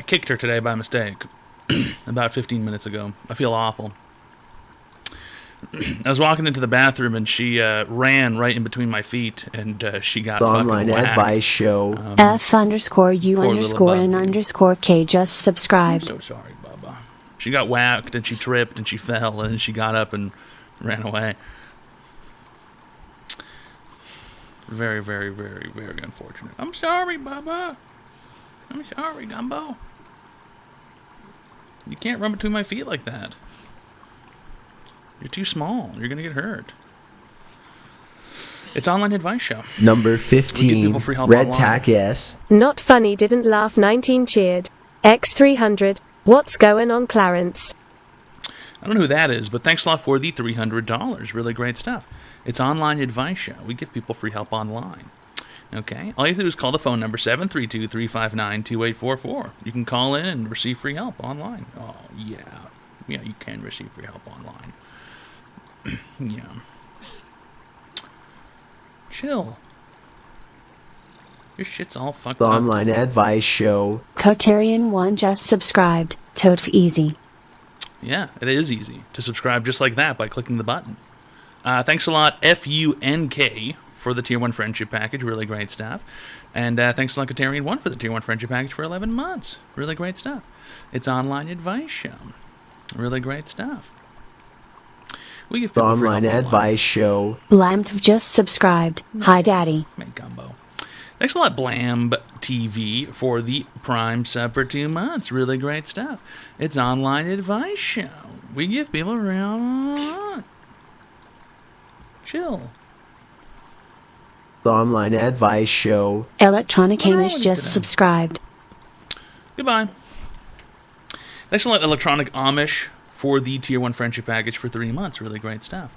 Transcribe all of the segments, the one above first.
kicked her today by mistake. About 15 minutes ago. I feel awful. I was walking into the bathroom and she ran right in between my feet and she got online fucking whacked. advice show. F_U_N_K just subscribed. I'm so sorry, Bubba. She got whacked and she tripped and she fell and she got up and ran away. Very, very, very, very unfortunate. I'm sorry, Bubba. I'm sorry, Gumbo. You can't run between my feet like that. You're too small. You're gonna get hurt. It's online advice show. Number 15, Red Tack S. Not funny, didn't laugh, 19 cheered. X300, what's going on, Clarence? I don't know who that is, but thanks a lot for the $300. Really great stuff. It's online advice show. We give people free help online. Okay? All you have to do is call the phone number 732-359-2844. You can call in and receive free help online. Oh, yeah. Yeah, you can receive free help online. Yeah. Chill. Your shit's all fucked The up. online advice show. Kotarian1 just subscribed. ToadPhd. Yeah, it is easy to subscribe just like that by clicking the button. Thanks a lot, FUNK, for the Tier 1 Friendship Package. Really great stuff. And thanks a lot, Kotarian1, for the Tier 1 Friendship Package for 11 months. Really great stuff. It's online advice show. Really great stuff. We give The people free online help advice show. Blamtv just subscribed. Hi, Daddy. Make gumbo. Thanks a lot, Blamb TV, for the Prime sub for 2 months. Really great stuff. It's online advice show. We give people around. Chill. The online advice show. Electronic Hamish just subscribed. Goodbye. Thanks a lot, Electronic Amish, for the Tier 1 Friendship Package for 3 months. Really great stuff.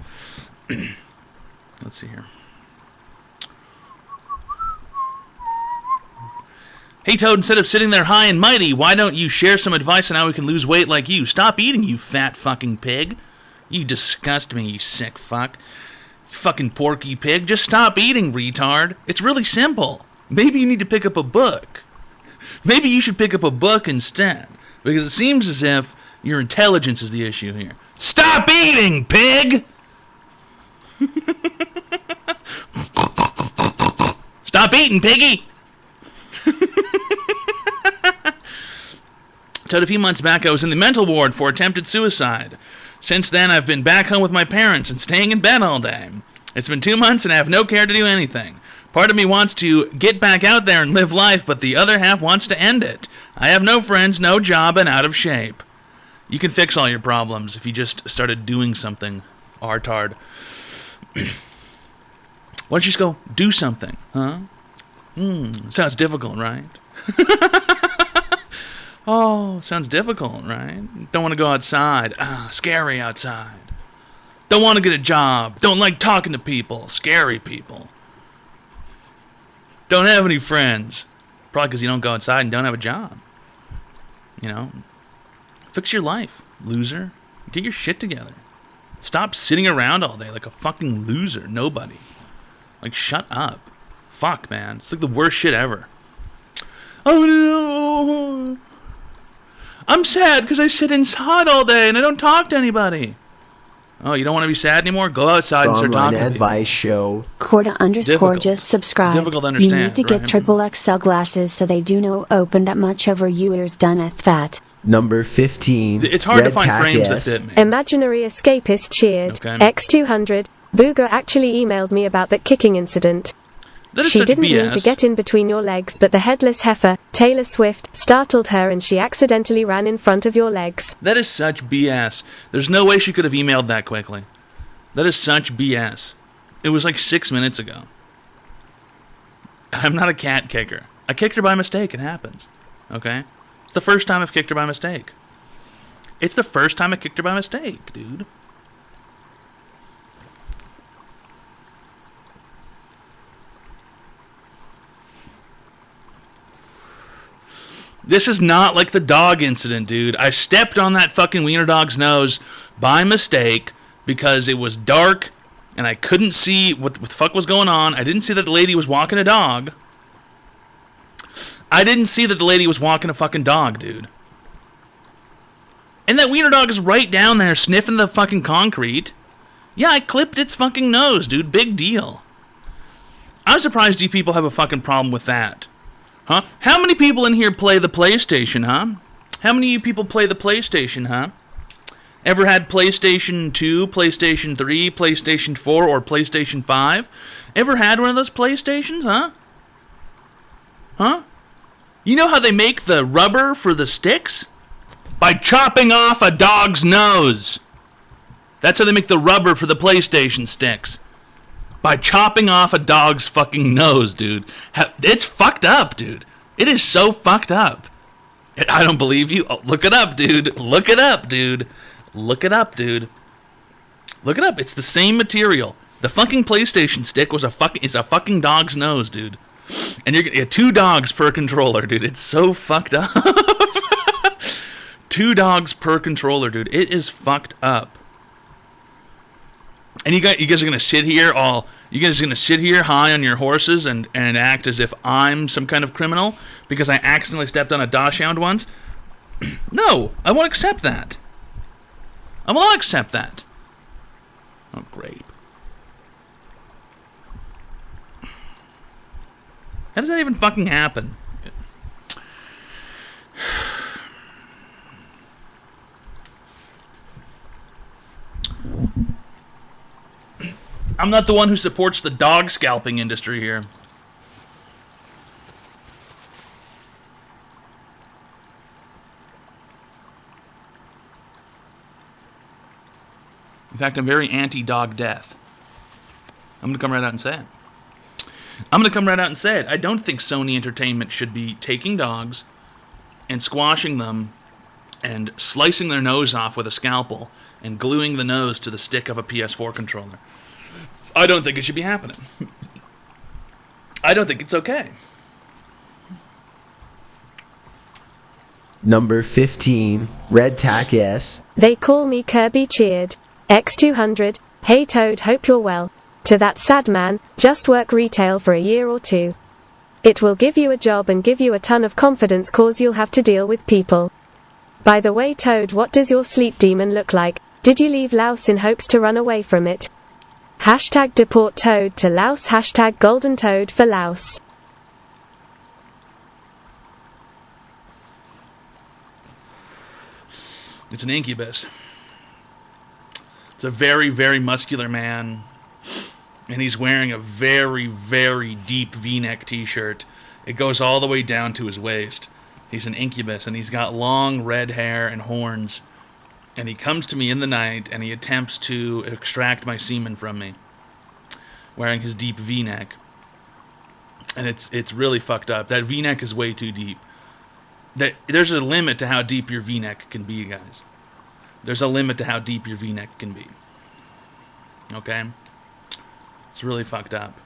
Let's see here. Hey, Toad, instead of sitting there high and mighty, why don't you share some advice on how we can lose weight like you? Stop eating, you fat fucking pig. You disgust me, you sick fuck. You fucking porky pig. Just stop eating, retard. It's really simple. Maybe you need to pick up a book. Maybe you should pick up a book instead. Because it seems as if your intelligence is the issue here. Stop eating, pig! Stop eating, piggy! Told a few months back I was in the mental ward for attempted suicide. Since then, I've been back home with my parents and staying in bed all day. It's been 2 months and I have no care to do anything. Part of me wants to get back out there and live life, but the other half wants to end it. I have no friends, no job, and out of shape. You can fix all your problems if you just started doing something, artard. Why don't you just go do something, huh? Sounds difficult, right? Oh, sounds difficult, right? Don't want to go outside. Scary outside. Don't want to get a job. Don't like talking to people. Scary people. Don't have any friends. Probably because you don't go outside and don't have a job. You know? Fix your life, loser. Get your shit together. Stop sitting around all day like a fucking loser. Nobody. Like, shut up. Fuck, man. It's like the worst shit ever. Oh, no. I'm sad because I sit inside all day and I don't talk to anybody. Oh, you don't want to be sad anymore? Go outside and start talking to people. Online advice show. Corda_ just subscribed. Difficult to understand, You need to get right? triple XL glasses so they do no open that much over you ears done at fat. Number 15. It's hard Red to find Tack frames that S. fit me. Imaginary escapist cheered. Okay. X200, Booger actually emailed me about that kicking incident. That is She such didn't BS. mean to get in between your legs, but the headless heifer, Taylor Swift, startled her and she accidentally ran in front of your legs. That is such BS. There's no way she could have emailed that quickly. That is such BS. It was like 6 minutes ago. I'm not a cat kicker. I kicked her by mistake. It happens. Okay? It's the first time I've kicked her by mistake. It's the first time I kicked her by mistake, dude. This is not like the dog incident, dude. I stepped on that fucking wiener dog's nose by mistake because it was dark and I couldn't see what the fuck was going on. I didn't see that the lady was walking a dog. I didn't see that the lady was walking a fucking dog, dude. And that wiener dog is right down there sniffing the fucking concrete. Yeah, I clipped its fucking nose, dude. Big deal. I'm surprised you people have a fucking problem with that. Huh? How many people in here play the PlayStation, huh? How many of you people play the PlayStation, huh? Ever had PlayStation 2, PlayStation 3, PlayStation 4, or PlayStation 5? Ever had one of those PlayStations, huh? Huh? You know how they make the rubber for the sticks? By chopping off a dog's nose. That's how they make the rubber for the PlayStation sticks. By chopping off a dog's fucking nose, dude. It's fucked up, dude. It is so fucked up. I don't believe you. Oh, look it up, dude. Look it up, dude. Look it up, dude. Look it up. It's the same material. The fucking PlayStation stick is a fucking dog's nose, dude. And you're gonna get 2 dogs per controller, dude. It's so fucked up. 2 dogs per controller, dude. It is fucked up. And you guys are gonna sit here high on your horses and act as if I'm some kind of criminal because I accidentally stepped on a dachshund once? No, I won't accept that. I will not accept that. Oh, great. How does that even fucking happen? I'm not the one who supports the dog scalping industry here. In fact, I'm very anti-dog death. I'm going to come right out and say it. I don't think Sony Entertainment should be taking dogs and squashing them and slicing their nose off with a scalpel and gluing the nose to the stick of a PS4 controller. I don't think it should be happening. I don't think it's okay. Number 15, Red Tack S. They call me Kirby Cheered. X200, hey Toad, hope you're well. To that sad man, just work retail for a year or 2. It will give you a job and give you a ton of confidence cause you'll have to deal with people. By the way Toad, what does your sleep demon look like? Did you leave Laos in hopes to run away from it? Hashtag deport Toad to Laos, hashtag golden toad for Laos. It's an incubus. It's a very, very muscular man. And he's wearing a very, very deep V-neck t-shirt. It goes all the way down to his waist. He's an incubus, and he's got long red hair and horns. And he comes to me in the night, and he attempts to extract my semen from me, wearing his deep V-neck. And it's really fucked up. That V-neck is way too deep. There's a limit to how deep your V-neck can be, guys. There's a limit to how deep your V-neck can be. Okay? It's really fucked up.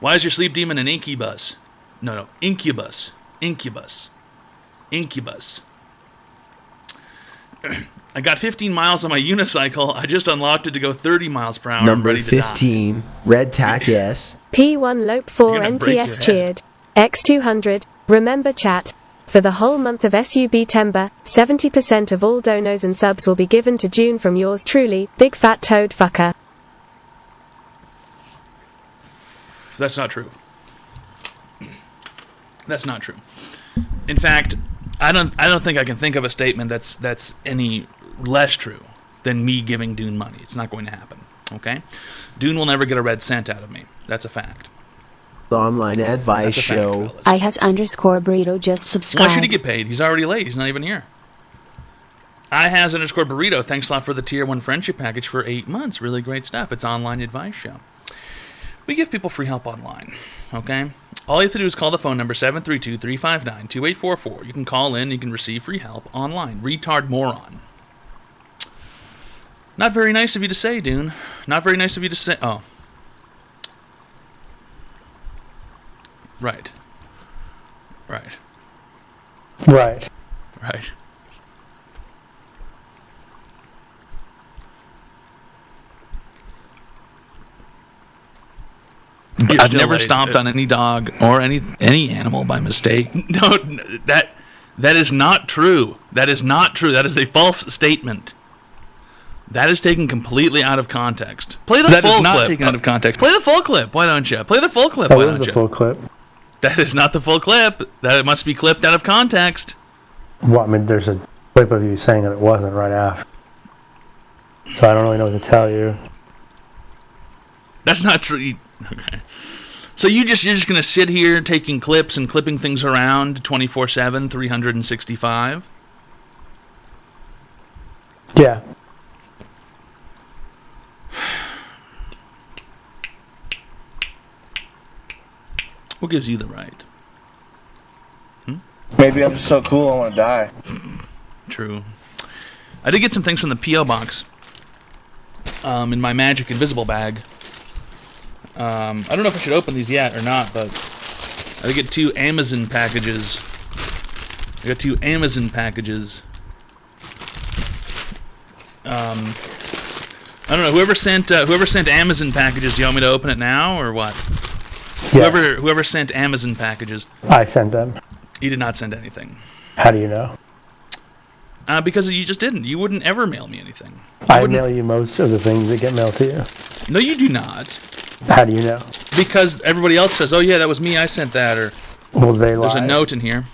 Why is your sleep demon an incubus? No, incubus. Incubus. Incubus. I got 15 miles on my unicycle. I just unlocked it to go 30 miles per hour. Number 15, Red Tack S. P1 Lope 4 NTS cheered. X200, remember chat. For the whole month of SUBtember, 70% of all donos and subs will be given to June from yours truly, Big Fat Toad Fucker. That's not true. That's not true. In fact, I don't think I can think of a statement that's any less true than me giving Dune money. It's not going to happen. Okay? Dune will never get a red cent out of me. That's a fact. The online advice show. IHas_burrito just Why subscribed. should he get paid? He's already late. He's not even here. IHas_burrito. Thanks a lot for the Tier 1 friendship package for 8 months. Really great stuff. It's online advice show. We give people free help online. Okay? All you have to do is call the phone number 732-359-2844. You can call in. You can receive free help online. Retard moron. Not very nice of you to say, Dune. Not very nice of you to say. Oh. Right. Right. Right. Right. I've never stomped on any dog or any animal by mistake. No, that is not true. That is not true. That is a false statement. That is taken completely out of context. Play the full clip. That is not taken out of context. Play the full clip. Why don't you? Play the full clip. Why don't you? That was the full clip. That is not the full clip. That must be clipped out of context. Well, I mean, there's a clip of you saying that it wasn't right after. So I don't really know what to tell you. That's not true. Okay. So you're just gonna sit here taking clips and clipping things around 24/7, 365? Yeah. What gives you the right? Maybe I'm just so cool I want to die. True. I did get some things from the P.O. box in my magic invisible bag. I don't know if I should open these yet or not, but I did get 2 Amazon packages. I got 2 Amazon packages. I don't know. Whoever sent Amazon packages, do you want me to open it now or what? Yeah. Whoever sent Amazon packages. I sent them. You did not send anything. How do you know? Because you just didn't. You wouldn't ever mail me anything. I mail you most of the things that get mailed to you. No, you do not. How do you know? Because everybody else says, "Oh yeah, that was me. I sent that." Or well, they lie. There's a note in here.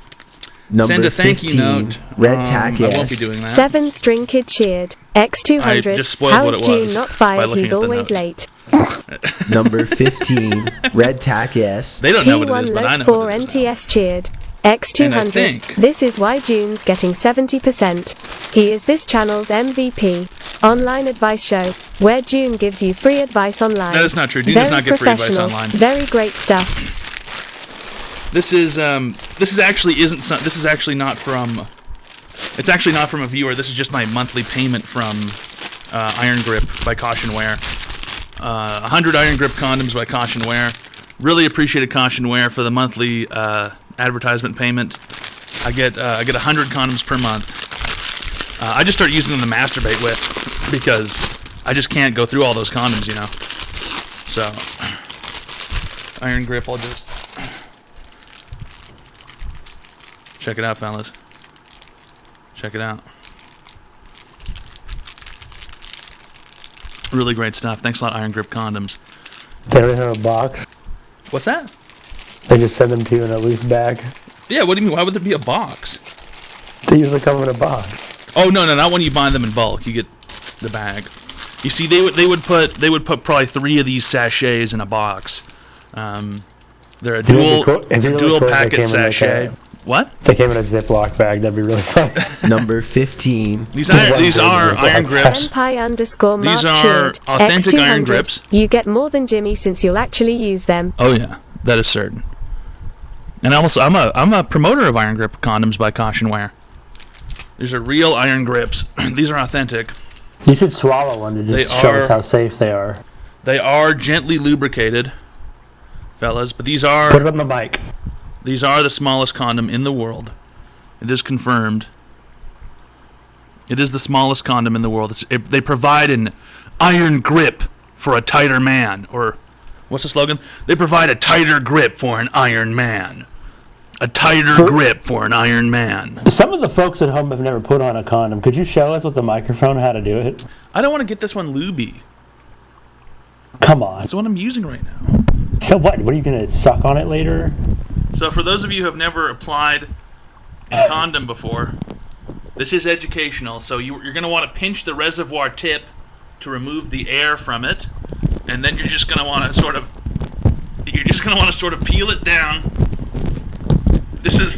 Number Send a thank 15, you note. Red Tack I won't be S. doing that. 7 String Kid cheered. X200. I just spoiled How's what it June was not by fired? looking He's at the always note. late. Number 15, Red Tack S. They don't know what it P1 is, but I know Load 4 what it is now. NTS cheered. And I X200. think- This is why June's getting 70%. He is this channel's MVP. Online advice show where June gives you free advice online. That is not true. June Very does not get free advice professional, online. Very great stuff. This is actually not from. It's actually not from a viewer. This is just my monthly payment from Iron Grip by Caution Wear. 100 Iron Grip condoms by Caution Wear. Really appreciated Caution Wear for the monthly advertisement payment. I get 100 condoms per month. I just start using them to masturbate with because I just can't go through all those condoms, you know. So Iron Grip, I'll just check it out, fellas. Check it out. Really great stuff. Thanks a lot, Iron Grip condoms. They don't have a box. What's that? They just send them to you in a loose bag. Yeah, what do you mean? Why would there be a box? They usually come in a box. Oh no, not when you buy them in bulk. You get the bag. You see, they would put probably 3 of these sachets in a box. They're a dual packet sachet. What? If they came in a Ziploc bag, that'd be really fun. Number 15. These are Iron Grips. Senpai_Mark These are cheered. authentic X200. Iron Grips. You get more than Jimmy since you'll actually use them. Oh yeah, that is certain. And also, I'm a promoter of Iron Grip condoms by Caution Wear. These are real Iron Grips. These are authentic. You should swallow one to just show us how safe they are. They are gently lubricated, fellas, but these are... Put it on the mic. These are the smallest condom in the world. It is confirmed. It is the smallest condom in the world. They provide an iron grip for a tighter man. Or, what's the slogan? They provide a tighter grip for an iron man. A tighter grip for an iron man. Some of the folks at home have never put on a condom. Could you show us with the microphone how to do it? I don't want to get this one looby. Come on. That's the one I'm using right now. So what? What are you going to suck on it later? So for those of you who have never applied a condom before, this is educational. So you're going to want to pinch the reservoir tip to remove the air from it, and then you're just going to want to sort of peel it down. This is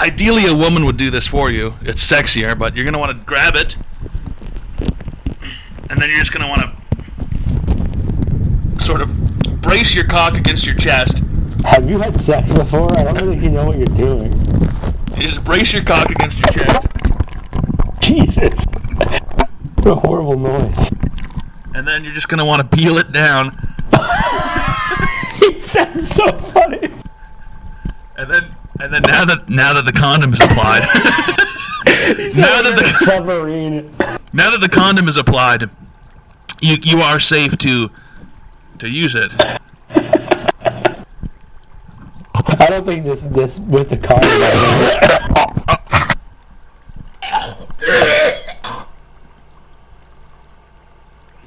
ideally a woman would do this for you. It's sexier, but you're going to want to grab it, and then you're just going to want to sort of brace your cock against your chest. Have you had sex before? I don't think you know what you're doing. You just brace your cock against your chest. Jesus. What a horrible noise. And then you're just going to want to peel it down. It sounds so funny. And then now that the condom is applied. now that the condom is applied, you are safe to to use it. I don't think this with the condom.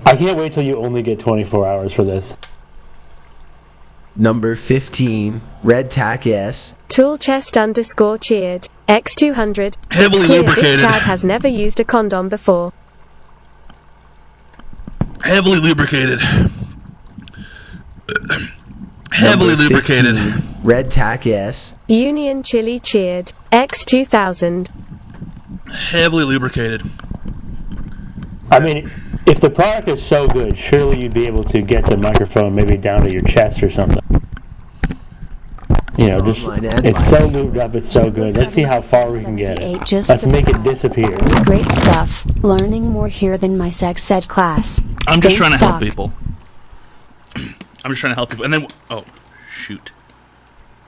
I can't wait till you only get 24 hours for this. Number 15, Red Tack S. Toolchest_cheered. X200. Heavily It's clear lubricated. This Chad has never used a condom before. Heavily lubricated. Heavily Number lubricated. 15, Red Tack S. Union Chili cheered. X2000. Heavily lubricated. I mean, if the product is so good, surely you'd be able to get the microphone maybe down to your chest or something. You know, just Online and it's live. so lubed up, it's so good. Let's see how far we can get it. Let's make it disappear. Great stuff. Learning more here than my sex ed class. I'm just trying to help Stop. people. I'm just trying to help people. And then, oh, shoot.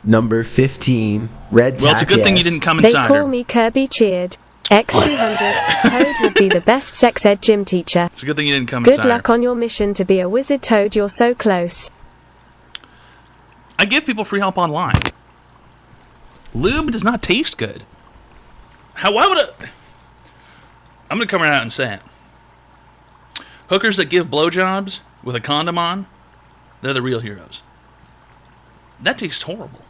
Number 15, Red Tack S. Well, it's a good thing you didn't come They inside call her. me Kirby cheered. X200. Toad would be the best sex ed gym teacher. It's a good thing you didn't come Good inside luck her. on your mission to be a wizard, Toad. You're so close. I give people free help online. Lube does not taste good. Why would it? I'm going to come right out and say it. Hookers that give blowjobs with a condom on, they're the real heroes. That tastes horrible.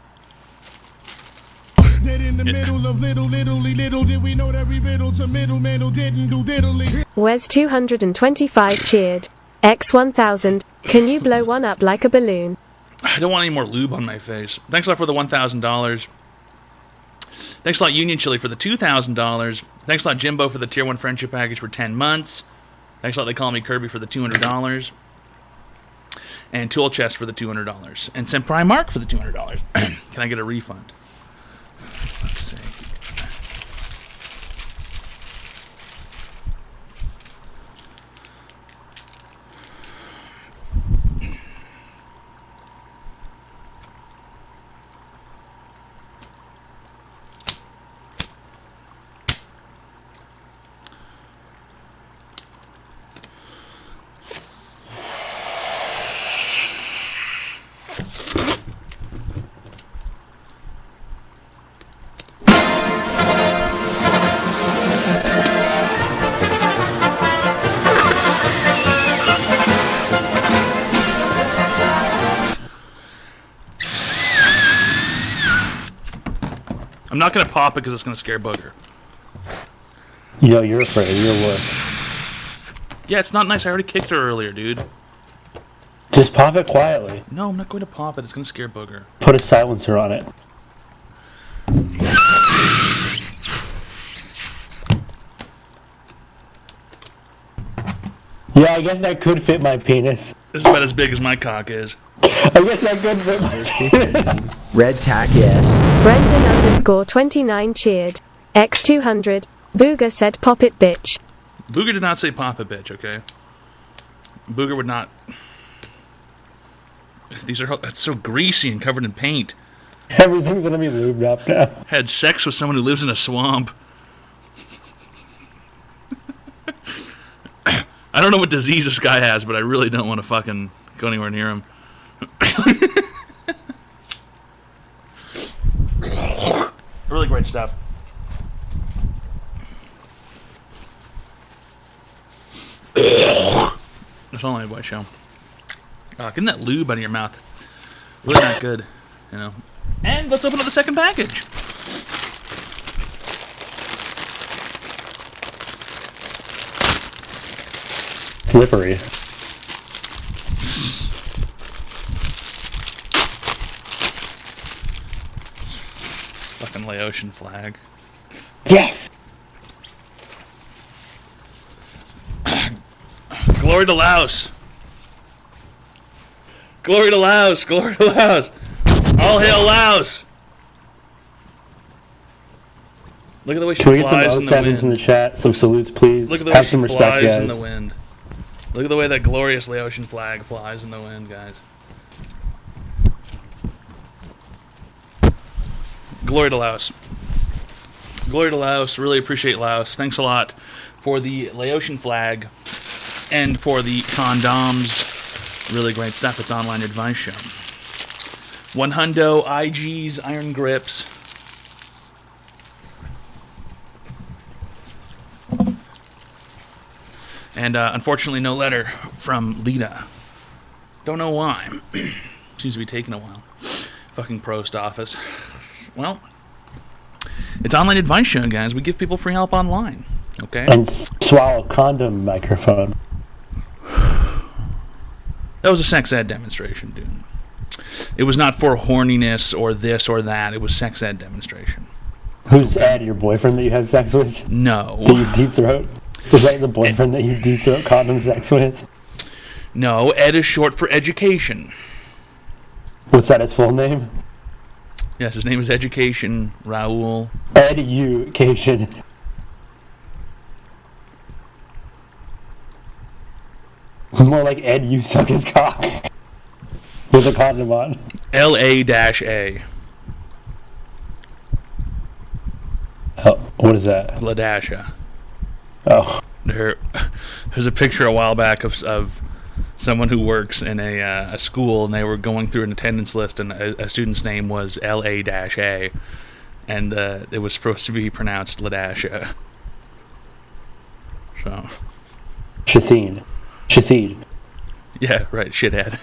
Dead in the middle of little did we know that we riddle to middleman who didn't do diddly. Wes 225 cheered. X1000. Can you blow one up like a balloon? I don't want any more lube on my face. Thanks a lot for the $1,000. Thanks a lot, Union Chili, for the $2,000. Thanks a lot, Jimbo, for the Tier 1 Friendship Package for 10 months. Thanks a lot, They Call Me Kirby, for the $200. And Tool Chest for the $200. And Senpai Mark for the $200. Can I get a refund? Let's see. I'm not going to pop it because it's going to scare Booger. You know, you're afraid. You're worse. Yeah, it's not nice. I already kicked her earlier, dude. Just pop it quietly. No, I'm not going to pop it. It's going to scare Booger. Put a silencer on it. Yeah, I guess that could fit my penis. This is about as big as my cock is. I guess that could fit my penis. Red Tack S. Brendan_29 cheered. X200. Booger said pop it, bitch. Booger did not say pop a bitch, okay? Booger would not. That's so greasy and covered in paint. Everything's gonna be lubed up now. Had sex with someone who lives in a swamp. I don't know what disease this guy has, but I really don't want to fucking go anywhere near him. Really great stuff. That's all my boy show. Getting that lube out of your mouth. Really not good, you know. And let's open up the second package. Slippery. Fucking Laotian flag. Yes! Glory to Laos. Glory to Laos. Glory to Laos. All hail Laos. Look at the way she Can we get some flies in the 07s in the wind. chat? Some salutes, please. Look at the way Have she some respect, flies in the guys. wind. Look at the way that glorious Laotian flag flies in the wind, guys. Glory to Laos. Glory to Laos. Really appreciate Laos. Thanks a lot for the Laotian flag and for the condoms. Really great stuff. It's Online Advice Show. 100 IGs, iron grips. And unfortunately, no letter from Lita. Don't know why. Seems to be taking a while. Fucking post office. Well, it's Online Advice Show, guys. We give people free help online. Okay? And swallow condom microphone. That was a sex ed demonstration, dude. It was not for horniness or this or that. It was sex ed demonstration. Who's Ed, your boyfriend that you have sex with? No. That you deep throat? Is that the boyfriend that you deep throat condom sex with? No, Ed is short for education. What's that, his full name? Yes, his name is Education Raul. Education. More like Ed, you suck his cock. With a condom on. LA-A. Oh, what is that? Ladasha. Oh. There's a picture a while back of someone who works in a school, and they were going through an attendance list, and a student's name was LA-A, and it was supposed to be pronounced Ladasha. So. Shathid. Yeah, right, shithead.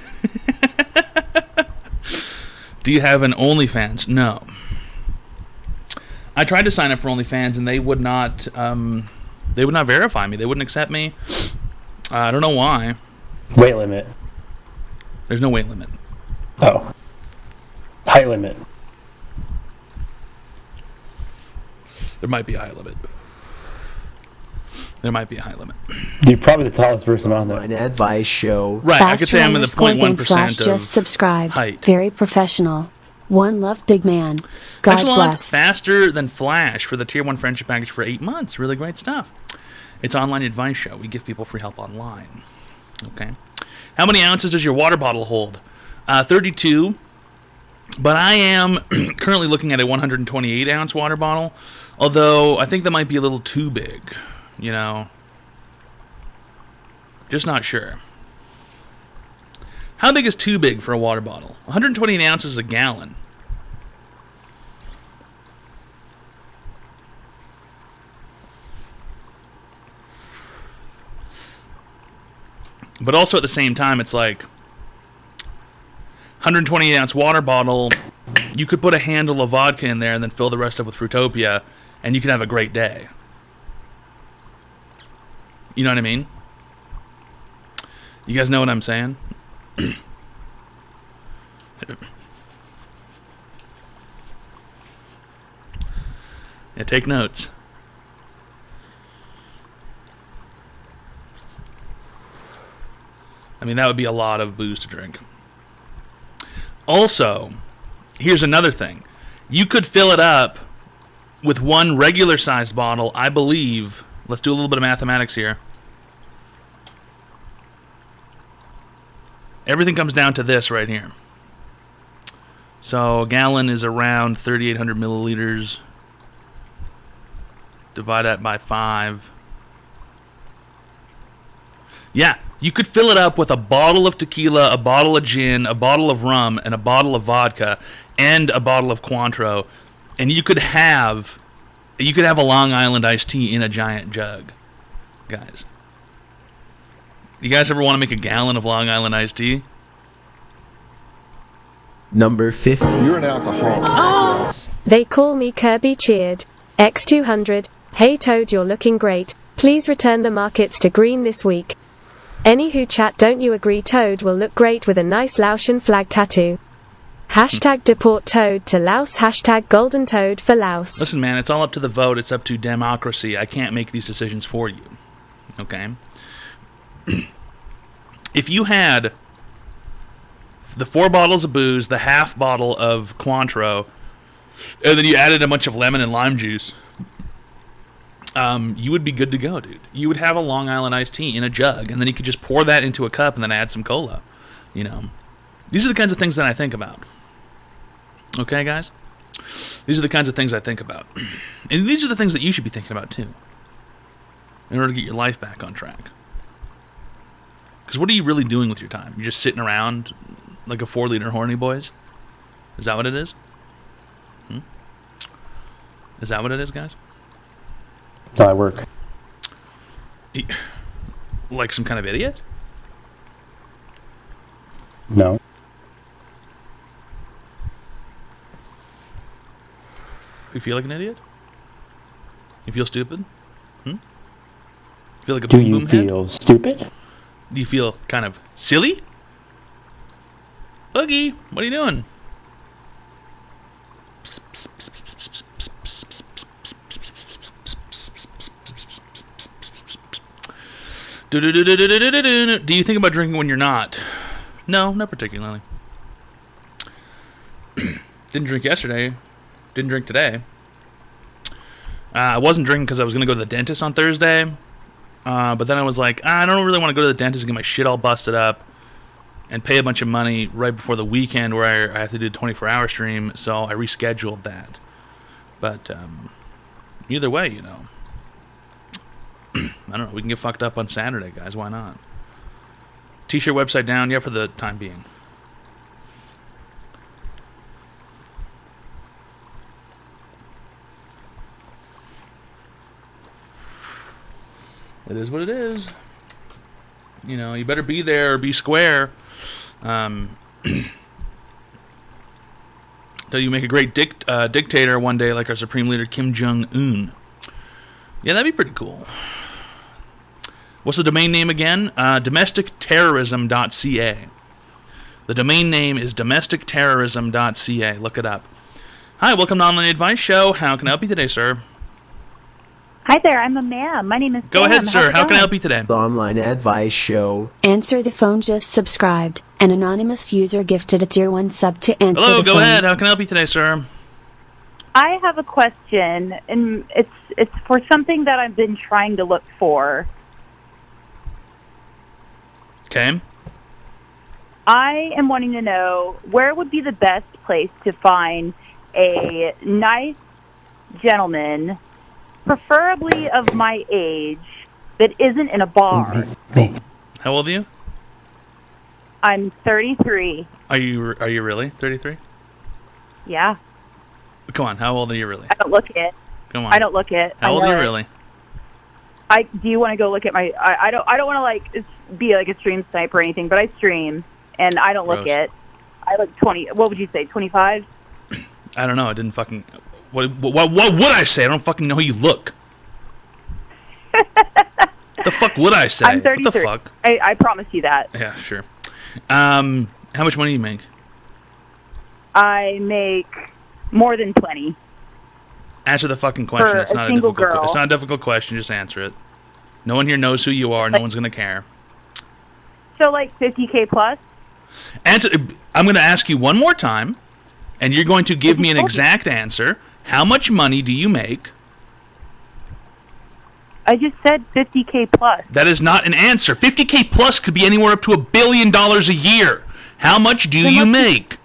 Do you have an OnlyFans? No. I tried to sign up for OnlyFans, and they would not verify me. They wouldn't accept me. I don't know why. Weight limit. There's no weight limit. Oh. Height limit. There might be a high limit. There might be a high limit. You're probably the tallest person on there. Online Advice Show. Right, I could say I'm in the Fast 0.1% Flash of just subscribed. height. Very professional. One love, big man. God Excellent. bless. Faster than Flash for the Tier 1 friendship package for 8 months. Really great stuff. It's Online Advice Show. We give people free help online. Okay. How many ounces does your water bottle hold? 32. But I am currently looking at a 128-ounce water bottle. Although, I think that might be a little too big. You know. Just not sure. How big is too big for a water bottle? 128 ounces is a gallon. But also at the same time, it's like 128 ounce water bottle, you could put a handle of vodka in there and then fill the rest up with Fruitopia, and you could have a great day. You know what I mean? You guys know what I'm saying? Yeah, take notes. I mean, that would be a lot of booze to drink. Also, here's another thing. You could fill it up with one regular-sized bottle, I believe. Let's do a little bit of mathematics here. Everything comes down to this right here. So a gallon is around 3,800 milliliters. Divide that by 5. Yeah, you could fill it up with a bottle of tequila, a bottle of gin, a bottle of rum, and a bottle of vodka, and a bottle of Cointreau, and you could have a Long Island iced tea in a giant jug, guys. You guys ever want to make a gallon of Long Island iced tea? Number 50. You're an alcoholic. Yes. They call me Kirby Cheered. X200. Hey Toad, you're looking great. Please return the markets to green this week. Anywho chat, don't you agree Toad will look great with a nice Laotian flag tattoo? Hashtag deport Toad to Laos. Hashtag golden Toad for Laos. Listen, man, it's all up to the vote. It's up to democracy. I can't make these decisions for you. Okay? If you had the 4 bottles of booze, the half bottle of Cointreau, and then you added a bunch of lemon and lime juice, you would be good to go, dude. You would have a Long Island iced tea in a jug, and then you could just pour that into a cup and then add some cola. You know, these are the kinds of things that I think about. Okay, guys? These are the kinds of things I think about. And these are the things that you should be thinking about, too, in order to get your life back on track. Because what are you really doing with your time? You're just sitting around like a 4-liter horny boys? Is that what it is? Is that what it is, guys? No, I work. Like some kind of idiot? No. You feel like an idiot? You feel stupid? You feel like a Do boom you boom head? feel stupid? Do you feel kind of silly? Boogie, what are you doing? Do you think about drinking when you're not? No, not particularly. Didn't drink yesterday. Didn't drink today. I wasn't drinking because I was going to go to the dentist on Thursday. But then I was like, I don't really want to go to the dentist and get my shit all busted up and pay a bunch of money right before the weekend where I have to do a 24-hour stream. So I rescheduled that. But either way, you know. I don't know. We can get fucked up on Saturday, guys. Why not? T-shirt website down. Yeah, for the time being. It is what it is. You know, you better be there or be square. Till you make a great dictator one day like our supreme leader Kim Jong-un. Yeah, that'd be pretty cool. What's the domain name again? Domesticterrorism.ca. The domain name is domesticterrorism.ca. Look it up. Hi, welcome to Online Advice Show. How can I help you today, sir? Hi there, I'm a ma'am. My name is Go Sam. ahead, sir. How's it How can I going? help you today? The Online Advice Show. Answer the phone just subscribed. An anonymous user gifted a tier 1 sub to answer Hello, the go phone. ahead. How can I help you today, sir? I have a question, and it's for something that I've been trying to look for. Okay. I am wanting to know where would be the best place to find a nice gentleman, preferably of my age, that isn't in a bar. Me. How old are you? I'm 33. Are you really 33? Yeah, Come on. How old are you really? I don't look it. Come on. I don't look it. How I old know are you it. really? Do you want to go look at my? I don't want to like be like a stream sniper or anything, but I stream and I don't look Gross. it. I look 20. What would you say? 25? I don't know. I didn't fucking. What would I say? I don't fucking know how you look. The fuck would I say? I'm 33. What the fuck? I promise you that. Yeah, sure. How much money do you make? I make more than plenty. Answer the fucking question. For It's a not single a difficult. girl. It's not a difficult question. Just answer it. No one here knows who you are. No one's gonna care. So like 50K plus. Answer. I'm gonna ask you one more time, and you're going to give me an exact answer. How much money do you make? I just said 50K plus. That is not an answer. 50K plus could be anywhere up to $1 billion a year. How much do you make?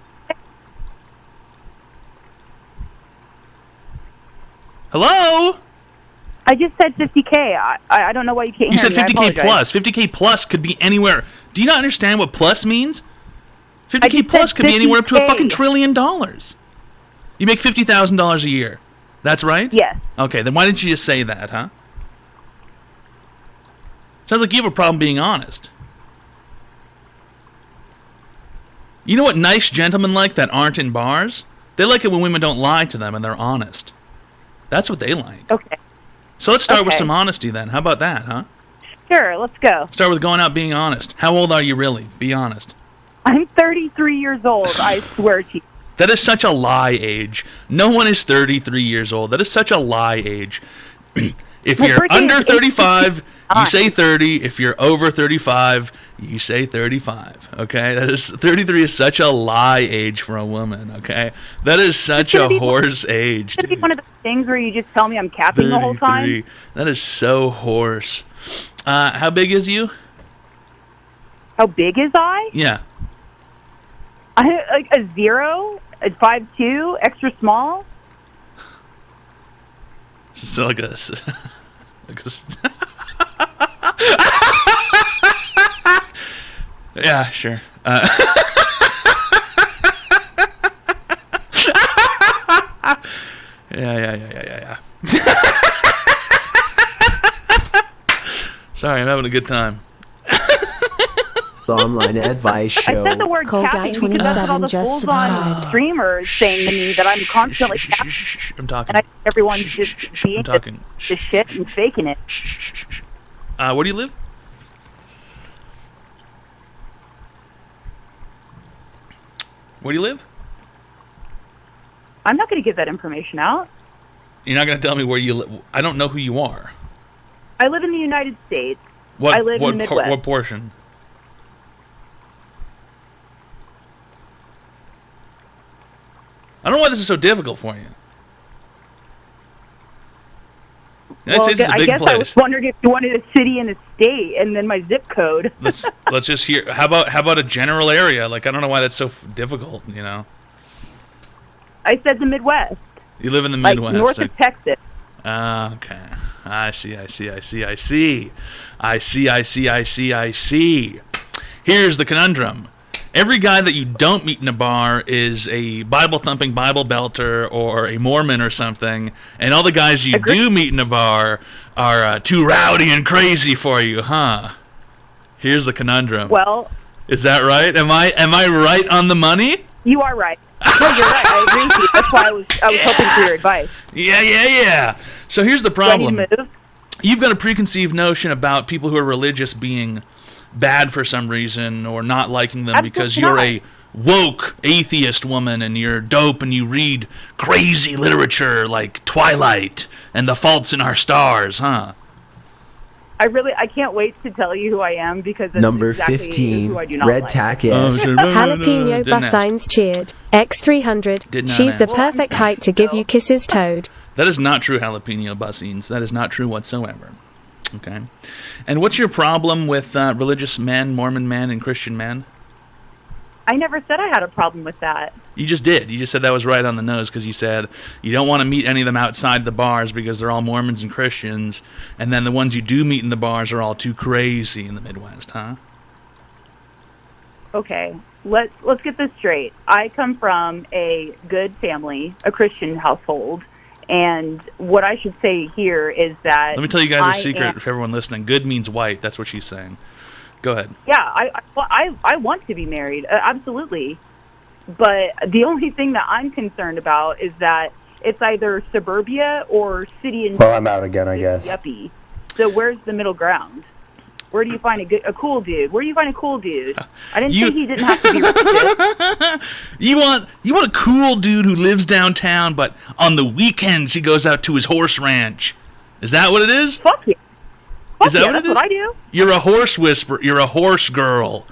Hello? I just said 50K. I don't know why you can't You hear said me. 50K plus. 50K plus could be anywhere. Do you not understand what plus means? 50K just plus said could be anywhere up to a 50K. fucking $1 trillion. You make $50,000 a year. That's right? Yes. Okay, then why didn't you just say that, huh? Sounds like you have a problem being honest. You know what nice gentlemen like that aren't in bars? They like it when women don't lie to them and they're honest. That's what they like. Okay. So let's start with Okay. some honesty then. How about that, huh? Sure. Let's go. Start with going out being honest. How old are you really? Be honest. I'm 33 years old. I swear to you. That is such a lie age. No one is 33 years old. That is such a lie age. If My you're birthday under is 35, you 89. say 30. If you're over 35, you say 35. Okay? That is 33 is such a lie age for a woman, okay? That is such a gonna be- horse age, It's gonna be dude. one of those things where you just tell me I'm capping the whole time. 33. That is so horse. How big is you? How big is I? Yeah. I like a 0, a 5'2", extra small. So like a Yeah, sure. Yeah. Sorry, I'm having a good time. The online advice I said the show. word Cold Guy capping because that's what all 27 the just fools on subscribed. streamers saying to me that I'm constantly capping. I'm talking. And I think everyone's just being I'm talking. this shit and faking it. Where do you live? Where do you live? I'm not going to give that information out. You're not going to tell me where you live. I don't know who you are. I live in the United States. What? I live in the Midwest. What portion? I don't know why this is so difficult for you. United States is a I big guess place. I was wondering if you wanted a city and a state and then my zip code. let's just hear. How about a general area? Like, I don't know why that's so difficult. You know. I said the Midwest. You live in the Like Midwest. north of Texas. Okay. I see. Here's the conundrum. Every guy that you don't meet in a bar is a Bible-thumping Bible belter or a Mormon or something, and all the guys you do meet in a bar are too rowdy and crazy for you, huh? Here's the conundrum. Well, is that right? Am I right on the money? you are right. No, you're right. I agree with you. That's why I was hoping for your advice. Yeah. So here's the problem. Do I need to move? You've got a preconceived notion about people who are religious being bad for some reason or not liking them because you're a woke atheist woman and you're dope and you read crazy literature like Twilight and The Faults in Our Stars, huh? I can't wait to tell you who I am because it's Number exactly 15, who I do not Red like. Tackis. Jalapeno Didn't ask. Bassines cheered. X300. Did not She's the ask. perfect height to give you kisses, Toad. That is not true, Jalapeno Bussines. That is not true whatsoever. Okay. And what's your problem with religious men, Mormon men, and Christian men? I never said I had a problem with that. You just did. You just said that was right on the nose because you said you don't want to meet any of them outside the bars because they're all Mormons and Christians, and then the ones you do meet in the bars are all too crazy in the Midwest, huh? Okay, let's get this straight. I come from a good family, a Christian household, and what I should say here is that Let me tell you guys a secret for everyone listening. Good means white. That's what she's saying. Go ahead. Yeah, I want to be married, absolutely. But the only thing that I'm concerned about is that it's either suburbia or city and Well, I'm out again, I guess. yuppie. So where's the middle ground? Where do you find a cool dude? Where do you find a cool dude? I didn't say he didn't have to be religious. You want a cool dude who lives downtown, but on the weekends he goes out to his horse ranch. Is that what it is? Fuck yeah. Is that what it that's is? what I do. You're a horse whisperer. You're a horse girl.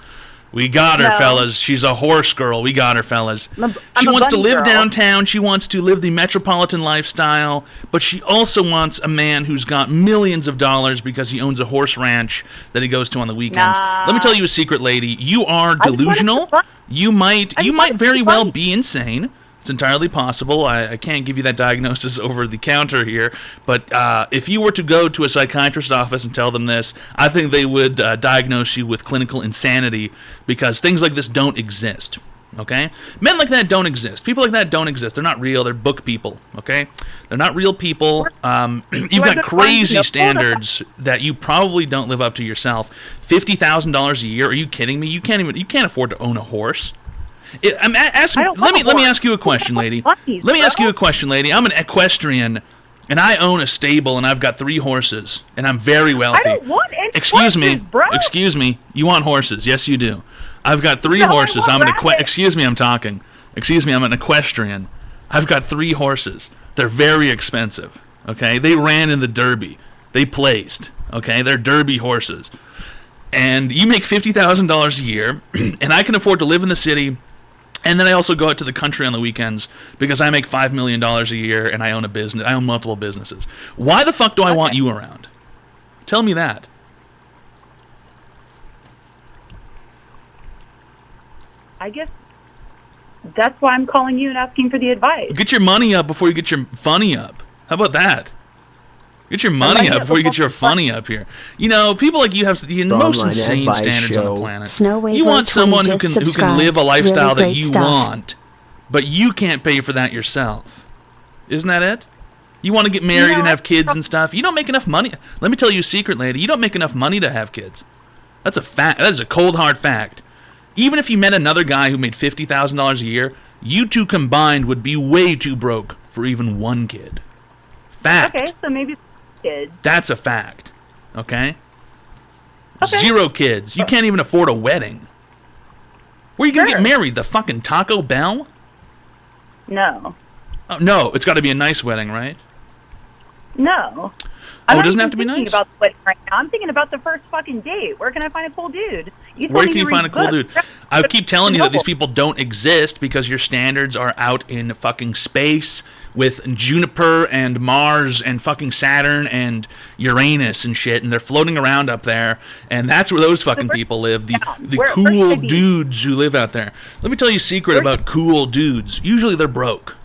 We got her, No. fellas. She's a horse girl. We got her, fellas. I'm She a wants to bunny live girl. downtown. She wants to live the metropolitan lifestyle, but she also wants a man who's got millions of dollars because he owns a horse ranch that he goes to on the weekends. Nah. Let me tell you a secret, lady. You are just wanted delusional. to fun. You might wanted to very be well funny. be insane. It's entirely possible. I can't give you that diagnosis over the counter here, but if you were to go to a psychiatrist's office and tell them this, I think they would diagnose you with clinical insanity because things like this don't exist. Okay? Men like that don't exist. People like that don't exist. They're not real. They're book people. Okay? They're not real people. You've got crazy standards that you probably don't live up to yourself. $50,000 a year? Are you kidding me? You can't afford to own a horse. Let me ask you a question, lady. Let me ask you a question, lady. I'm an equestrian, and I own a stable, and I've got 3 horses, and I'm very wealthy. I don't want any Excuse me. horses, bro. Excuse me. You want horses? Yes, you do. I've got 3 No, I horses. want I'm an rabbits. Excuse me. I'm talking. Excuse me. I'm an equestrian. I've got 3 horses. They're very expensive. Okay, they ran in the Derby. They placed. Okay, they're Derby horses. And you make $50,000 a year, and I can afford to live in the city. And then I also go out to the country on the weekends because I make $5 million a year and I own a business. I own multiple businesses. Why the fuck do I want you around? Tell me that. I guess that's why I'm calling you and asking for the advice. Get your money up before you get your funny up. How about that? Get your money might up get before you get before- your funny up here. You know, people like you have the most online insane advice standards on show. the planet. Snowwave You want Road someone 20 who just can live a subscribed. lifestyle Really that great you stuff. want, but you can't pay for that yourself. Isn't that it? You want to get married No, and have kids and stuff. You don't make enough money. Let me tell you a secret, lady. You don't make enough money to have kids. That's a fact. That is a cold hard fact. Even if you met another guy who made $50,000 a year, you two combined would be way too broke for even one kid. Fact. Okay, so maybe kids. That's a fact. Okay? Okay. 0 kids. You can't even afford a wedding. Where are you going to Sure. get married? The fucking Taco Bell? No. Oh, no, it's got to be a nice wedding, right? No. Oh, I'm it not doesn't even have to be thinking nice? about the wedding right now. I'm thinking about the first fucking date. Where can I find a cool dude? You Where told me can you to find read a cool dude? books. I keep telling you that these Noble. people don't exist because your standards are out in fucking space with Juniper and Mars and fucking Saturn and Uranus and shit, and they're floating around up there, and that's where those fucking people live. The Where should cool they be? dudes who live out there. Let me tell you a secret about cool dudes. Usually they're broke.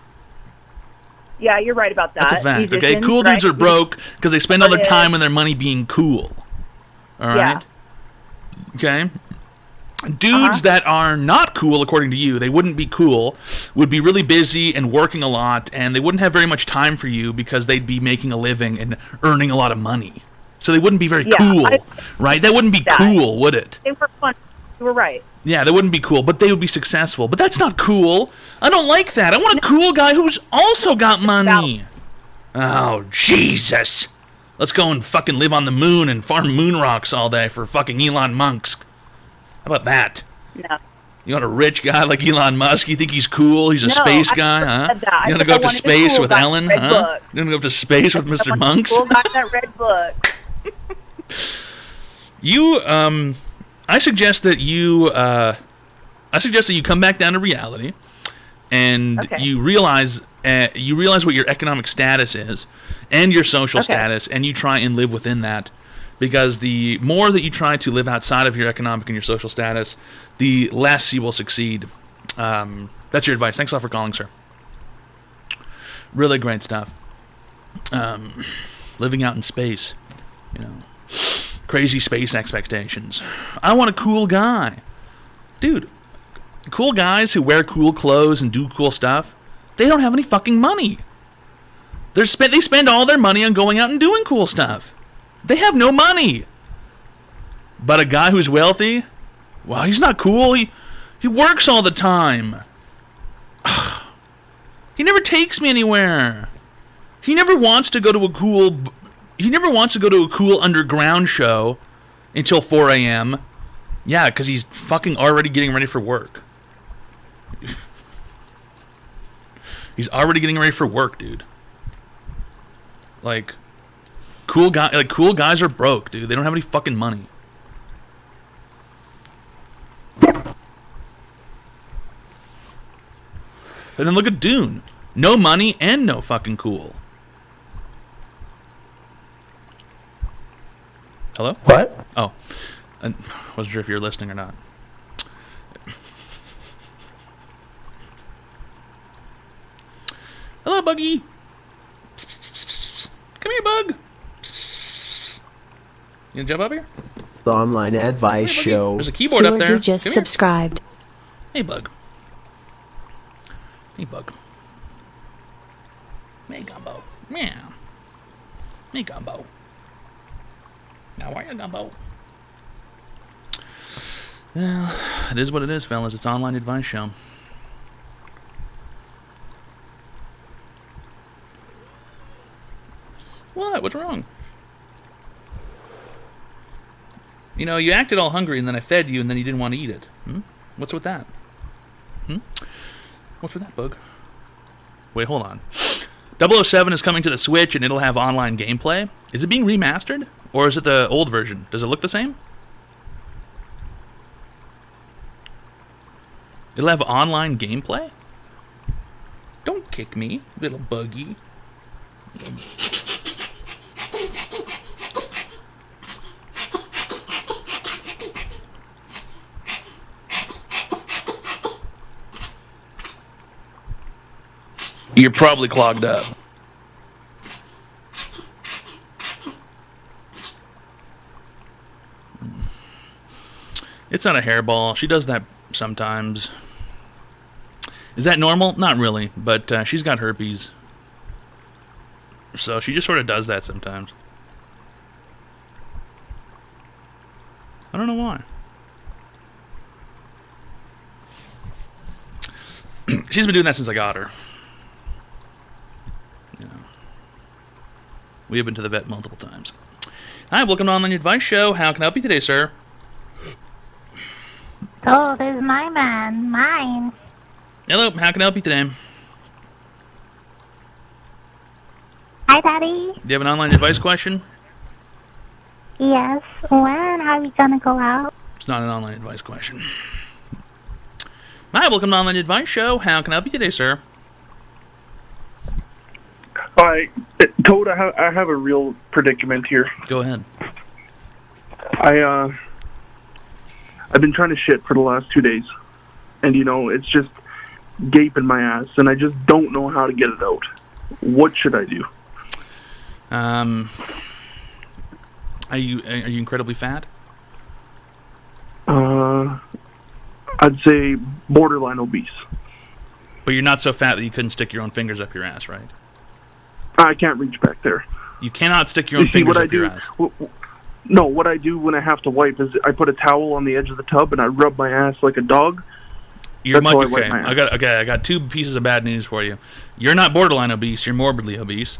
Yeah, you're right about that. That's a fact. Okay, Musicians, cool dudes right? are broke because they spend all their Artists. time and their money being cool. All right. Okay. Dudes that are not cool, according to you, they wouldn't be cool, would be really busy and working a lot, and they wouldn't have very much time for you because they'd be making a living and earning a lot of money. So they wouldn't be very Yeah, cool, I- right? That wouldn't be that. cool, would it? They were fun. You were right. Yeah, they wouldn't be cool, but they would be successful. But that's not cool. I don't like that. I want a cool guy who's also got money. Oh, Jesus. Let's go and fucking live on the moon and farm moon rocks all day for fucking Elon Musk. How about that? No. You want a rich guy like Elon Musk? You think he's cool? He's a No, space I guy, never huh? said that. I You want to said go I up to wanted a space cool with guy Ellen, with a red huh? book. You want to go up to space with Mr. Monks? Cool guy in that red book. You, I suggest that you come back down to reality, and Okay. you realize what your economic status is, and your social Okay. status, and you try and live within that, because the more that you try to live outside of your economic and your social status, the less you will succeed. That's your advice. Thanks a lot for calling, sir. Really great stuff. Living out in space, you know. Crazy space expectations. I want a cool guy. Dude, cool guys who wear cool clothes and do cool stuff, they don't have any fucking money. They spend all their money on going out and doing cool stuff. They have no money. But a guy who's wealthy, well, he's not cool. He works all the time. He never takes me anywhere. He never wants to go to a cool underground show until 4 a.m. Yeah, because he's fucking already getting ready for work. He's already getting ready for work, dude. Like, cool guys are broke, dude. They don't have any fucking money. And then look at Dune. No money and no fucking cool. Hello? What? Oh. I wasn't sure if you're listening or not. Hello, Buggy. Come here, Bug. You gonna jump up here? The online advice Come here, Buggy. show. There's a keyboard up Sewer there. Dude just Come here. subscribed. Hey, Bug. Hey, Bug. Hey, Gumbo. Meow. Hey, Gumbo. How are you, Gumbo? Well, it is what it is, fellas. It's an online advice show. What? What's wrong? You know, you acted all hungry and then I fed you and then you didn't want to eat it. What's with that? What's with that, Bug? Wait, hold on. 007 is coming to the Switch and it'll have online gameplay. Is it being remastered? Or is it the old version? Does it look the same? It'll have online gameplay? Don't kick me, little buggy. You're probably clogged up. It's not a hairball. She does that sometimes. Is that normal? Not really, but she's got herpes. So she just sort of does that sometimes. I don't know why. She's been doing that since I got her. You know. We have been to the vet multiple times. Hi, welcome to Online Advice Show. How can I help you today, sir? Oh, there's my man. Mine. Hello, how can I help you today? Hi, Daddy. Do you have an online advice question? Yes. When are we gonna go out? It's not an online advice question. Hi, welcome to Online Advice Show. How can I help you today, sir? Hi, Toad. I have a real predicament here. Go ahead. I've been trying to shit for the last 2 days, and it's just gaping my ass, and I just don't know how to get it out. What should I do? Are you incredibly fat? I'd say borderline obese. But you're not so fat that you couldn't stick your own fingers up your ass, right? I can't reach back there. You cannot stick your own fingers up your ass. No, what I do when I have to wipe is I put a towel on the edge of the tub and I rub my ass like a dog. That's how I wipe my ass. I got two pieces of bad news for you. You're not borderline obese. You're morbidly obese,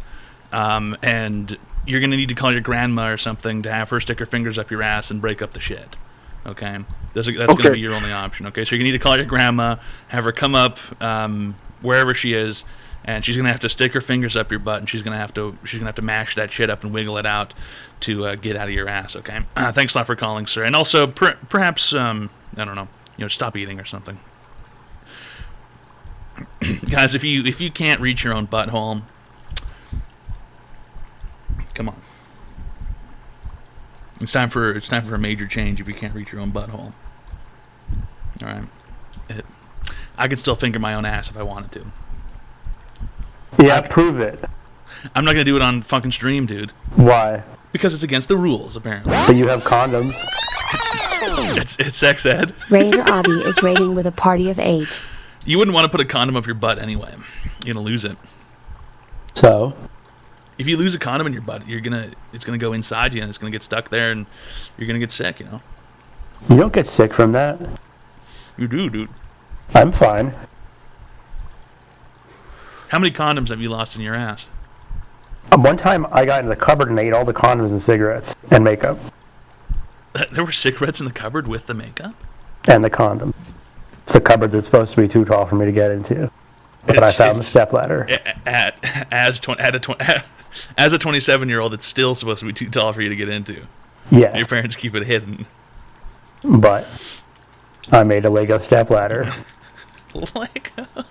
and you're gonna need to call your grandma or something to have her stick her fingers up your ass and break up the shit. Okay, that's gonna be your only option. Okay, so you're gonna need to call your grandma, have her come up wherever she is, and she's gonna have to stick her fingers up your butt, and she's gonna have to mash that shit up and wiggle it out to get out of your ass. Okay, thanks a lot for calling, sir, and also perhaps I don't know, stop eating or something. Guys, if you can't reach your own butthole, come on. It's time for a major change if you can't reach your own butthole. All right. I could still finger my own ass if I wanted to. Yeah, prove it. I'm not gonna do it on fucking stream, dude. Why? Because it's against the rules, apparently. But you have condoms. It's sex ed. Raider Obby is rating with a party of 8. You wouldn't want to put a condom up your butt anyway. You're gonna lose it. So? If you lose a condom in your butt, it's gonna go inside you and it's gonna get stuck there and you're gonna get sick, You don't get sick from that. You do, dude. I'm fine. How many condoms have you lost in your ass? One time I got in the cupboard and ate all the condoms and cigarettes and makeup. There were cigarettes in the cupboard with the makeup? And the condom. It's a cupboard that's supposed to be too tall for me to get into. But I found the stepladder. As a 27-year-old, it's still supposed to be too tall for you to get into. Yes. Your parents keep it hidden. But I made a Lego stepladder. Legos?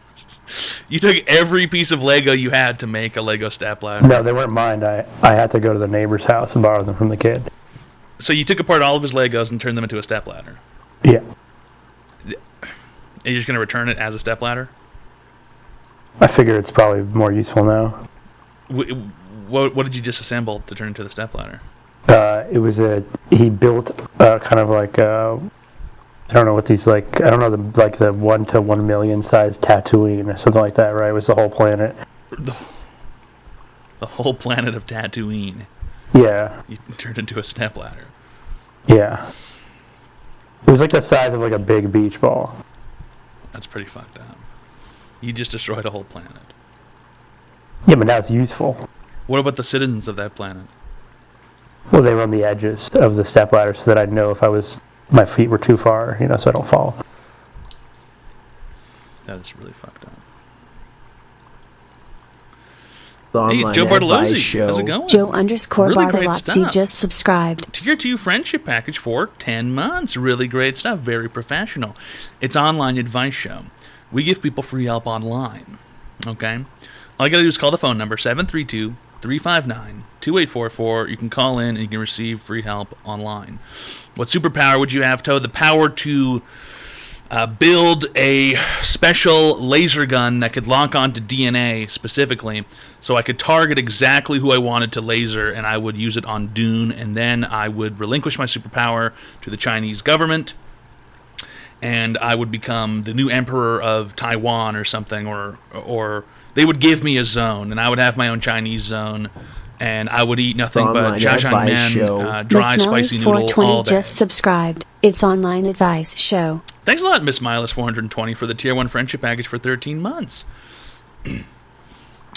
You took every piece of Lego you had to make a Lego stepladder? No, they weren't mine. I had to go to the neighbor's house and borrow them from the kid. So you took apart all of his Legos and turned them into a stepladder? Yeah. And you're just going to return it as a stepladder? I figure it's probably more useful now. What did you disassemble to turn into the stepladder? He built kind of like I don't know what these the 1 to 1 million size Tatooine or something like that, right? It was the whole planet. The whole planet of Tatooine. Yeah. You turned into a stepladder. Yeah. It was like the size of like a big beach ball. That's pretty fucked up. You just destroyed a whole planet. Yeah, but now it's useful. What about the citizens of that planet? Well, they were on the edges of the stepladder so that I'd know if my feet were too far, so I don't fall. That is really fucked up. The Online Joe Advice Bartolozzi, Show. how's it going? Joe_Bartolozzi just subscribed. Tier 2 friendship package for 10 months. Really great stuff. Very professional. It's Online Advice Show. We give people free help online. Okay? All you gotta do is call the phone number, 732-359-2844. You can call in and you can receive free help online. What superpower would you have, Toad? The power to build a special laser gun that could lock onto DNA specifically, so I could target exactly who I wanted to laser, and I would use it on Dune, and then I would relinquish my superpower to the Chinese government, and I would become the new emperor of Taiwan or something, or they would give me a zone, and I would have my own Chinese zone, and I would eat nothing but Online advice show. jajangmyeon, dry Miss spicy Miley's noodle 420 all day. just subscribed. It's online advice show. Thanks a lot, Miss Miles 420 for the Tier 1 friendship package for 13 months.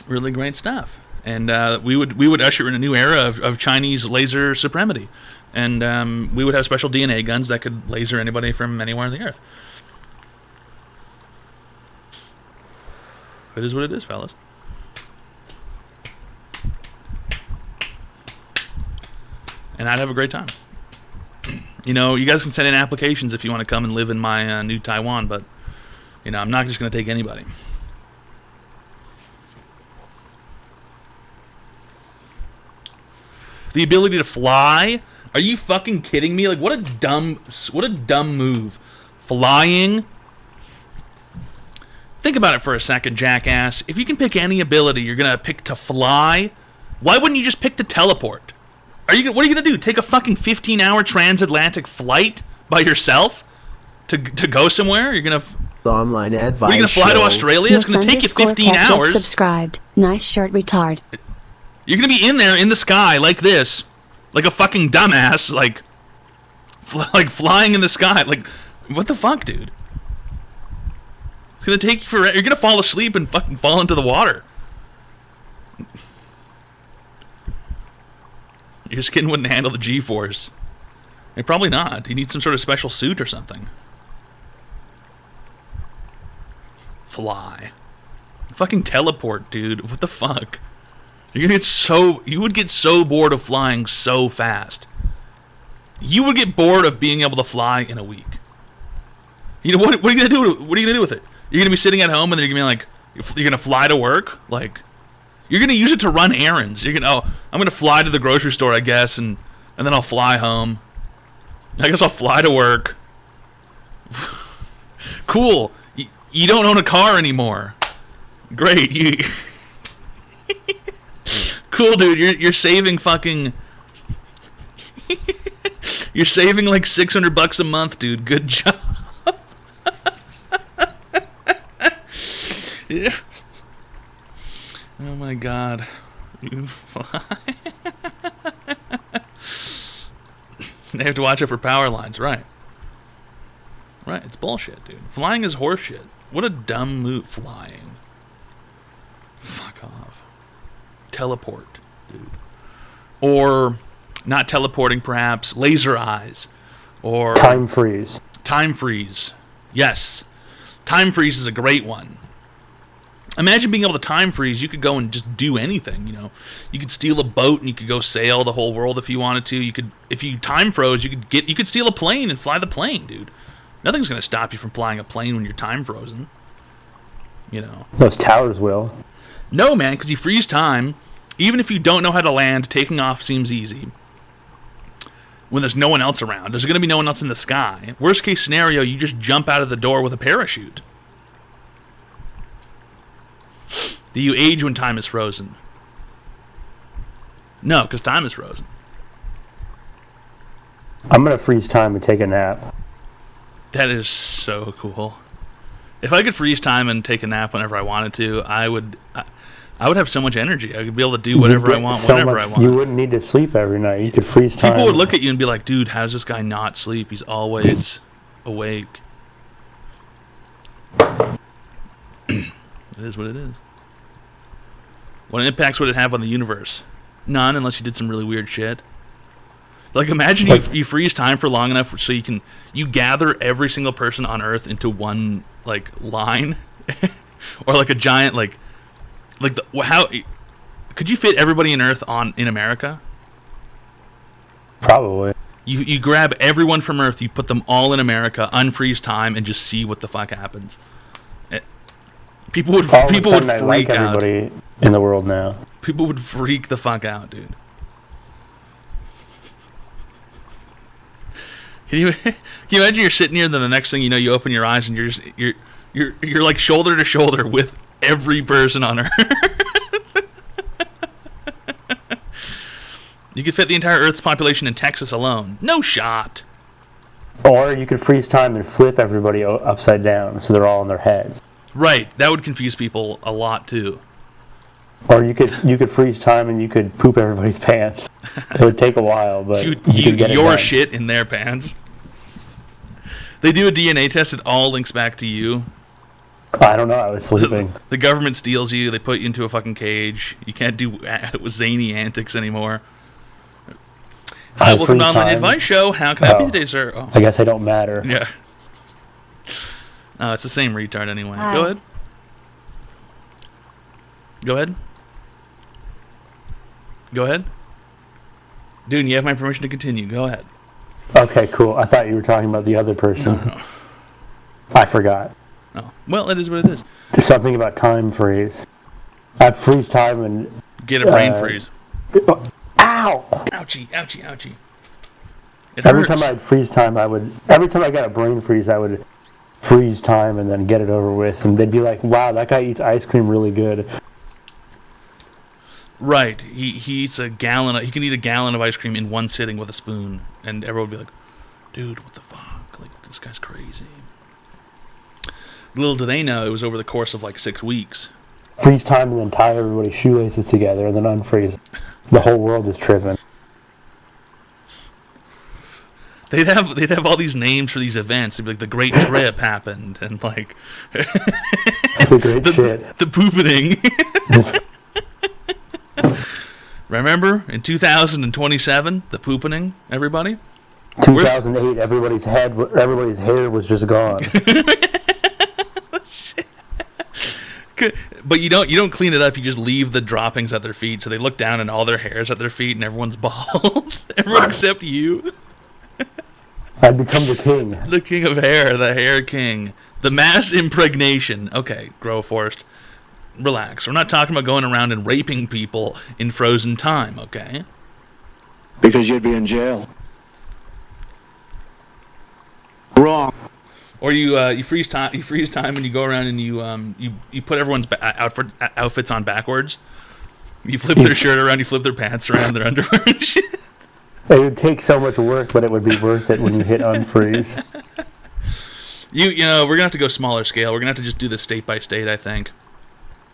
Really great stuff. And we would usher in a new era of Chinese laser supremacy. And we would have special DNA guns that could laser anybody from anywhere on the earth. It is what it is, fellas. And I'd have a great time. You know, you guys can send in applications if you want to come and live in my new Taiwan, but, you know, I'm not just going to take anybody. The ability to fly? Are you fucking kidding me? Like, what a dumb move. Flying? Think about it for a second, jackass. If you can pick any ability, you're going to pick to fly? Why wouldn't you just pick to teleport? What are you gonna do? Take a fucking 15-hour transatlantic flight by yourself to go somewhere? You're gonna The online advice. Are you gonna fly to Australia? It's gonna take you 15 Cat hours. Just subscribed. Nice shirt, retard. You're gonna be in there in the sky like this, like a fucking dumbass, like flying in the sky. Like, what the fuck, dude? It's gonna take you forever. You're gonna fall asleep and fucking fall into the water. Your skin wouldn't handle the G-force. Probably not. You need some sort of special suit or something. Fly. Fucking teleport, dude. What the fuck? You would get so bored of flying so fast. You would get bored of being able to fly in a week. You know what are you gonna do? What are you gonna do with it? You're gonna be sitting at home and then you're gonna be like, you're gonna fly to work, like. You're gonna use it to run errands. I'm gonna fly to the grocery store, I guess, and then I'll fly home. I guess I'll fly to work. Cool. You don't own a car anymore. Great. Cool, dude. You're saving fucking. You're saving like $600 a month, dude. Good job. Yeah. Oh my god. You fly. They have to watch out for power lines, right? Right, it's bullshit, dude. Flying is horseshit. What a dumb move. Flying. Fuck off. Teleport, dude. Or, not teleporting perhaps, laser eyes. Or... Time freeze. Time freeze. Yes. Time freeze is a great one. Imagine being able to time freeze. You could go and just do anything, you know. You could steal a boat and you could go sail the whole world if you wanted to. You could, if you time froze, you could steal a plane and fly the plane, dude. Nothing's gonna stop you from flying a plane when you're time frozen. You know. Those towers will. No, man, because you freeze time. Even if you don't know how to land, taking off seems easy. When there's no one else around, there's gonna be no one else in the sky. Worst case scenario, you just jump out of the door with a parachute. Do you age when time is frozen? No, because time is frozen. I'm going to freeze time and take a nap. That is so cool. If I could freeze time and take a nap whenever I wanted to, I would have so much energy. I could be able to do whatever I want, whenever I want. You wouldn't need to sleep every night. You could freeze time. People would look at you and be like, dude, how does this guy not sleep? He's always awake. It is what it is. What impacts would it have on the universe? None, unless you did some really weird shit. Like, imagine you freeze time for long enough so you gather every single person on Earth into one, like, line, or like a giant, how could you fit everybody in Earth in America? Probably. You grab everyone from Earth, you put them all in America, unfreeze time, and just see what the fuck happens. People would freak like out. Everybody in the world now. People would freak the fuck out, dude. Can you imagine you're sitting here and then the next thing you know you open your eyes and you're like shoulder to shoulder with every person on Earth. You could fit the entire Earth's population in Texas alone. No shot. Or you could freeze time and flip everybody upside down so they're all on their heads. Right, that would confuse people a lot too. Or you could freeze time and you could poop everybody's pants. It would take a while, but you could get it your done. shit in their pants. They do a DNA test, it all links back to you. I don't know, I was sleeping. The government steals you, they put you into a fucking cage. You can't do zany antics anymore. Hi, welcome to Online Advice Show. How can I help you today, sir? Oh. I guess I don't matter. Yeah. It's the same retard anyway. Hi. Go ahead. Go ahead. Go ahead. Dude, you have my permission to continue. Go ahead. Okay, cool. I thought you were talking about the other person. No. I forgot. Oh. Well, it is what it is. There's something about time freeze. I freeze time and... Get a brain freeze. Ow! Ouchie, ouchie, ouchie. Every time I'd freeze time, every time I got a brain freeze, I would freeze time and then get it over with. And they'd be like, wow, that guy eats ice cream really good. Right. He eats he can eat a gallon of ice cream in one sitting with a spoon. And everyone would be like, dude, what the fuck? Like, this guy's crazy. Little do they know, it was over the course of like 6 weeks. Freeze time and then tie everybody's shoelaces together and then unfreeze. The whole world is tripping. They'd have all these names for these events. They'd be like, the Great Trip happened, and like the great shit. The poopening. Remember in 2027, the poopening, everybody. 2008, everybody's hair was just gone. But you don't clean it up. You just leave the droppings at their feet. So they look down and all their hair's at their feet, and everyone's bald. Everyone except you. I'd become the king. The king of hair, the hair king. The mass impregnation. Okay, Grow Forest. Relax. We're not talking about going around and raping people in frozen time, okay? Because you'd be in jail. Wrong. Or you freeze time and you go around and you put everyone's outfits on backwards. You flip their shirt around, you flip their pants around, their underwear and shit. It would take so much work, but it would be worth it when you hit unfreeze. You know, we're gonna have to go smaller scale. We're gonna have to just do this state by state, I think.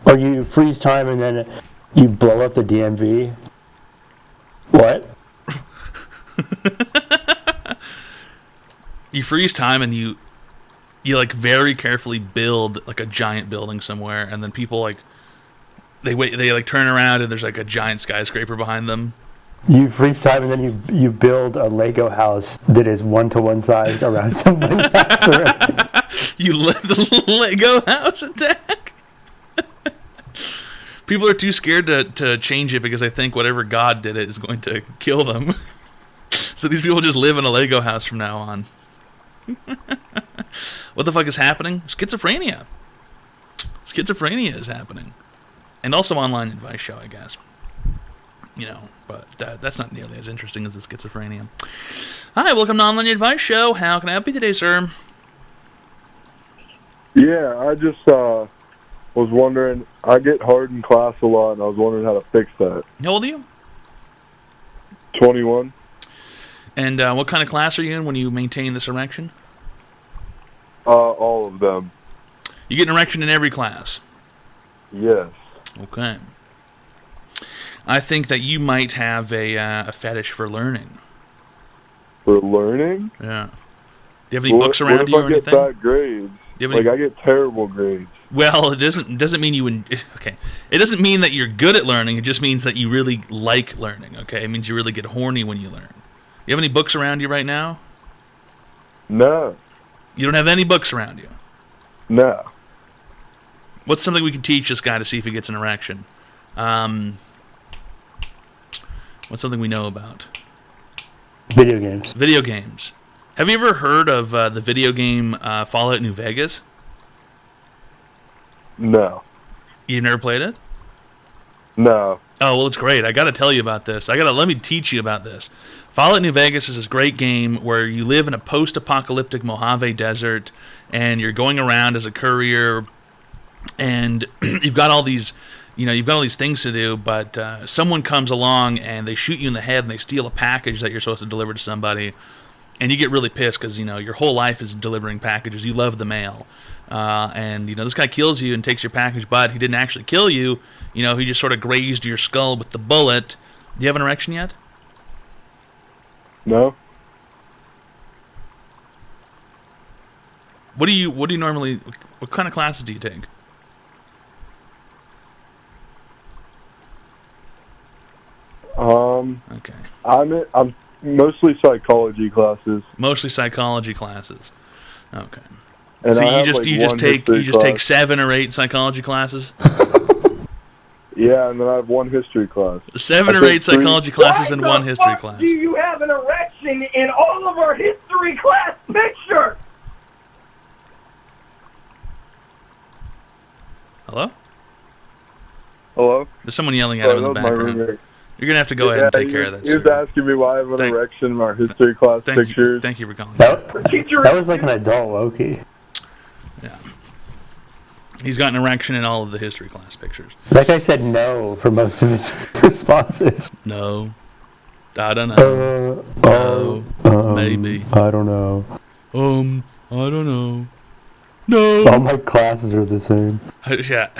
Or you freeze time and then you blow up the DMV. What? You freeze time and you like very carefully build like a giant building somewhere, and then people like they like turn around and there's like a giant skyscraper behind them. You freeze time and then you build a Lego house that is 1-to-1 size around somebody's house. You let the Lego house attack. People are too scared to change it because they think whatever God did it is going to kill them. So these people just live in a Lego house from now on. What the fuck is happening? Schizophrenia. Schizophrenia is happening. And also Online Advice Show, I guess. You know, but that's not nearly as interesting as the schizophrenia. Hi, welcome to Online Advice Show. How can I help you today, sir? Yeah, I just was wondering, I get hard in class a lot, and I was wondering how to fix that. How old are you? 21. And what kind of class are you in when you maintain this erection? All of them. You get an erection in every class? Yes. Okay. I think that you might have a fetish for learning. For learning? Yeah. Do you have any books around you or anything? What if I get bad grades? I get terrible grades. Well, it doesn't mean you okay. It doesn't mean that you're good at learning. It just means that you really like learning. Okay, it means you really get horny when you learn. You have any books around you right now? No. You don't have any books around you? No. What's something we can teach this guy to see if he gets an erection? What's something we know about? Video games. Video games. Have you ever heard of the video game Fallout New Vegas? No. You never played it? No. Oh, well, it's great. I got to tell you about this. Let me teach you about this. Fallout New Vegas is this great game where you live in a post-apocalyptic Mojave desert, and you're going around as a courier, and you've got all these things to do, but someone comes along and they shoot you in the head and they steal a package that you're supposed to deliver to somebody, and you get really pissed because, you know, your whole life is delivering packages. You love the mail. And, you know, this guy kills you and takes your package, but he didn't actually kill you. You know, he just sort of grazed your skull with the bullet. Do you have an erection yet? No. What do you normally, what kind of classes do you take? Okay. I'm mostly psychology classes. Mostly psychology classes. Okay. And so I you just take 7 or 8 psychology classes? Yeah, and then I have 1 history class. 7 or 8 psychology classes and 1 history class. Do you have an erection in all of our history class pictures? Hello? Hello? There's someone yelling at him in the background. You're going to have to go ahead and take care of that. He was asking me why I have an erection in our history class pictures. Thank you for calling. That was like an adult Loki. Yeah. He's got an erection in all of the history class pictures. That guy said no for most of his responses. No. I don't know. No. Maybe. I don't know. I don't know. No. All my classes are the same. Yeah,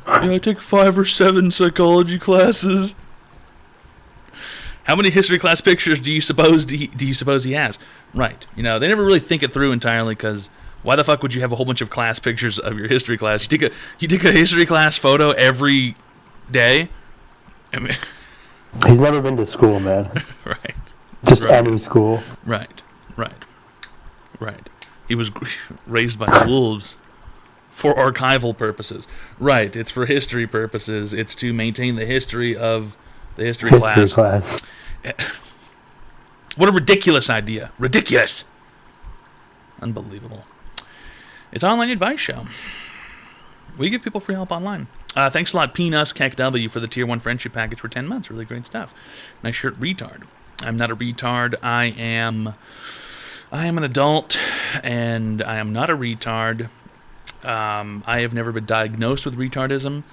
I take 5 or 7 psychology classes. How many history class pictures do you suppose he has? Right. You know, they never really think it through entirely, because why the fuck would you have a whole bunch of class pictures of your history class? You take a history class photo every day? I mean, he's never been to school, man. Right. Just any school. Right. He was raised by wolves for archival purposes. Right. It's for history purposes. It's to maintain the history of the history class. What a ridiculous idea. Ridiculous. Unbelievable. It's an online advice show. We give people free help online. Thanks a lot, Peanus KW, for the Tier 1 friendship package for 10 months. Really great stuff. Nice shirt, retard. I'm not a retard. I am an adult, and I am not a retard. I have never been diagnosed with retardism.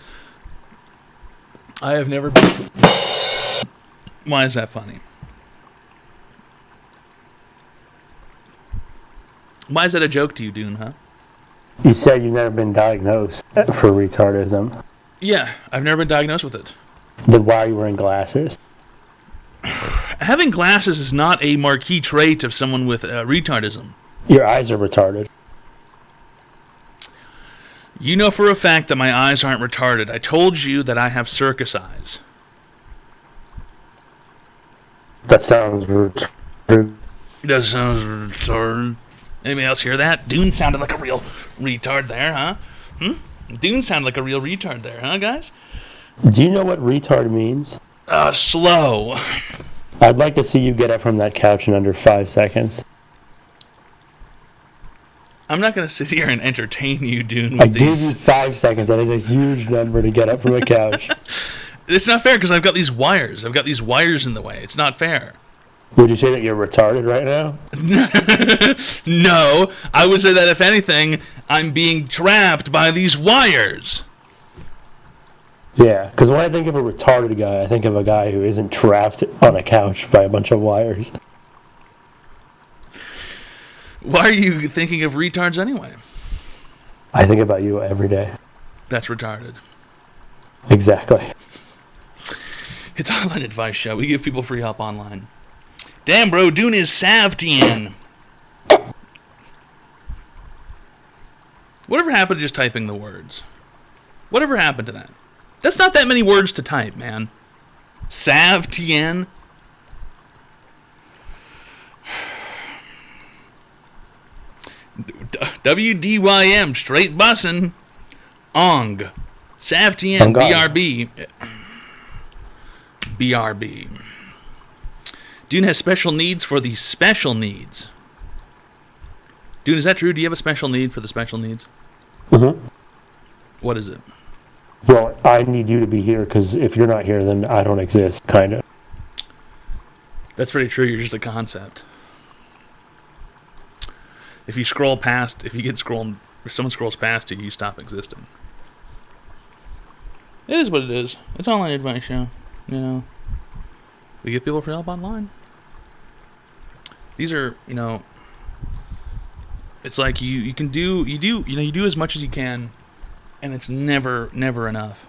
I have never been... Why is that funny? Why is that a joke to you, Dune, huh? You said you've never been diagnosed for retardism. Yeah, I've never been diagnosed with it. Then why are you wearing glasses? Having glasses is not a marquee trait of someone with retardism. Your eyes are retarded. You know for a fact that my eyes aren't retarded. I told you that I have circus eyes. That sounds retarded. That sounds retarded. Anybody else hear that? Dune sounded like a real retard there, huh? Dune sounded like a real retard there, huh, guys? Do you know what retard means? Slow. I'd like to see you get up from that couch in under 5 seconds. I'm not going to sit here and entertain you, Dune, I with gave these... you 5 seconds. That is a huge number to get up from a couch. It's not fair, because I've got these wires. I've got these wires in the way. It's not fair. Would you say that you're retarded right now? No. I would say that, if anything, I'm being trapped by these wires. Yeah, because when I think of a retarded guy, I think of a guy who isn't trapped on a couch by a bunch of wires. Why are you thinking of retards anyway? I think about you every day. That's retarded. Exactly. It's an online advice show. We give people free help online. Damn, bro, Dune is Savtian. Whatever happened to just typing the words? Whatever happened to that? That's not that many words to type, man. Savtian. WDYM, straight bussin'. Ong. Savtian, BRB. BRB. Dune has special needs for the special needs. Dune, is that true? Do you have a special need for the special needs? Mm-hmm. What is it? Well, I need you to be here, because if you're not here, then I don't exist, kind of. That's pretty true. You're just a concept. If you scroll past, if someone scrolls past you, you stop existing. It is what it is. It's an online advice show. You know, we give people free help online. These are, you know, it's like you do as much as you can, and it's never enough.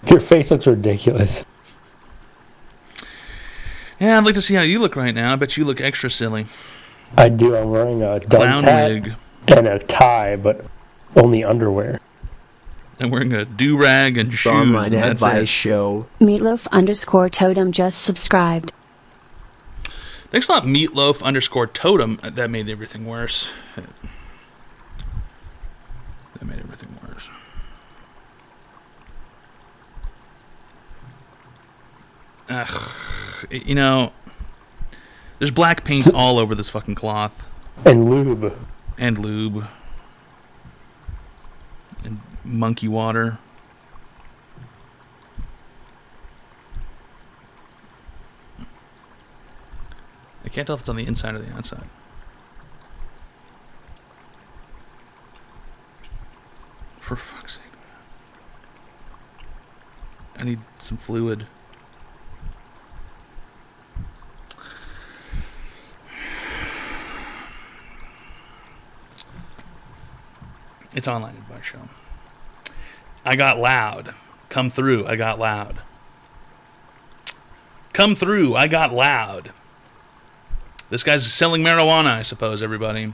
Your face looks ridiculous. Yeah, I'd like to see how you look right now. I bet you look extra silly. I do. I'm wearing a Clown hat wig and a tie, but only underwear. I'm wearing a do-rag and shoes. Online and that's advice it. show. Meatloaf_totem just subscribed. Thanks a lot, Meatloaf_totem. That made everything worse. That made everything worse. Ugh. You know, there's black paint all over this fucking cloth. And lube. And lube. And monkey water. I can't tell if it's on the inside or the outside. For fuck's sake. I need some fluid. It's online advice show. I got loud. Come through. I got loud. Come through. I got loud. This guy's selling marijuana, I suppose, everybody.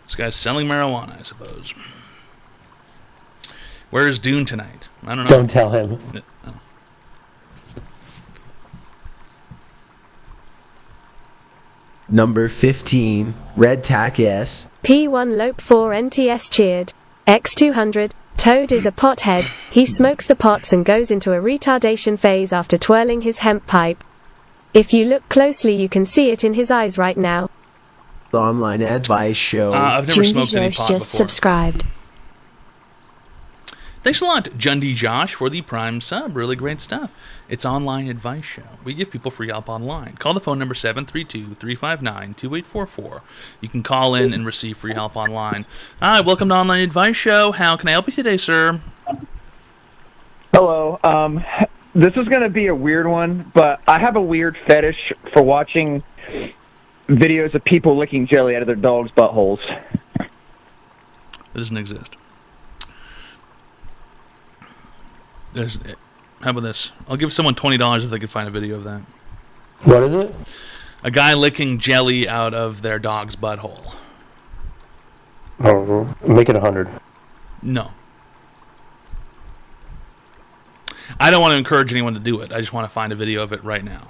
This guy's selling marijuana, I suppose. Where is Dune tonight? I don't know. Don't tell him. Oh. Number 15, Red Tack S. P1 Lope 4 NTS cheered. X200. Toad is a pothead. He smokes the pots and goes into a retardation phase after twirling his hemp pipe. If you look closely, you can see it in his eyes right now. The online advice show. I've never smoked any pot just before. subscribed. Thanks a lot, Jundy Josh, for the Prime sub. Really great stuff. It's online advice show. We give people free help online. Call the phone number 732-359-2844. You can call in and receive free help online. Hi, welcome to Online Advice Show. How can I help you today, sir? Hello. This is going to be a weird one, but I have a weird fetish for watching videos of people licking jelly out of their dogs' buttholes. That doesn't exist. How about this? I'll give someone $20 if they can find a video of that. What is it? A guy licking jelly out of their dog's butthole. Oh, make it 100. No. I don't want to encourage anyone to do it. I just want to find a video of it right now.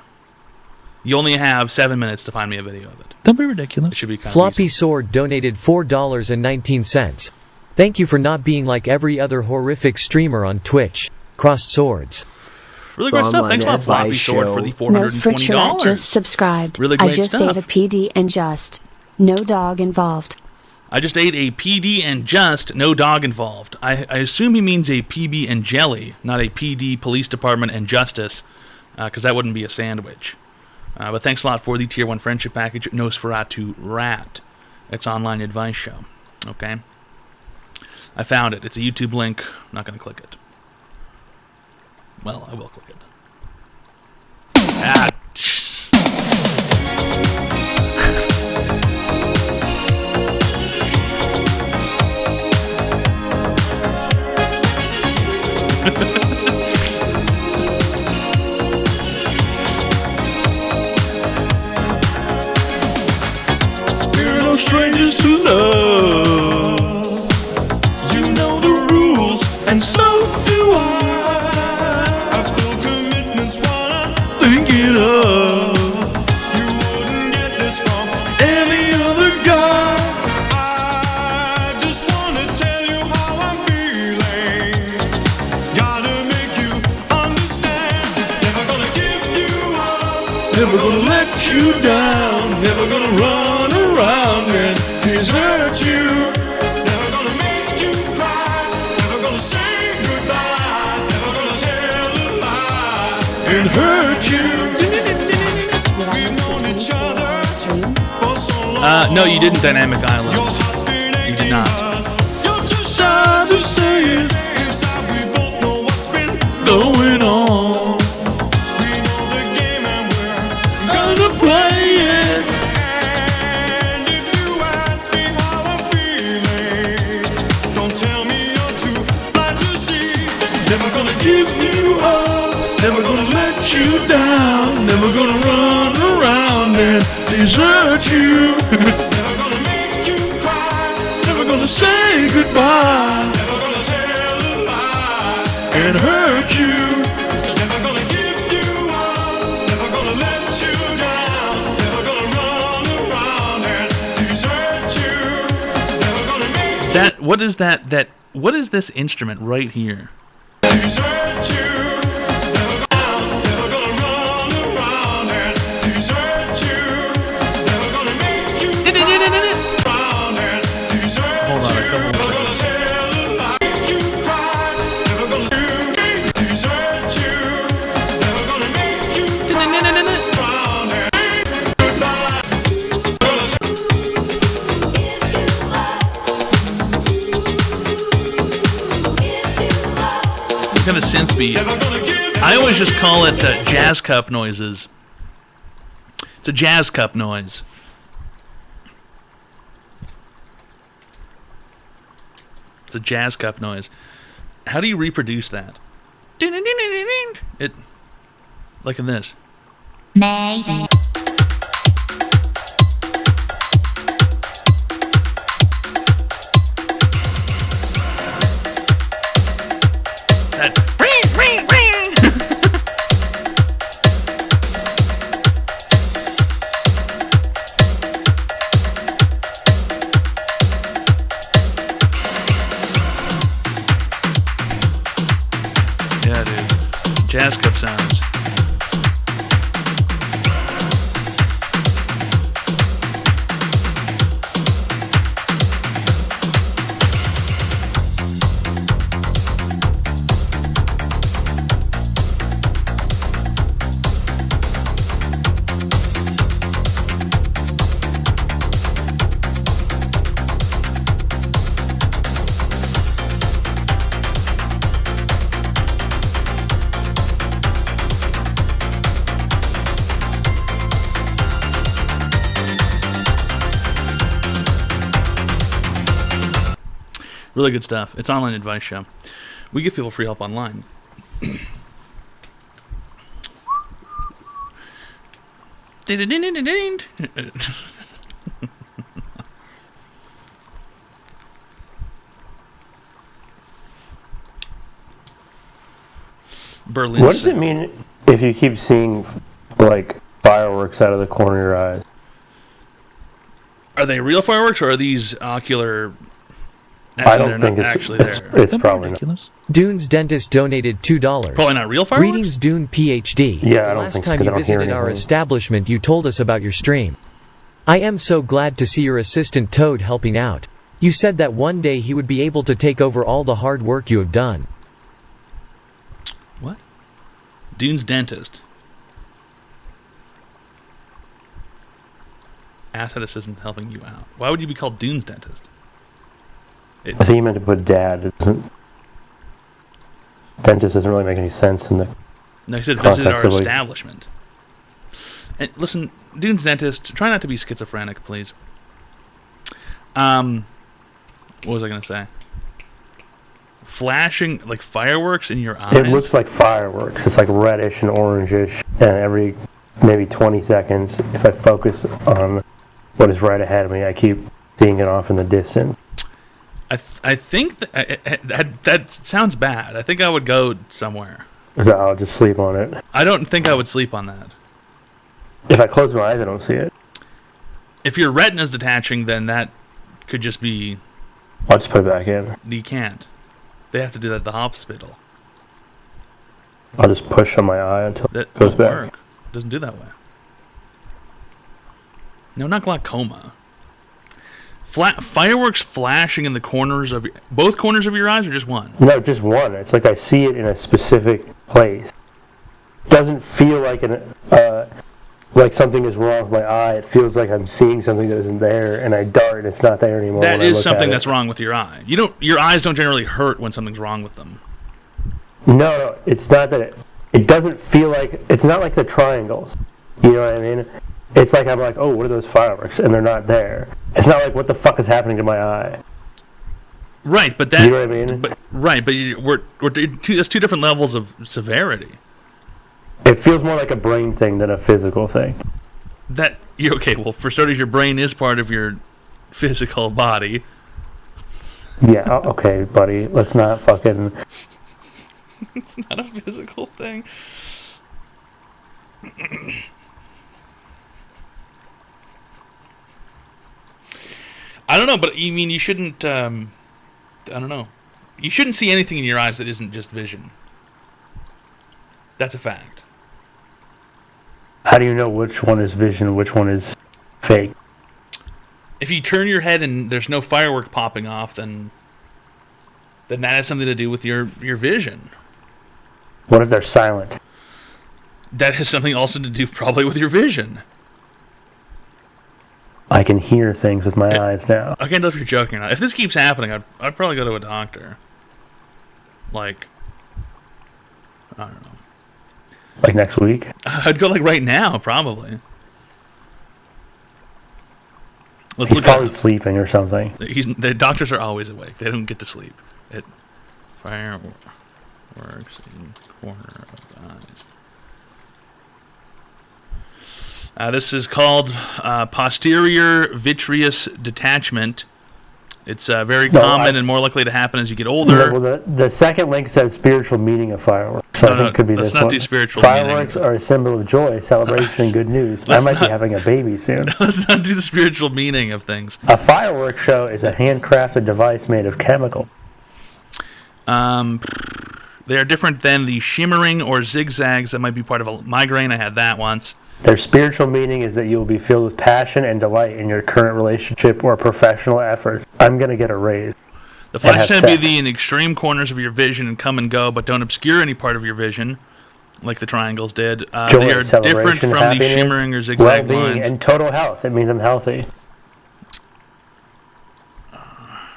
You only have 7 minutes to find me a video of it. Don't be ridiculous. It should be kind Floppy Sword donated $4.19. Thank you for not being like every other horrific streamer on Twitch. Crossed swords. Really great stuff. Thanks a lot, Floppy Sword, for the Nose for $420. Chirrut just subscribed. Really I great just stuff. ate a PD and just. No dog involved. I just ate a PD and just no dog involved. I assume he means a PB and jelly, not a PD, Police Department, and Justice, because that wouldn't be a sandwich. But thanks a lot for the Tier 1 Friendship Package, Nosferatu Rat. It's online advice show. Okay? I found it. It's a YouTube link. I'm not going to click it. Well, I will click it. Ah, we're no strangers to love. You know the rules, and so do I. I feel commitments while I'm thinking of. You wouldn't get this from any other guy. I just wanna tell you how I'm feeling. Gotta make you understand. Never gonna give you up. Never gonna let you down. Never gonna run around and desert you. Never gonna make you cry. Never gonna say goodbye. Never gonna tell a lie and hurt you. We've known each other for so long. No, you didn't, Dynamic Island. You did not. You're too shy to say it. Inside we both know what's been going on. We know the game and we're gonna play it. Never gonna run around and desert you. Never gonna make you cry. Never gonna say goodbye. Never gonna tell a lie and hurt you. Never gonna give you up. Never gonna let you down. Never gonna run around and desert you. Never gonna make you. That, what is that? What is this instrument right here? Desert you. Kind of synth beat. I always just call it jazz cup noises. It's a jazz cup noise. It's a jazz cup noise. How do you reproduce that? It, like in this. Maybe. Yeah, dude. Jazz cup sounds. Really good stuff. It's Online Advice Show. We give people free help online. Berlin. What does it mean if you keep seeing like fireworks out of the corner of your eyes? Are they real fireworks or are these ocular? I don't think it's probably ridiculous. Dune's dentist donated $2. Probably not real fireworks? Greetings, Dune PhD. Yeah, I don't Last think so, time 'cause you I don't hear visited our anything. establishment, you told us about your stream. I am so glad to see your assistant Toad helping out. You said that one day he would be able to take over all the hard work you have done. What? Dune's dentist. Asset assistant helping you out. Why would you be called Dune's dentist? I think you meant to put dad. It doesn't. Dentist doesn't really make any sense in the. No, he said visited context our of what he- establishment. And listen, Dune's dentist, try not to be schizophrenic, please. What was I gonna say? Flashing like fireworks in your eyes. It looks like fireworks. It's like reddish and orangish, and every maybe 20 seconds, if I focus on what is right ahead of me, I keep seeing it off in the distance. I think that sounds bad. I think I would go somewhere. So I'll just sleep on it. I don't think I would sleep on that. If I close my eyes, I don't see it. If your retina's detaching, then that could just be. I'll just put it back in. You can't. They have to do that at the hospital. I'll just push on my eye until That it goes won't back. work. It doesn't do that way. No, not glaucoma. Fireworks flashing in the corners of both corners of your eyes, or just one? No, just one. It's like I see it in a specific place. Doesn't feel like like something is wrong with my eye. It feels like I'm seeing something that isn't there, and I dart, and it's not there anymore. That when I is look something at it. that's wrong with your eye. Your eyes don't generally hurt when something's wrong with them. No, it's not that it doesn't feel like, it's not like the triangles. You know what I mean? It's like I'm like, oh, what are those fireworks? And they're not there. It's not like, what the fuck is happening to my eye? Right, but that. You know what I mean? But, right, but that's two different levels of severity. It feels more like a brain thing than a physical thing. That you're okay. Well, for starters, your brain is part of your physical body. Yeah, okay, buddy. Let's not fucking... It's not a physical thing. I don't know, but you mean you shouldn't, I don't know. You shouldn't see anything in your eyes that isn't just vision. That's a fact. How do you know which one is vision and which one is fake? If you turn your head and there's no firework popping off, then that has something to do with your vision. What if they're silent? That has something also to do probably with your vision. I can hear things with my eyes now. I can't tell if you're joking or not. If this keeps happening, I'd probably go to a doctor. Like, I don't know. Like next week? I'd go like right now, probably. He's probably sleeping or something. The doctors are always awake. They don't get to sleep. It fireworks in corner of the eyes. This is called posterior vitreous detachment. It's very common and more likely to happen as you get older. No, well, the second link says spiritual meaning of fireworks. So I think it could be this one. Let's not do spiritual Fireworks meaning. are a symbol of joy, celebration, and good news. I might be having a baby soon. Let's not do the spiritual meaning of things. A fireworks show is a handcrafted device made of chemical. They are different than the shimmering or zigzags that might be part of a migraine. I had that once. Their spiritual meaning is that you will be filled with passion and delight in your current relationship or professional efforts. I'm going to get a raise. The flash tend to be in extreme corners of your vision and come and go, but don't obscure any part of your vision, like the triangles did. Joy, they are different from the shimmering or zigzag well-being, lines. and total health. It means I'm healthy. I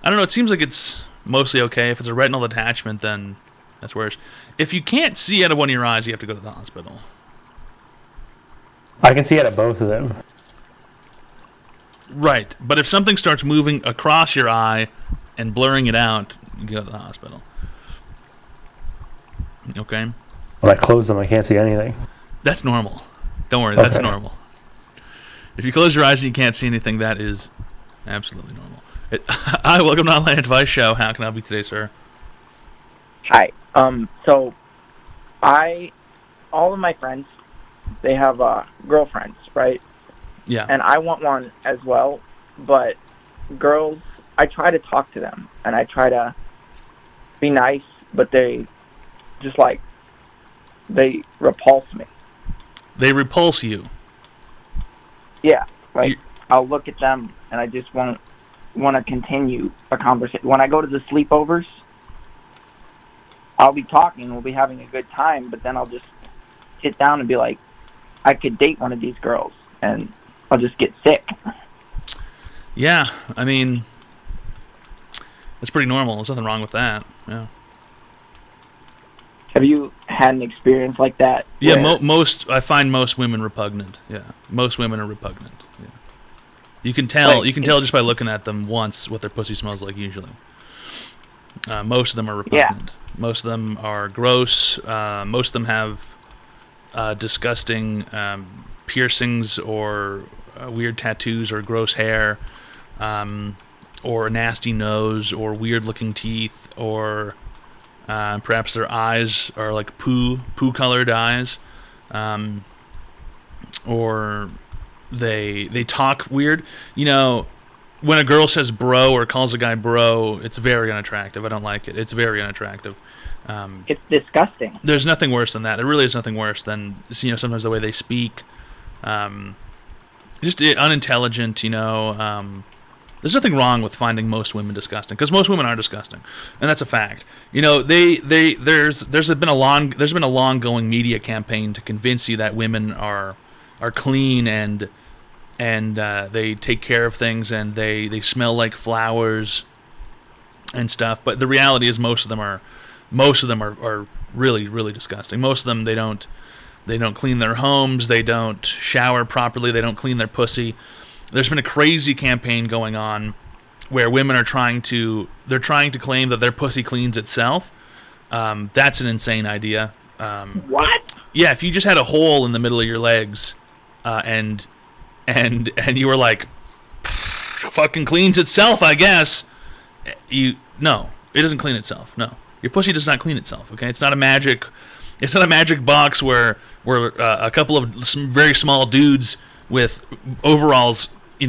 don't know. It seems like it's mostly okay. If it's a retinal detachment, then that's worse. If you can't see out of one of your eyes, you have to go to the hospital. I can see out of both of them. Right, but if something starts moving across your eye and blurring it out, you go to the hospital. Okay? When I close them, I can't see anything. That's normal. Don't worry, that's normal. If you close your eyes and you can't see anything, that is absolutely normal. Hi, welcome to Online Advice Show. How can I help you today, sir? Hi. So, all of my friends, they have girlfriends, right? Yeah. And I want one as well, but girls, I try to talk to them, and I try to be nice, but they just they repulse me. They repulse you? Yeah. I'll look at them, and I just won't want to continue a conversation. When I go to the sleepovers, I'll be talking, we'll be having a good time, but then I'll just sit down and be like, I could date one of these girls, and I'll just get sick. Yeah, I mean, that's pretty normal. There's nothing wrong with that. Yeah. Have you had an experience like that? Yeah, I find most women repugnant. Yeah, most women are repugnant. Yeah. You can tell. You can tell just by looking at them once what their pussy smells like. Usually, most of them are repugnant. Yeah. Most of them are gross. Most of them have disgusting piercings or weird tattoos or gross hair, or a nasty nose or weird-looking teeth, or perhaps their eyes are like poo-colored eyes, or they talk weird. You know, when a girl says bro or calls a guy bro, it's very unattractive. I don't like it. It's very unattractive. It's disgusting. There's nothing worse than that. There really is nothing worse than, sometimes the way they speak. Just unintelligent, There's nothing wrong with finding most women disgusting, because most women are disgusting, and that's a fact. There's been a long going media campaign to convince you that women are clean and they take care of things and they smell like flowers and stuff. But the reality is most of them are really, really disgusting. Most of them they don't clean their homes, they don't shower properly, they don't clean their pussy. There's been a crazy campaign going on where women are trying to claim that their pussy cleans itself. That's an insane idea. What? Yeah, if you just had a hole in the middle of your legs, and you were like, fucking cleans itself, I guess. No, it doesn't clean itself. No, your pussy does not clean itself. Okay, it's not a magic box where a couple of some very small dudes with overalls,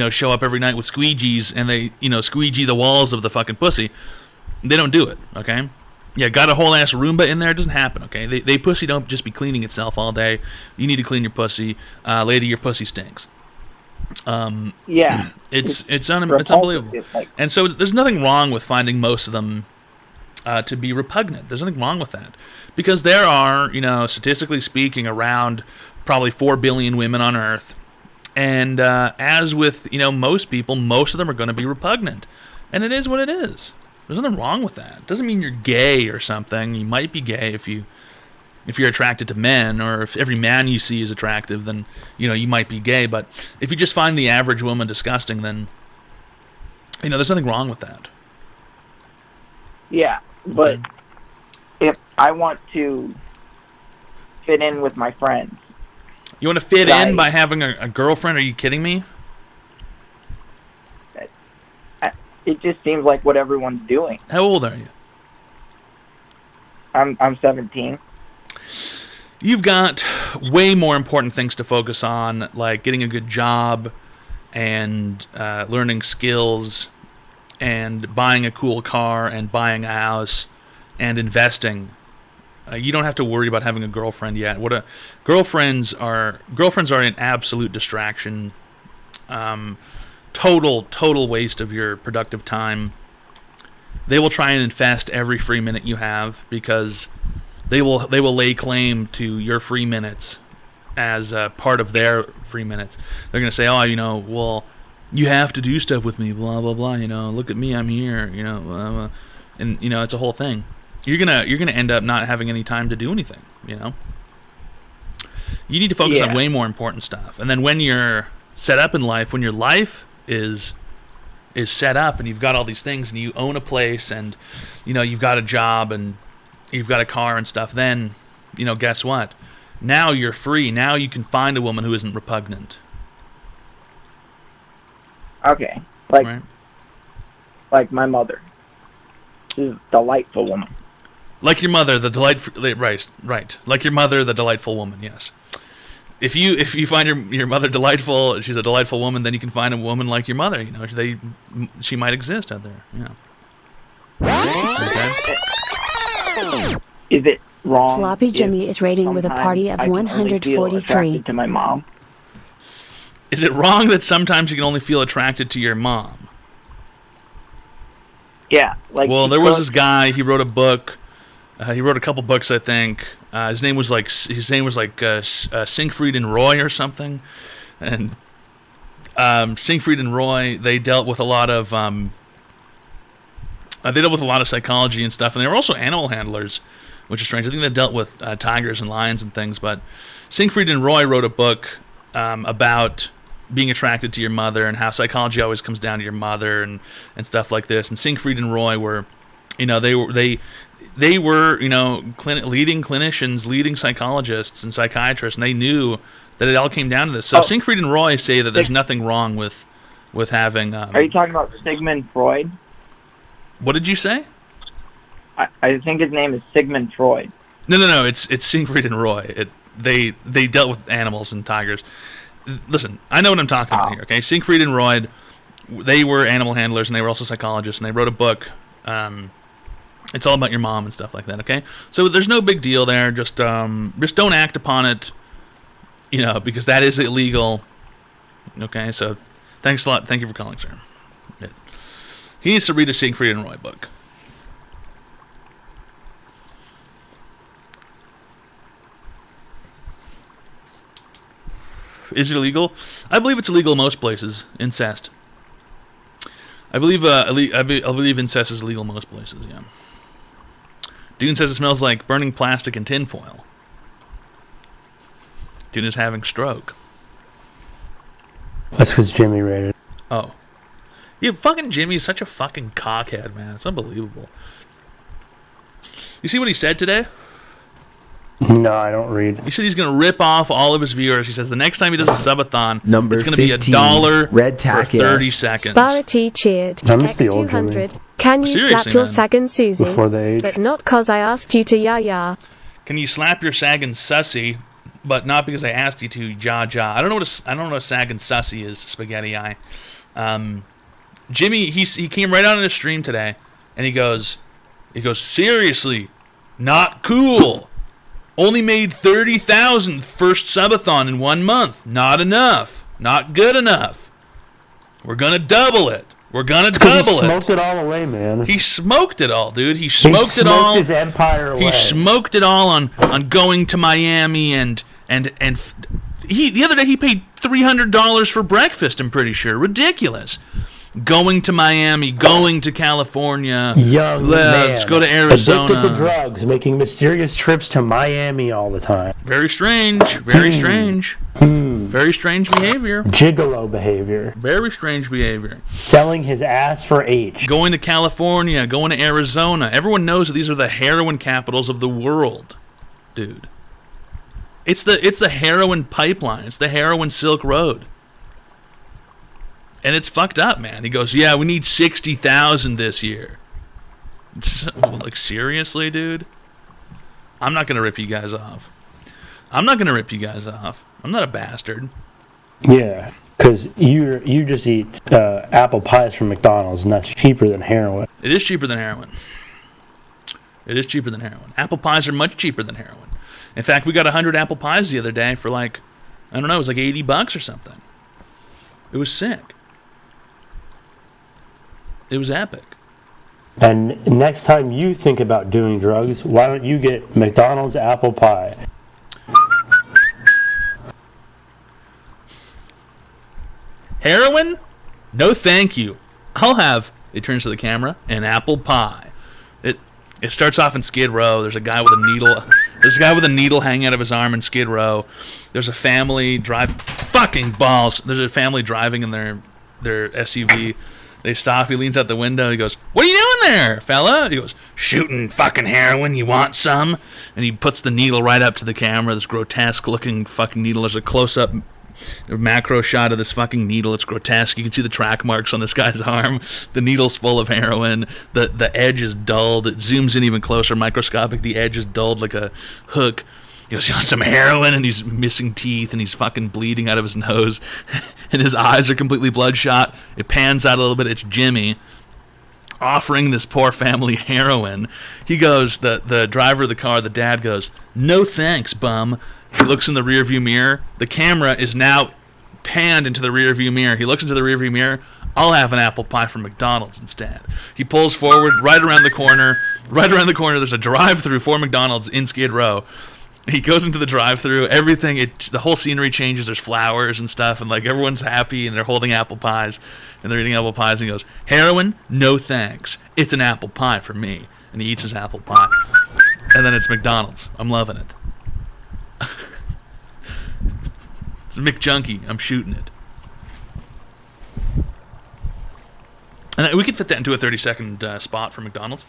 show up every night with squeegees and they, squeegee the walls of the fucking pussy. They don't do it. Okay. Yeah, got a whole ass Roomba in there. It doesn't happen, okay? They pussy don't just be cleaning itself all day. You need to clean your pussy. Lady, your pussy stinks. Yeah. It's unbelievable. And so there's nothing wrong with finding most of them to be repugnant. There's nothing wrong with that. Because there are, statistically speaking, around probably 4 billion women on Earth. And as with, most people, most of them are going to be repugnant. And it is what it is. There's nothing wrong with that. It doesn't mean you're gay or something. You might be gay if you're attracted to men, or if every man you see is attractive, then you might be gay. But if you just find the average woman disgusting, then there's nothing wrong with that. Yeah, but if I want to fit in with my friends, you want to fit in by having a girlfriend? Are you kidding me? It just seems like what everyone's doing. How old are you? I'm 17. You've got way more important things to focus on, like getting a good job and learning skills and buying a cool car and buying a house and investing. You don't have to worry about having a girlfriend yet. Girlfriends are an absolute distraction. Total waste of your productive time. They will try and infest every free minute you have because they will lay claim to your free minutes as part of their free minutes. They're going to say, oh, well, you have to do stuff with me, blah blah blah. Look at me, I'm here. And it's a whole thing. You're gonna end up not having any time to do anything. You need to focus on way more important stuff. And then when you're set up in life, when your life is set up and you've got all these things and you own a place and you've got a job and you've got a car and stuff, then guess what? Now you're free. Now you can find a woman who isn't repugnant. Okay. Like my mother. She's a delightful woman. Like your mother, the delightful right. Like your mother, the delightful woman, yes. If you find your mother delightful, she's a delightful woman, then you can find a woman like your mother. She might exist out there. Yeah. Okay. Is it wrong? Floppy Jimmy is rating with a party of 143. To my mom. Is it wrong that sometimes you can only feel attracted to your mom? Yeah. Well, there was this guy. He wrote a book. He wrote a couple books, I think. His name was like Siegfried and Roy or something, and Siegfried and Roy, they dealt with a lot of psychology and stuff, and they were also animal handlers, which is strange. I think they dealt with tigers and lions and things. But Siegfried and Roy wrote a book about being attracted to your mother and how psychology always comes down to your mother and stuff like this. And Siegfried and Roy were, they were leading clinicians, leading psychologists and psychiatrists, and they knew that it all came down to this. So Siegfried and Roy say that there's nothing wrong with having. Are you talking about Sigmund Freud? What did you say? I think his name is Sigmund Freud. No. It's Siegfried and Roy. They dealt with animals and tigers. Listen, I know what I'm talking about here. Okay, Siegfried and Roy, they were animal handlers and they were also psychologists, and they wrote a book. It's all about your mom and stuff like that, okay? So there's no big deal there. Just don't act upon it, because that is illegal. Okay, so thanks a lot. Thank you for calling, sir. Yeah. He needs to read a Siegfried and Roy book. Is it illegal? I believe it's illegal in most places. Incest. I believe incest is illegal in most places, yeah. Dune says it smells like burning plastic and tinfoil. Dune is having stroke. That's because Jimmy rated. Oh. Yeah, fucking Jimmy's such a fucking cockhead, man. It's unbelievable. You see what he said today? No, I don't read. He said he's going to rip off all of his viewers. He says the next time he does a subathon, Number it's going to be 15, $1 Red for Tack 30 S. seconds. Sparity cheered. I miss the old X200. Can you Seriously, slap your man. saggin' Susie? Before they age. But not 'cause I asked you to ya. Can you slap your sagging sussy, but not because I asked you to, ja. I don't know what a sagging sussy is, Spaghetti Eye. Jimmy, he came right out on his stream today, and he goes, seriously, not cool. Only made 30,000 first subathon in 1 month. Not enough. Not good enough. We're gonna double it. We're gonna double He it. smoked it all away, man. He smoked it all, dude. He smoked it all. His empire away. He smoked it all on going to Miami and he the other day he paid $300 for breakfast. I'm pretty sure. Ridiculous. Going to Miami, going to California. Young Let's man, go to Arizona. addicted to drugs, making mysterious trips to Miami all the time. Very strange. Very strange. Very strange behavior. Gigolo behavior. Very strange behavior. Selling his ass for H. Going to California, going to Arizona. Everyone knows that these are the heroin capitals of the world, dude. It's the heroin pipeline. It's the heroin Silk Road. And it's fucked up, man. He goes, yeah, we need 60,000 this year. Like, seriously, dude? I'm not going to rip you guys off. I'm not a bastard. Yeah, because you just eat apple pies from McDonald's, and that's cheaper than heroin. It is cheaper than heroin. Apple pies are much cheaper than heroin. In fact, we got 100 apple pies the other day for like, I don't know, it was like $80 or something. It was sick. It was epic. And next time you think about doing drugs, why don't you get McDonald's apple pie? Heroin? No thank you. I'll have, it turns to the camera, an apple pie. It starts off in Skid Row. There's a guy with a needle. There's a guy with a needle hanging out of his arm in Skid Row. There's a family fucking balls. There's a family driving in their SUV. They stop. He leans out the window. He goes, "What are you doing there, fella?" He goes, "Shooting fucking heroin. You want some?" And he puts the needle right up to the camera. This grotesque looking fucking needle. There's a close up macro shot of this fucking needle. It's grotesque. You can see the track marks on this guy's arm. The needle's full of heroin. The edge is dulled. It zooms in even closer, microscopic. The edge is dulled like a hook. He goes, "You want some heroin?" And he's missing teeth, and he's fucking bleeding out of his nose, and his eyes are completely bloodshot. It pans out a little bit. It's Jimmy offering this poor family heroin. He goes, the driver of the car, the dad goes, "No thanks, bum." He looks in the rearview mirror. The camera is now panned into the rearview mirror. He looks into the rearview mirror. "I'll have an apple pie from McDonald's instead." He pulls forward, right around the corner. Right around the corner, there's a drive-through for McDonald's in Skid Row. He goes into the drive-thru. The whole scenery changes. There's flowers and stuff, and like everyone's happy, and they're holding apple pies, and they're eating apple pies. And he goes, "Heroin? No thanks. It's an apple pie for me." And he eats his apple pie, and then it's McDonald's. I'm loving it. It's a McJunkie. I'm shooting it. And we could fit that into a 30-second spot for McDonald's.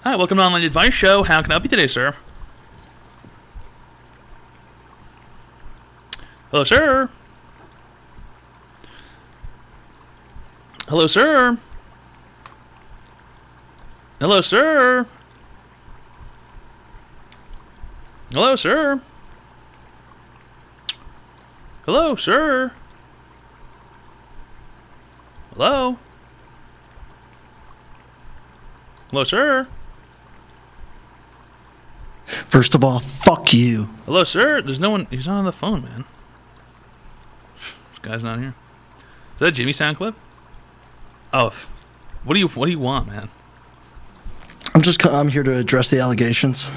Hi, welcome to Online Advice Show. How can I help you today, sir? Hello, sir. Hello, sir. Hello, sir. Hello, sir. Hello, sir. Hello. Hello, sir. First of all, fuck you. Hello, sir. There's no one. He's not on the phone, man. This guy's not here. Is that a Jimmy sound clip? Oh, what do you want, man? I'm here to address the allegations.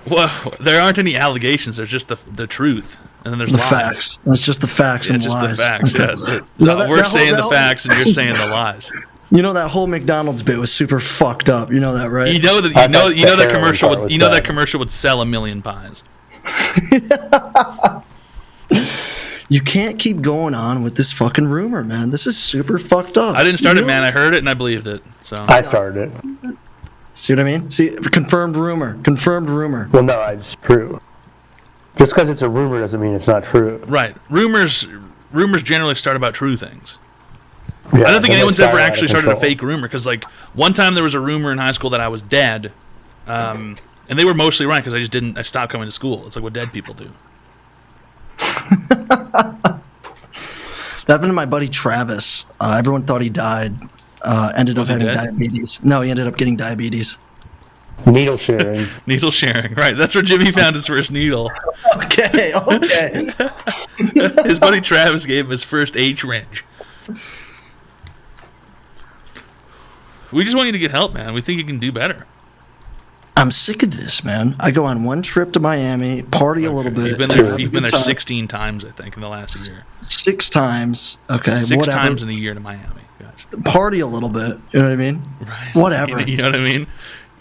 Well, there aren't any allegations. There's just the truth, and then there's the lies. Facts. That's just the facts and just lies. The facts. Yeah. No, we're saying the facts, and you're saying the lies. You know that whole McDonald's bit was super fucked up. You know that, right? You know that commercial would that commercial would sell 1 million pies. You can't keep going on with this fucking rumor, man. This is super fucked up. I didn't start it, man. I heard it and I believed it. So I started it. See what I mean? See, confirmed rumor. Confirmed rumor. Well, no, it's true. Just because it's a rumor doesn't mean it's not true. Right. Rumors generally start about true things. Yeah, I don't think anyone's ever actually started a control. fake rumor, because like one time there was a rumor in high school that I was dead, and they were mostly right because I stopped coming to school. It's like what dead people do. That happened to my buddy Travis. Everyone thought he died. Ended up Was he having dead? diabetes. No, he ended up getting diabetes. Needle sharing. Needle sharing, right? That's where Jimmy found his first needle. Okay. His buddy Travis gave him his first H wrench. We just want you to get help, man. We think you can do better. I'm sick of this, man. I go on one trip to Miami, party a little bit. You've been there. You've been there 16 times, I think, in the last year. 6 times. Okay. 6 whatever. times in a year to Miami. Gotcha. Party a little bit. You know what I mean? Right. Whatever. You know what I mean?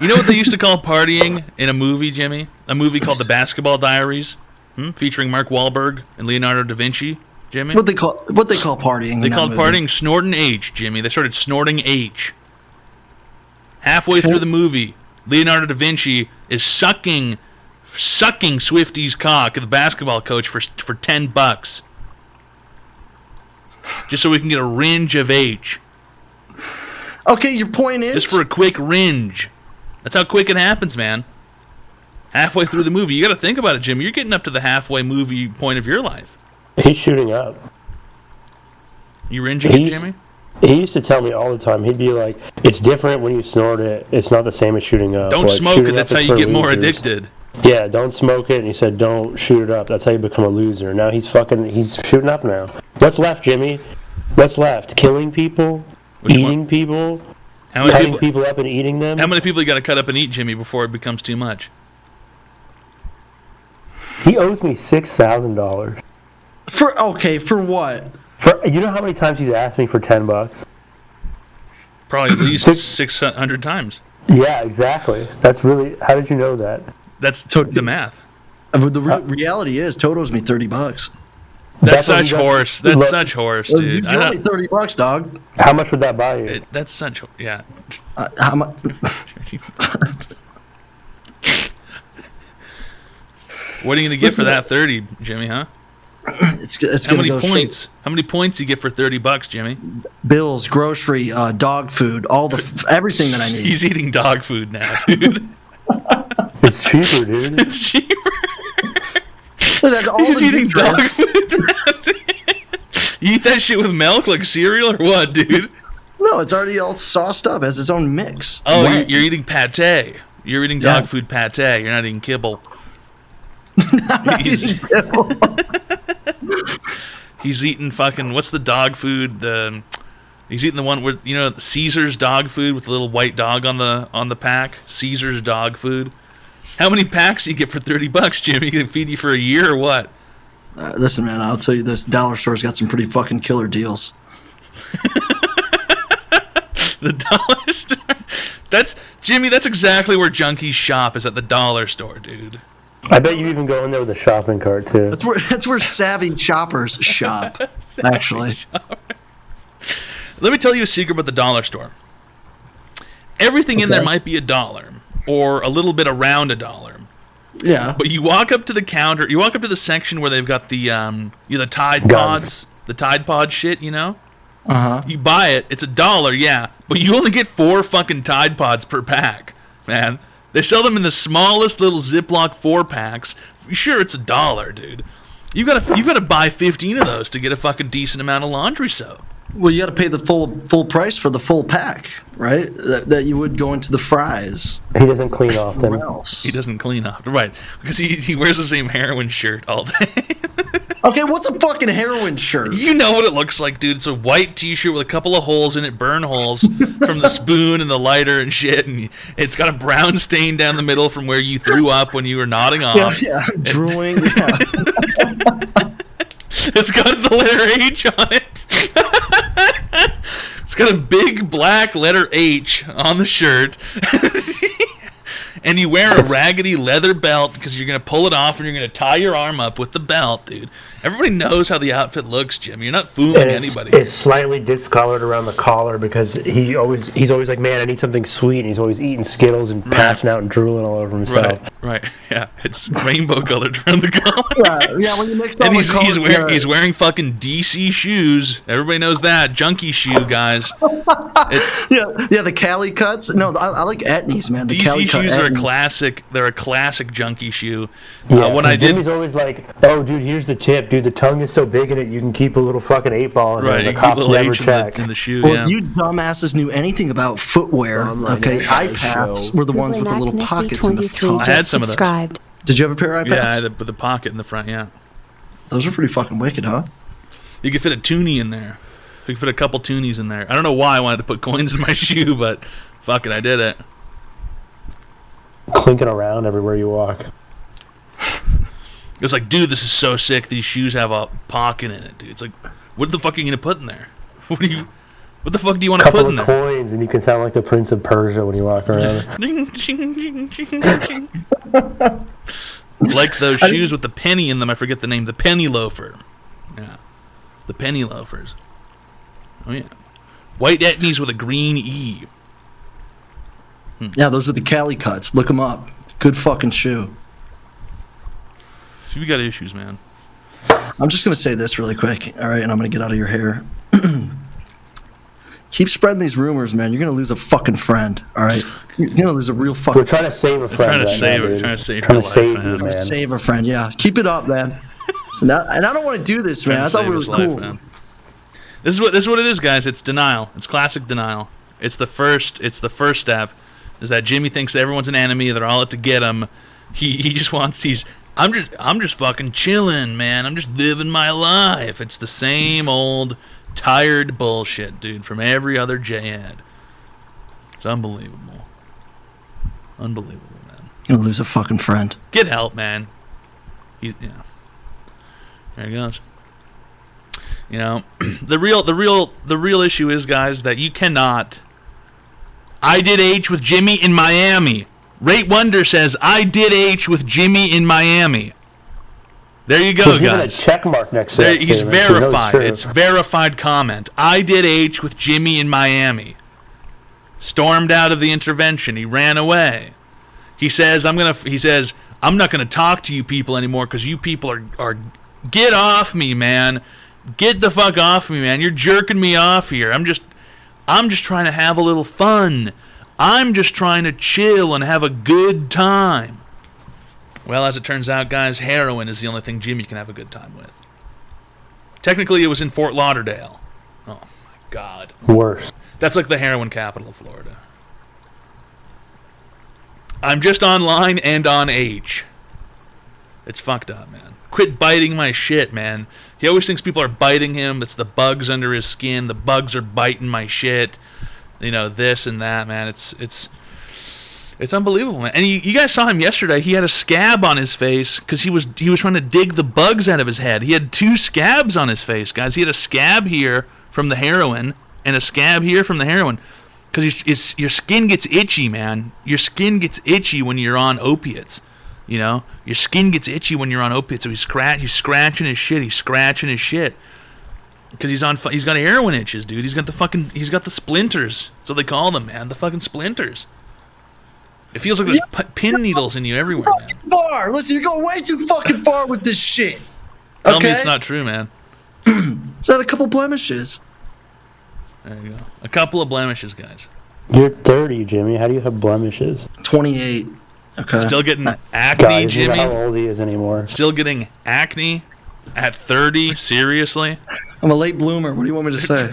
You know what they used to call partying in a movie, Jimmy? A movie called The Basketball Diaries, featuring Mark Wahlberg and Leonardo da Vinci. Jimmy, What they call partying? they called partying snorting H. Jimmy, they started snorting H. Halfway through the movie, Leonardo da Vinci is sucking Swifty's cock at the basketball coach for $10, just so we can get a ringe of H. Okay, your point is Just for a quick ringe. That's how quick it happens, man. Halfway through the movie. You got to think about it, Jimmy. You're getting up to the halfway movie point of your life. He's shooting up. You ringing it, Jimmy? He used to tell me all the time. He'd be like, "It's different when you snort it. It's not the same as shooting up. Don't Like, smoke shooting it. That's up how is you for get more losers." addicted. Yeah, don't smoke it. And he said, "Don't shoot it up. That's how you become a loser." Now he's shooting up now. What's left, Jimmy? What's left? Killing people, eating people, cutting people up and eating them. How many people you got to cut up and eat, Jimmy, before it becomes too much? He owes me $6,000. For what? You know how many times he's asked me for $10? Probably at least 600 times. Yeah, exactly. That's really. How did you know that? That's the math. The reality is, Toad owes me $30. That's such horse. That's such horse, dude. You owe me $30, dog. How much would that buy you? That's such. Yeah. How much? What are you going to get for that 30, Jimmy? Huh? It's how many go points? straight. How many points you get for $30, Jimmy? Bills, grocery, dog food, everything that I need. He's eating dog food now, dude. It's cheaper, dude. It's cheaper. That's all He's the eating dog nutrients. food now. You eat that shit with milk like cereal or what, dude? No, it's already all sauced up. It has its own mix. It's Oh, wet. you're eating pate. You're eating dog food pate. You're not eating kibble. He's eating fucking, what's the dog food? He's eating the one with, Caesar's dog food with the little white dog on the pack. Caesar's dog food. How many packs do you get for $30, Jimmy? Can it feed you for a year or what? Listen, man, I'll tell you this. Dollar store's got some pretty fucking killer deals. The dollar store? Jimmy, that's exactly where junkies shop, is at the dollar store, dude. I bet you even go in there with a shopping cart too. That's where savvy shoppers shop. Actually, let me tell you a secret about the dollar store. Everything in there might be $1 or a little bit around $1. Yeah. But you walk up to the counter. You walk up to the section where they've got the Tide Pods, the Tide Pod shit. You buy it. It's $1, yeah, but you only get 4 fucking Tide Pods per pack, man. They sell them in the smallest little Ziploc 4-packs. Sure, it's $1, dude. You've got to buy 15 of those to get a fucking decent amount of laundry soap. well, you got to pay the full price for the full pack, right? That you would go into the fries. He doesn't clean often. He doesn't clean often, right? Because he wears the same heroin shirt all day. Okay, what's a fucking heroin shirt? You know what it looks like, dude. It's a white T-shirt with a couple of holes in it, burn holes from the spoon and the lighter and shit. And it's got a brown stain down the middle from where you threw up when you were nodding off. Yeah, drooling. Yeah. It's got the letter H on it. It's got a big black letter H on the shirt. And you wear a raggedy leather belt because you're going to pull it off and you're going to tie your arm up with the belt, dude. Everybody knows how the outfit looks, Jim. You're not fooling anybody. It's slightly discolored around the collar because he's always like, man, I need something sweet. And he's always eating Skittles and passing out and drooling all over himself. Right. Yeah, it's rainbow colored around the collar. Yeah, when you mix all And the he's wearing fucking DC shoes. Everybody knows that. Junkie shoe, guys. Yeah, the Cali cuts. No, I like Etnies, man. The DC Cali cut shoes are a Etnies. classic. They're a classic junkie shoe. Yeah, when I did, Jimmy's always like, "Oh, dude, here's the tip, dude. The tongue is so big in it, you can keep a little fucking 8-ball in right, there. you The keep a cops little never H check." in the shoe. Well, Yeah. you dumbasses knew anything about footwear. Okay, iPads were the ones with the little pockets in the top. I had some of those. Did you have a pair of iPads? Yeah, I had with a pocket in the front. Yeah. Those are pretty fucking wicked, huh? You could fit a toonie in there. You could fit a couple toonies in there. I don't know why I wanted to put coins in my shoe, but fuck it, I did it. Clinking around everywhere you walk. It was like, dude, this is so sick. These shoes have a pocket in it, dude. It's like, what the fuck are you gonna put in there? What the fuck do you want to put in there? Couple of coins, and you can sound like the Prince of Persia when you walk around. Like those shoes with the penny in them. I forget the name. The penny loafer. Yeah, the penny loafers. Oh yeah, white Etnies with a green E. Yeah, those are the Cali cuts. Look them up. Good fucking shoe. We got issues, man. I'm just gonna say this really quick, all right, and I'm gonna get out of your hair. Keep spreading these rumors, man. You're gonna lose a fucking friend, all right? You're gonna lose a real fucking. We're trying to save a friend. Trying to save now, it. dude. Trying to save Trying your to save life, you, man. man. Save a friend, yeah. Keep it up, man. So now, and I don't want to do this, man. I thought we were cool. This is what it is, guys. It's denial. It's classic denial. It's the first step. Is that Jimmy thinks everyone's an enemy? They're all out to get him. He just wants. I'm just fucking chilling, man. I'm just living my life. It's the same old tired bullshit, dude, from every other J-Ed. It's unbelievable. Unbelievable, man. You're gonna lose a fucking friend. Get help, man. Yeah. There he goes. You know, the real issue is, guys, that you cannot. I did H with Jimmy in Miami. Rate Wonder says I did H with Jimmy in Miami. There you go, There's even guys. a check mark next to that He's statement, so you know verified. true. It's verified comment. I did H with Jimmy in Miami. Stormed out of the intervention. He ran away. He says I'm not gonna talk to you people anymore because you people are get off me, man. Get the fuck off me, man. You're jerking me off here. I'm just trying to have a little fun. I'm just trying to chill and have a good time. Well, as it turns out, guys, heroin is the only thing Jimmy can have a good time with. Technically, it was in Fort Lauderdale. Oh, my God. Worse. That's like the heroin capital of Florida. I'm just online and on H. It's fucked up, man. Quit biting my shit, man. He always thinks people are biting him. It's the bugs under his skin. The bugs are biting my shit. You know, this and that, man. It's unbelievable, man. And you guys saw him yesterday. He had a scab on his face because he was trying to dig the bugs out of his head. He had 2 scabs on his face, guys. He had a scab here from the heroin and a scab here from the heroin because your skin gets itchy, man. Your skin gets itchy when you're on opiates. You know, your skin gets itchy when you're on opiates. So he's scratching his shit. He's scratching his shit. Because he's got heroin itches, dude. He's got the splinters. That's what they call them, man. The fucking splinters. It feels like there's pin needles in you everywhere, man. Far. Listen, you're going way too fucking far with this shit. Tell me it's not true, man. Is that a couple blemishes? There you go. A couple of blemishes, guys. You're 30, Jimmy. How do you have blemishes? 28. Okay. Still getting acne, God, you Jimmy. know how old he is anymore. Still getting acne at 30. Seriously? I'm a late bloomer. What do you want me to say?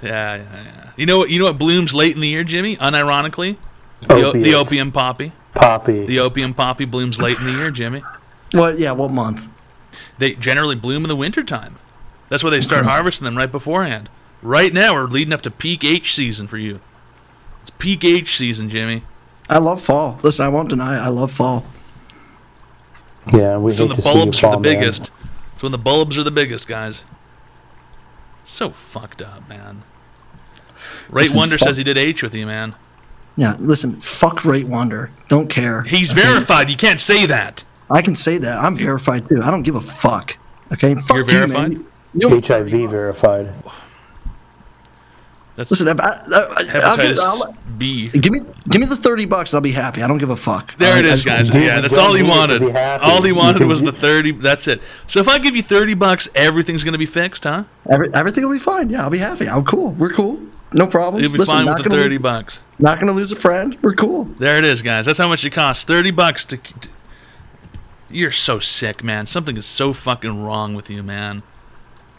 Yeah. You know what blooms late in the year, Jimmy? Unironically, the opium poppy. The opium poppy blooms late in the year, Jimmy. What? Yeah. What month? They generally bloom in the wintertime. That's why they start harvesting them right beforehand. Right now, we're leading up to peak H season for you. It's peak H season, Jimmy. I love fall. Listen, I won't deny it. I love fall. Yeah, we It's when hate the to see you bulbs are the fall, man. biggest. It's when the bulbs are the biggest, guys. So fucked up, man. Rate Listen, Wonder fuck- says he did H with you, man. Yeah, listen, fuck Rate Wonder. Don't care. He's verified. You can't say that. I can say that. I'm verified too. I don't give a fuck. Okay? Fuck You're verified? You, man. HIV verified. That's Listen, hepatitis B. Give me the $30 and I'll be happy. I don't give a fuck. There it is, guys. Yeah, that's all he wanted. All he wanted was the the 30. That's it. So if I give you $30, everything's gonna be fixed, huh? Everything will be fine. Yeah, I'll be happy. I'm cool. We're cool. No problems. You'll be Listen, fine not with the gonna $30. Not gonna lose a friend. We're cool. There it is, guys. That's how much it costs. $30 to. You're so sick, man. Something is so fucking wrong with you, man.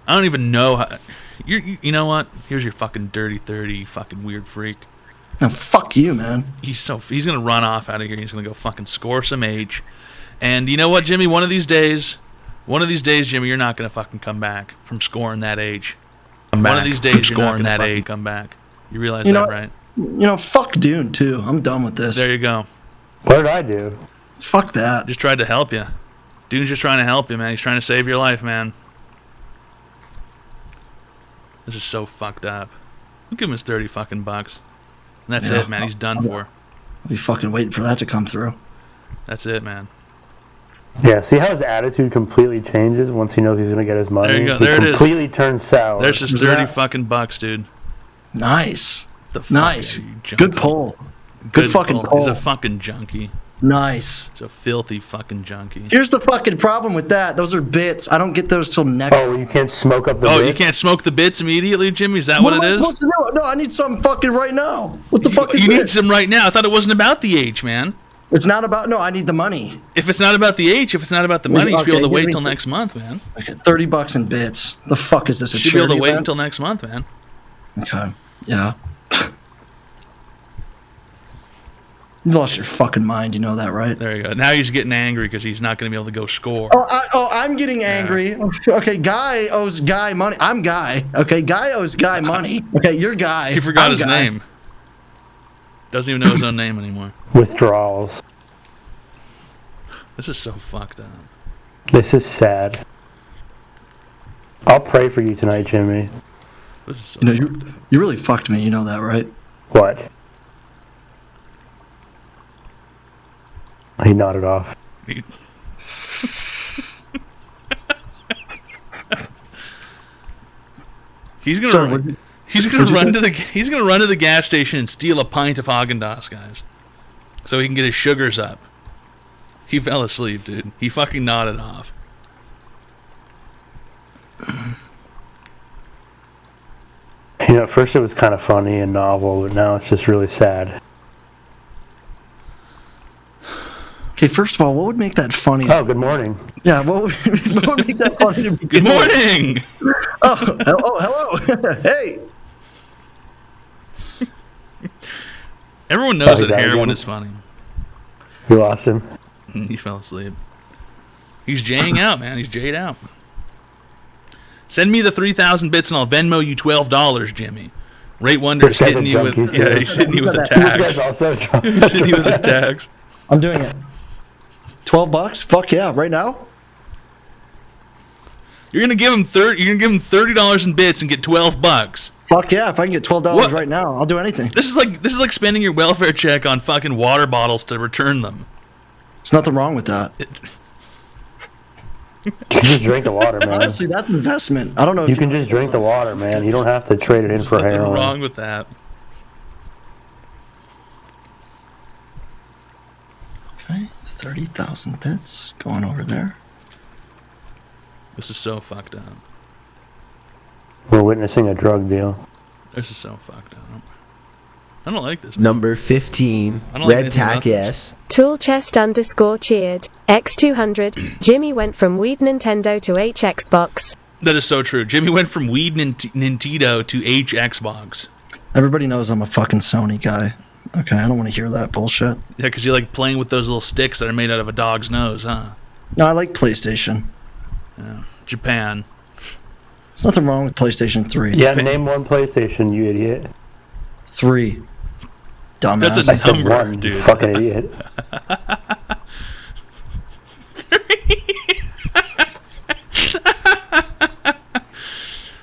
I don't even know how. You know what? Here's your fucking dirty 30, you fucking weird freak. No, fuck you, man. He's gonna run off out of here. He's gonna go fucking score some age. And you know what, Jimmy? One of these days, Jimmy, you're not gonna fucking come back from scoring that age. One of these days, you're not gonna fucking come back. You realize that, right? Fuck Dune too. I'm done with this. There you go. What did I do? Fuck that. Just tried to help you. Dune's just trying to help you, man. He's trying to save your life, man. This is so fucked up. I'll give him his 30 fucking bucks. And that's it, man. He's done for. I'll be fucking waiting for that to come through. That's it, man. Yeah, see how his attitude completely changes once he knows he's going to get his money? There you go. He There it is. completely turns sour. There's his 30 fucking bucks, dude. Nice. The fuck Nice. are you, junkie? Good pull. Good fucking pull. He's a fucking junkie. Nice. He's a filthy fucking junkie. Here's the fucking problem with that. Those are bits. I don't get those till next. Oh, you can't smoke up the bits? Oh, you can't smoke the bits immediately, Jimmy? Is that what it is? No, I need something fucking right now. What the fuck is You this? need some right now. I thought it wasn't about the age, man. It's not about. No, I need the money. If it's not about the age, if it's not about the money, you should be able to give wait me- till next month, man. Okay, $30 in bits. The fuck is this? A You should be able charity to wait event? until next month, man. Okay. Yeah. You lost your fucking mind. You know that, right? There you go. Now he's getting angry because he's not going to be able to go score. I'm getting angry. Okay, Guy owes Guy money. I'm Guy. Okay, Guy owes Guy money. Okay, you're Guy. He forgot I'm his Guy. name. Doesn't even know his own name anymore. Withdrawals. This is so fucked up. This is sad. I'll pray for you tonight, Jimmy. This is so You know, you really fucked me. You know that, right? What? He nodded off. He's gonna run to the gas station and steal a pint of Haagen-Dazs, guys, so he can get his sugars up. He fell asleep, dude. He fucking nodded off. You know, at first it was kind of funny and novel, but now it's just really sad. Okay, first of all, what would make that funny? Oh, good morning. Yeah, what would make that funny to begin Good with? morning. Hello. Hey. Everyone knows Oh, that he's out heroin again? is funny. You lost him. He fell asleep. He's jaying out, man. He's jayed out. Send me the 3,000 bits and I'll Venmo you $12, Jimmy. Rate Wonder's This guy's hitting a you with junkie, too. he's hitting you with the This tax. guy's also a junkie. He's hitting you with the tax. I'm doing it. $12? Fuck yeah, right now? You're gonna give him $30 in bits and get $12. Fuck yeah, if I can get $12 What? right now, I'll do anything. This is like spending your welfare check on fucking water bottles to return them. There's nothing wrong with that. You can just drink the water, man. Honestly, that's an investment. I don't know if You can just drink the water, man. You don't have to trade it in There's for nothing heroin. wrong with that. Okay, 30,000 bits going over there. This is so fucked up. We're witnessing a drug deal. This is so fucked up. I don't like this. Number 15, I don't like Red anything about Tack this. S. Toolchest _ cheered. X200. Jimmy went from Weed Nintendo to H Xbox. That is so true. Jimmy went from Weed Nintendo to H Xbox. Everybody knows I'm a fucking Sony guy. Okay, I don't want to hear that bullshit. Yeah, because you like playing with those little sticks that are made out of a dog's nose, huh? No, I like PlayStation. Yeah. Japan. There's nothing wrong with PlayStation 3. Yeah, name one PlayStation, you idiot. 3. Dumbass. That's a I said number, one, you dude. fucking idiot.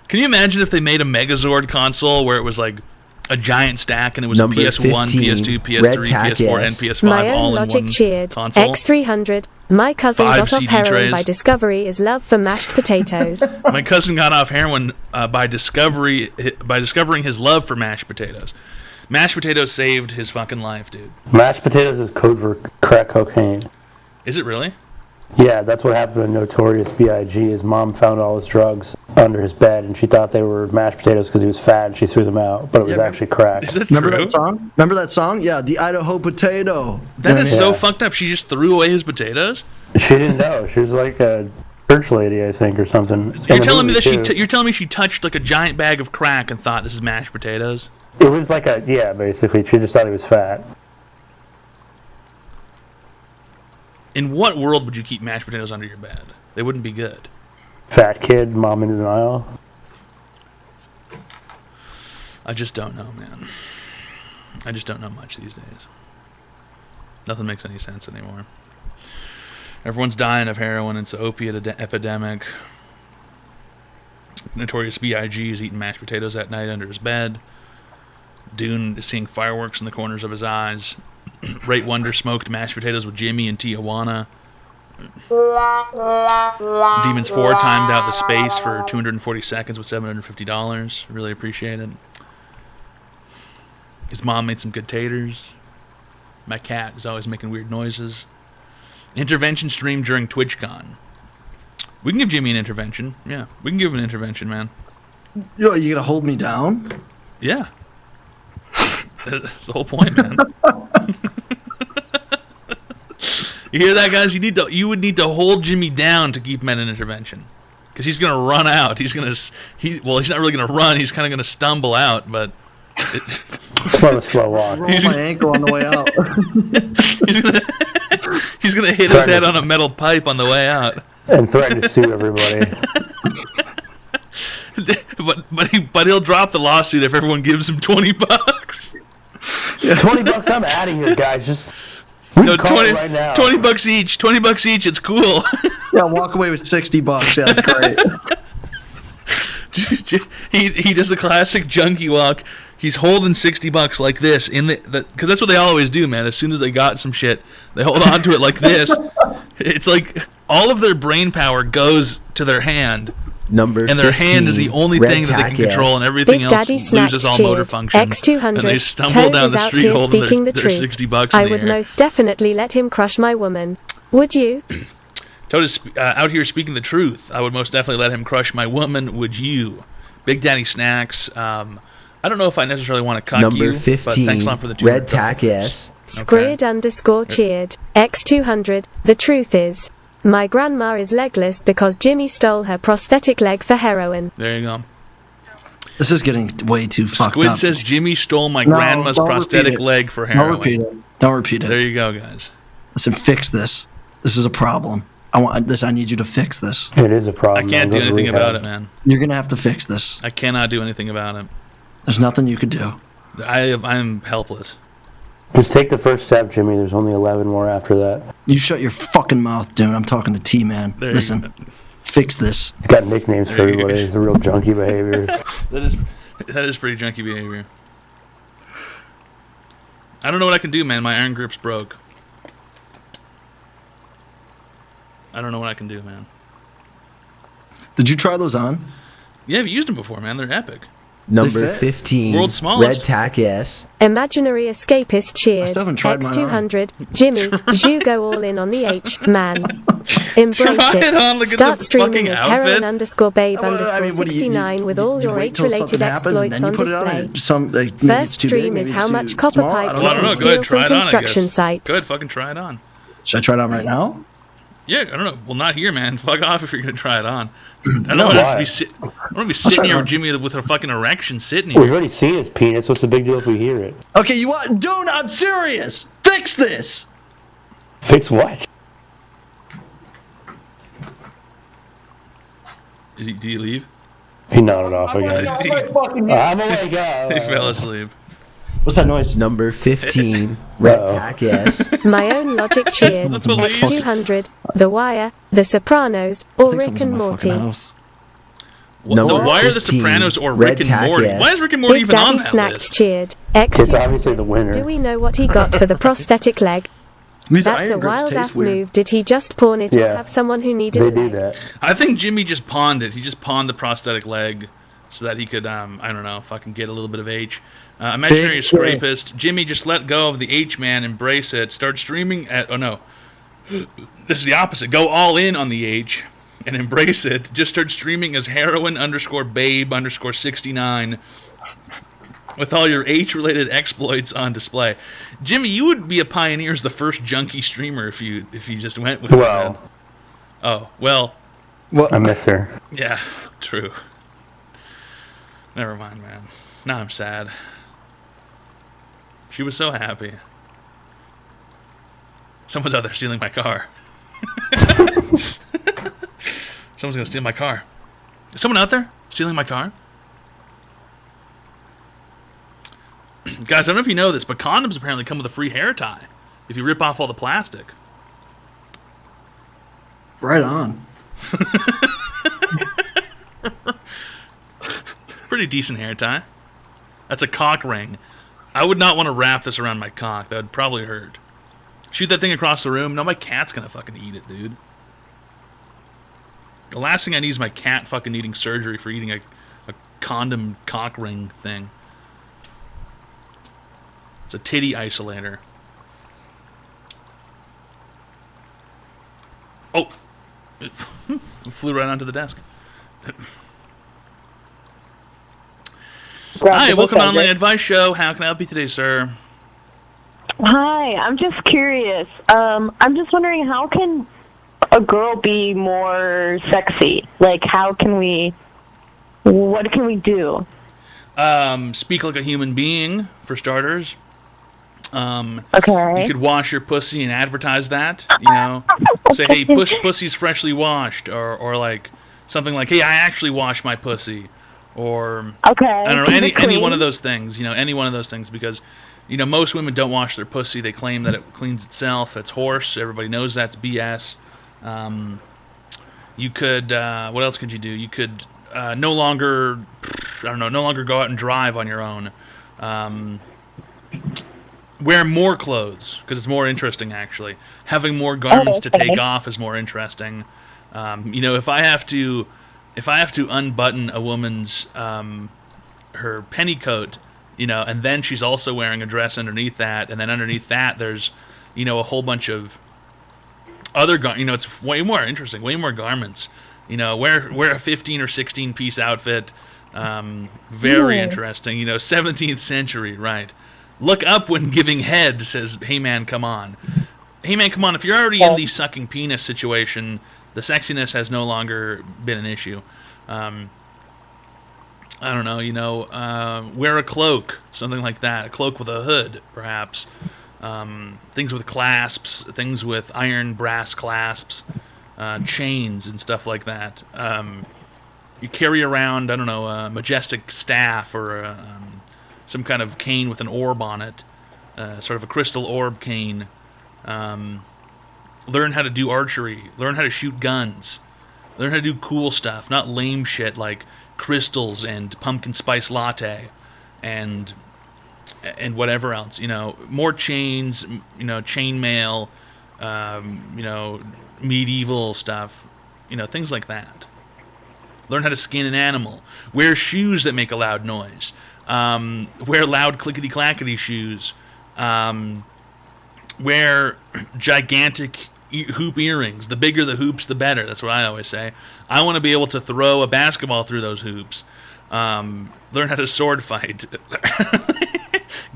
Can you imagine if they made a Megazord console where it was like a giant stack, and it was Number a PS1, 15, PS2, Red PS3, Tack PS4, and S. PS5 My own all in logic one cheered. console. X300. My cousin 5 got off CD heroin trays. by discovery is love for mashed potatoes. My cousin got off heroin by discovering his love for mashed potatoes. Mashed potatoes saved his fucking life, dude. Mashed potatoes is code for crack cocaine. Is it really? Yeah, that's what happened to Notorious B.I.G. His mom found all his drugs under his bed, and she thought they were mashed potatoes because he was fat, and she threw them out. But it was actually crack. Is that Remember true? that song? Remember that song? Yeah, the Idaho potato. That is so fucked up. She just threw away his potatoes? She didn't know. She was like a church lady, I think, or something. You're telling me that you're telling me she touched like a giant bag of crack and thought this is mashed potatoes? It was like basically. She just thought he was fat. In what world would you keep mashed potatoes under your bed? They wouldn't be good. Fat kid, mom in denial. I just don't know, man. I just don't know much these days. Nothing makes any sense anymore. Everyone's dying of heroin. It's an opiate epidemic. Notorious B.I.G. is eating mashed potatoes at night under his bed. Dune is seeing fireworks in the corners of his eyes. Rate Wonder smoked mashed potatoes with Jimmy in Tijuana. Demons 4 timed out the space for 240 seconds with $750. Really appreciate it. His mom made some good taters. My cat is always making weird noises. Intervention stream during TwitchCon. We can give Jimmy an intervention. Yeah, we can give him an intervention, man. Yo, you gonna hold me down? Yeah. That's the whole point, man. You hear that, guys? You would need to hold Jimmy down to keep him at an intervention, because he's gonna run out. He's not really gonna run. He's kind of gonna stumble out, but it's not a slow walk. Roll my ankle on the way out. He's gonna hit his head on a metal pipe on the way out and threaten to sue everybody. but he'll drop the lawsuit if everyone gives him $20. $20, I'm out of here, guys. Just no, call 20 right now. $20 each. $20 each. It's cool. Yeah, walk away with $60. Yeah, that's great. he does the classic junkie walk. He's holding $60 like this because that's what they always do, man. As soon as they got some shit, they hold on to it like this. It's like all of their brain power goes to their hand. Number and their 15, hand is the only Red thing that they can Tack control, S. and everything Big else Daddy loses all Snacks motor cheered. function. X200. And they stumble Toad down is the out street here holding speaking their the truth. $60 I in the would air. most definitely let him crush my woman. Would you? Toad is out here speaking the truth. I would most definitely let him crush my woman. Would you? Big Daddy Snacks. I don't know if I necessarily want to cuck Number you, 15, but thanks a lot for the Red Tack S. Squared _ cheered. X200. The truth is, my grandma is legless because Jimmy stole her prosthetic leg for heroin. There you go. This is getting way too fucked Squid up. says Jimmy stole my No, grandma's don't prosthetic repeat it. leg for Don't heroin. repeat it. Don't repeat it. There you go, guys. Listen, fix this. This is a problem. I want this. I need you to fix this. It is a problem. I can't do anything about it, man. You're gonna have to fix this. I cannot do anything about it. There's nothing you could do. I'm helpless. Just take the first step, Jimmy. There's only 11 more after that. You shut your fucking mouth, dude. I'm talking to T-Man. There you Listen, go. fix this. He's got nicknames for There you go. everybody. It's a real junkie behavior. That is pretty junky behavior. I don't know what I can do, man. My iron grip's broke. I don't know what I can do, man. Did you try those on? Yeah, I've used them before, man. They're epic. Number 15, World's smallest. Red Tack S. Imaginary escapist cheered. still haven't tried mine X200. Jimmy, you go all in on the H, man. Embrace Try it on like it. it's Start a streaming fucking as outfit. heroin_babe Well, I mean, what do you- 69 with all you your wait till H-related something happens and exploits then on you put it on, display. and some, like, maybe it's First too stream big, is maybe how it's much too copper small. I pipe don't Well, I you don't can know. Go ahead, steal try from it on, I construction guess. sites. Go ahead, fucking try it on. Should I try it on right now? Yeah, I don't know. Well, not here, man. Fuck off if you're gonna try it on. I don't No, want us why? to be I don't want to be sitting here with Jimmy with a fucking erection sitting We've here. already seen his penis. What's the big deal if we hear it? Okay, you want, dude? I'm serious. Fix this. Fix what? Did he leave? He nodded off again. I'm He awake. fell asleep. What's that noise? Number 15, Red Tack S. My own logic cheered. The police. X200. The Wire. The Sopranos. Or Rick and Morty. Number Why are The 15, Sopranos or Red Rick and Tack Morty? S. Why is Rick and Morty Big even on Daddy that Snacks list? cheered. It's obviously the winner. Do we know what he got for the prosthetic leg? These That's a iron grips wild taste ass weird. move. Did he just pawn it or Yeah. have someone who needed They a do leg? that. I think Jimmy just pawned it. He just pawned the prosthetic leg so that he could, I don't know, fucking get a little bit of H. Imaginary Fake Scrapist. Jimmy, just let go of the H-man, embrace it, start streaming at, oh no, this is the opposite. Go all in on the H and embrace it. Just start streaming as heroin_babe_69 with all your H-related exploits on display. Jimmy, you would be a pioneer as the first junkie streamer if you just went with Well. it. Oh, well, I miss her. yeah, true. Never mind, man. Now I'm sad. She was so happy. Someone's out there stealing my car. Someone's gonna steal my car. Is someone out there stealing my car? Guys, I don't know if you know this, but condoms apparently come with a free hair tie if you rip off all the plastic. Right on. Pretty decent hair tie. That's a cock ring. I would not want to wrap this around my cock. That would probably hurt. Shoot that thing across the room. No, my cat's gonna fucking eat it, dude. The last thing I need is my cat fucking needing surgery for eating a condom cock ring thing. It's a titty isolator. Oh! It flew right onto the desk. Hi, welcome to Online Advice Show. How can I help you today, sir? Hi, I'm just curious. I'm just wondering, how can a girl be more sexy? Like, what can we do? Speak like a human being, for starters. Okay. You could wash your pussy and advertise that, you know. Say, hey, pussy's freshly washed, or like something like, hey, I actually wash my pussy. Or, okay. I don't know, any one of those things, you know, any one of those things, because, you know, most women don't wash their pussy. They claim that it cleans itself. It's horse. Everybody knows that's BS. You could, what else could you do? You could no longer go out and drive on your own. Wear more clothes, because it's more interesting, actually. Having more garments to take off is more interesting. You know, if I have to unbutton a woman's her pennycoat, you know, and then she's also wearing a dress underneath that, and then underneath that there's, you know, a whole bunch of other you know, it's way more interesting, way more garments. You know, wear a 15 or 16 piece outfit. Very interesting. You know, 17th century, right? Look up when giving head, says Hey Man, come on. Hey Man, come on. If you're already in the sucking penis situation, the sexiness has no longer been an issue. I don't know, you know, wear a cloak, something like that. A cloak with a hood, perhaps. Things with clasps, things with iron brass clasps, chains and stuff like that. You carry around, I don't know, a majestic staff or some kind of cane with an orb on it, sort of a crystal orb cane. Learn how to do archery. Learn how to shoot guns. Learn how to do cool stuff, not lame shit like crystals and pumpkin spice latte and whatever else. You know, more chains, you know, chainmail, you know, medieval stuff, you know, things like that. Learn how to skin an animal. Wear shoes that make a loud noise. Wear loud clickety-clackety shoes. Wear gigantic hoop earrings. The bigger the hoops, the better. That's what I always say. I want to be able to throw a basketball through those hoops. Learn how to sword fight.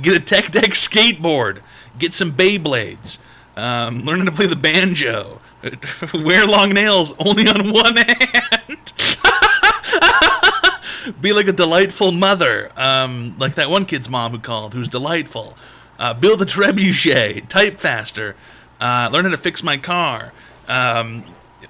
Get a tech deck skateboard. Get some Beyblades. Learn how to play the banjo. Wear long nails only on one hand. Be like a delightful mother. Like that one kid's mom who called, who's delightful. Build a trebuchet. Type faster. Learn how to fix my car. Put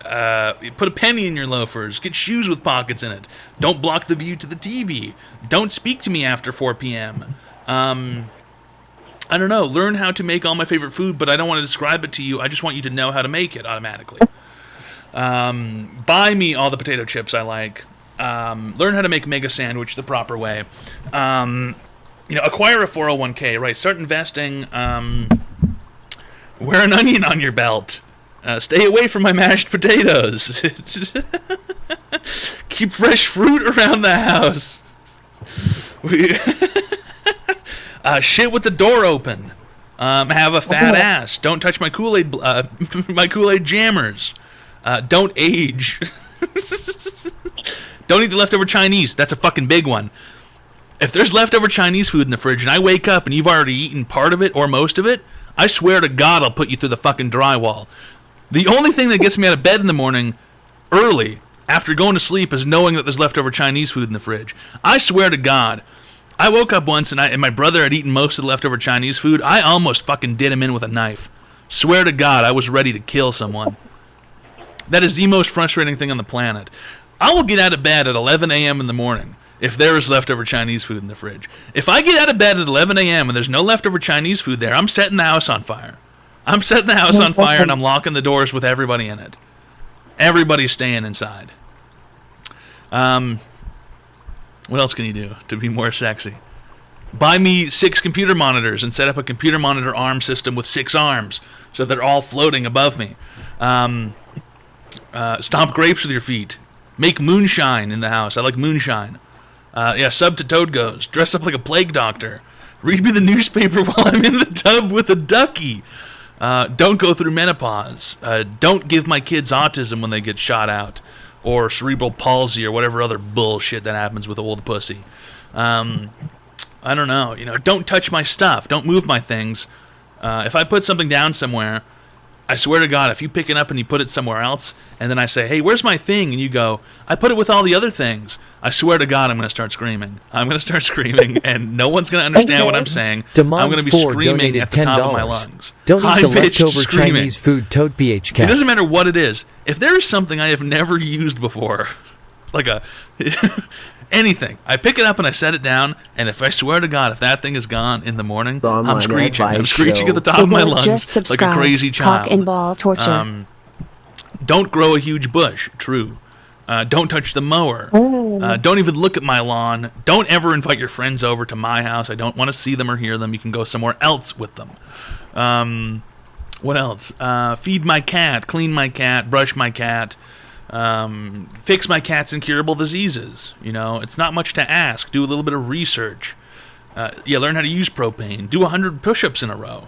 a penny in your loafers. Get shoes with pockets in it. Don't block the view to the TV. Don't speak to me after 4 p.m. I don't know. Learn how to make all my favorite food, but I don't want to describe it to you. I just want you to know how to make it automatically. Buy me all the potato chips I like. Learn how to make Mega Sandwich the proper way. Acquire a 401k, right? Start investing. Wear an onion on your belt. Stay away from my mashed potatoes. Keep fresh fruit around the house. Shit with the door open. Have a fat ass. Don't touch my Kool-Aid. My Kool-Aid jammers. Don't age. Don't eat the leftover Chinese. That's a fucking big one. If there's leftover Chinese food in the fridge and I wake up and you've already eaten part of it or most of it, I swear to God I'll put you through the fucking drywall. The only thing that gets me out of bed in the morning early after going to sleep is knowing that there's leftover Chinese food in the fridge. I swear to God, I woke up once and my brother had eaten most of the leftover Chinese food. I almost fucking did him in with a knife. Swear to God, I was ready to kill someone. That is the most frustrating thing on the planet. I will get out of bed at 11 a.m. in the morning if there is leftover Chinese food in the fridge. If I get out of bed at 11 a.m. and there's no leftover Chinese food there, I'm setting the house on fire. I'm setting the house on fire and I'm locking the doors with everybody in it. Everybody's staying inside. What else can you do to be more sexy? Buy me 6 computer monitors and set up a computer monitor arm system with 6 arms so they're all floating above me. Stomp grapes with your feet. Make moonshine in the house. I like moonshine. Sub to Toad Goes. Dress up like a plague doctor. Read me the newspaper while I'm in the tub with a ducky. Don't go through menopause. Don't give my kids autism when they get shot out. Or cerebral palsy or whatever other bullshit that happens with old pussy. I don't know. Don't touch my stuff. Don't move my things. If I put something down somewhere, I swear to God, if you pick it up and you put it somewhere else, and then I say, hey, where's my thing? And you go, I put it with all the other things. I swear to God, I'm going to start screaming. I'm going to start screaming, and no one's going to understand what I'm saying. I'm going to be screaming at the top of my lungs. Donate the High-pitched leftover screaming. Chinese food ToadPhd It cat. doesn't matter what it is. If there is something I have never used before, like anything, I pick it up and I set it down, and if I swear to God, if that thing is gone in the morning, I'm screeching. I'm screeching at the top of my lungs just like a crazy child. Cock and ball torture. Don't grow a huge bush. True. Don't touch the mower. Don't even look at my lawn. Don't ever invite your friends over to my house. I don't want to see them or hear them. You can go somewhere else with them. What else? Feed my cat, clean my cat, brush my cat, fix my cat's incurable diseases. It's not much to ask. Do a little bit of research. Learn how to use propane. Do 100 push-ups in a row.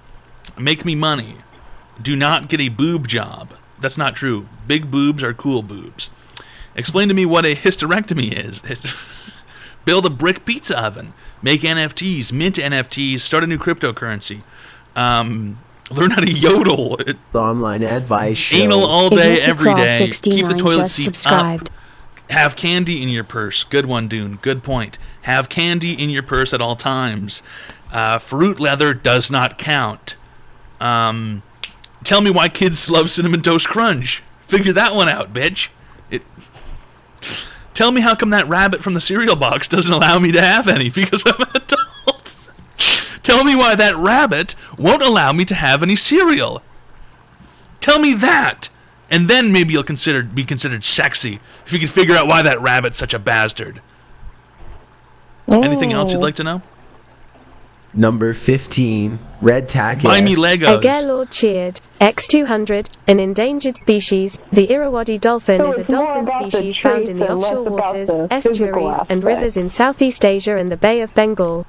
Make me money. Do not get a boob job. That's not true. Big boobs are cool boobs. Explain to me what a hysterectomy is. Build a brick pizza oven. Make NFTs. Mint NFTs. Start a new cryptocurrency. Learn how to yodel. The online advice show. Anal all day, every day. 69 Keep the toilet just seat subscribed. up. Have candy in your purse. Good one, Dune. Good point. Have candy in your purse at all times. Fruit leather does not count. Tell me why kids love Cinnamon Toast Crunch. Figure that one out, bitch. Tell me how come that rabbit from the cereal box doesn't allow me to have any because I'm an adult. Tell me why that rabbit won't allow me to have any cereal. Tell me that. And then maybe you'll be considered sexy if you can figure out why that rabbit's such a bastard. Anything else you'd like to know? Number 15, Red Tack Buy me S. Legos. A Gaylord cheered. X200, an endangered species. The Irrawaddy dolphin is a dolphin species found in the offshore waters, estuaries, and rivers in Southeast Asia and the Bay of Bengal.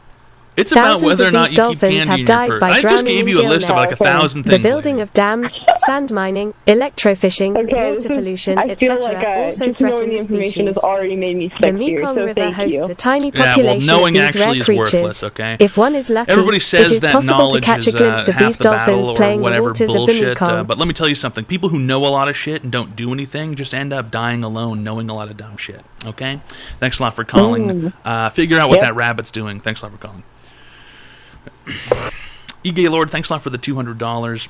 It's about Thousands whether or of not these you keep dolphins candy have in your died purse. by I just drowning gave in you a list of like gillnets. 1,000 The things. building of dams, sand mining, electrofishing, Okay, water pollution, I feel etc. like also just knowing threaten the the information species. has already made me The sexier, Mekong so River thank hosts you. a tiny Yeah, well, population knowing of these actually rare is creatures. worthless, okay? If one is lucky, Everybody it says is that possible to knowledge catch a is glimpse of half these the battle dolphins or playing in the whatever waters of the bullshit. Mekong. But let me tell you something. People who know a lot of shit and don't do anything just end up dying alone knowing a lot of dumb shit, okay? Thanks a lot for calling. Figure out what that rabbit's doing. Thanks a lot for calling. Gaylord, thanks a lot for the $200.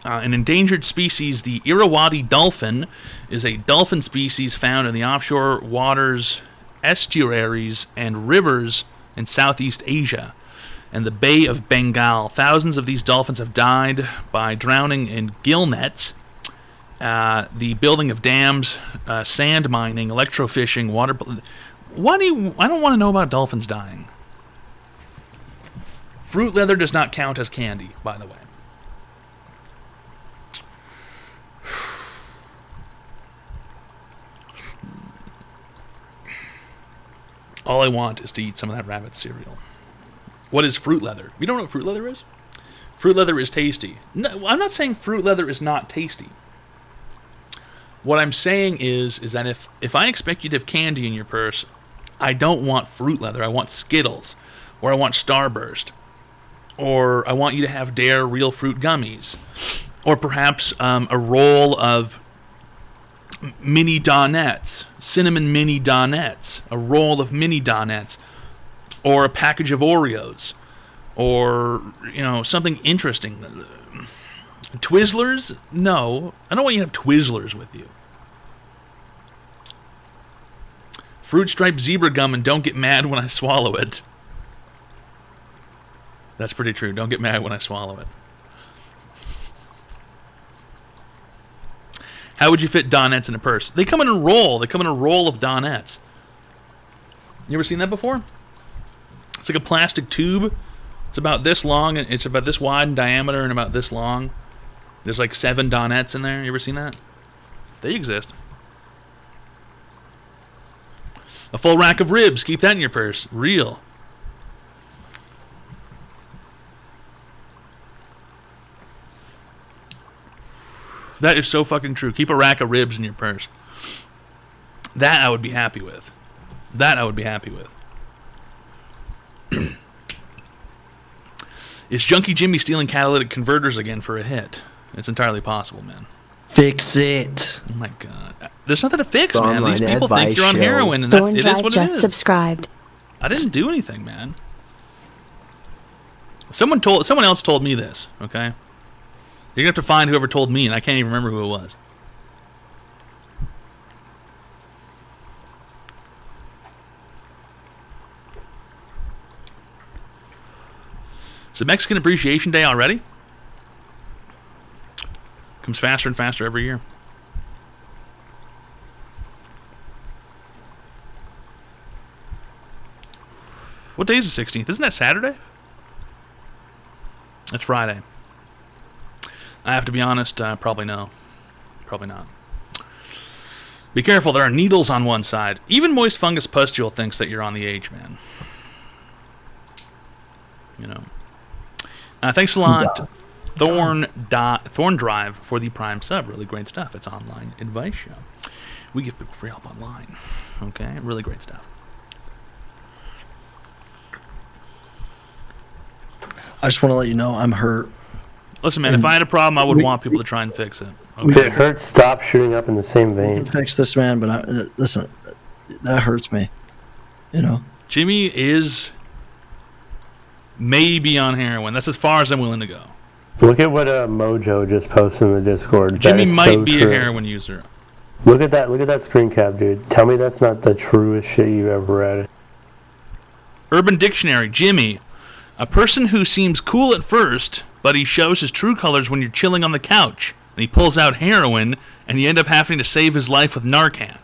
An endangered species, the Irrawaddy dolphin, is a dolphin species found in the offshore waters, estuaries, and rivers in Southeast Asia and the Bay of Bengal. Thousands of these dolphins have died by drowning in gill nets the building of dams, sand mining, electrofishing, water. Why do you? I don't want to know about dolphins dying. Fruit leather does not count as candy, by the way. All I want is to eat some of that rabbit cereal. What is fruit leather? You don't know what fruit leather is? Fruit leather is tasty. No, I'm not saying fruit leather is not tasty. What I'm saying is that if I expect you to have candy in your purse, I don't want fruit leather. I want Skittles, or I want Starburst, or I want you to have Dare Real Fruit Gummies, or perhaps a roll of mini Donettes, cinnamon mini Donettes, a roll of mini Donettes, or a package of Oreos, or, you know, something interesting. Twizzlers? No, I don't want you to have Twizzlers with you. Fruit striped zebra gum, and don't get mad when I swallow it. That's pretty true. Don't get mad when I swallow it. How would you fit Donettes in a purse? They come in a roll. They come in a roll of Donettes. You ever seen that before? It's like a plastic tube. It's about this long, and it's about this wide in diameter and about this long. There's like 7 Donettes in there. You ever seen that? They exist. A full rack of ribs. Keep that in your purse. Real. That is so fucking true. Keep a rack of ribs in your purse. That I would be happy with. That I would be happy with. Is Junkie Jimmy stealing catalytic converters again for a hit? It's entirely possible, man. Fix it. Oh my god. There's nothing to fix, The man. These online people think you're on advice show. heroin, and that's, Thorn it is Drive what it just is. subscribed. I didn't do anything, man. Someone else told me this, okay? You're going to have to find whoever told me, and I can't even remember who it was. Is it Mexican Appreciation Day already? Comes faster and faster every year. What day is the 16th? Isn't that Saturday? It's Friday. I have to be honest, probably no. Probably not. Be careful, there are needles on one side. Even Moist Fungus Pustule thinks that you're on the age, man. You know. Thanks a lot, Thorn Drive, for the Prime sub. Really great stuff. It's online advice show. We give people free help online. Okay? Really great stuff. I just want to let you know I'm hurt. Listen, man, if I had a problem, I would want people to try and fix it. If it hurts, stop shooting up in the same vein. Fix this, man, but listen, that hurts me. You know? Jimmy is maybe on heroin. That's as far as I'm willing to go. Look at what Mojo just posted in the Discord. Jimmy That is might so be true. a heroin user. Look at that screen cap, dude. Tell me that's not the truest shit you've ever read. Urban Dictionary, Jimmy. A person who seems cool at first, but he shows his true colors when you're chilling on the couch, and he pulls out heroin, and you end up having to save his life with Narcan.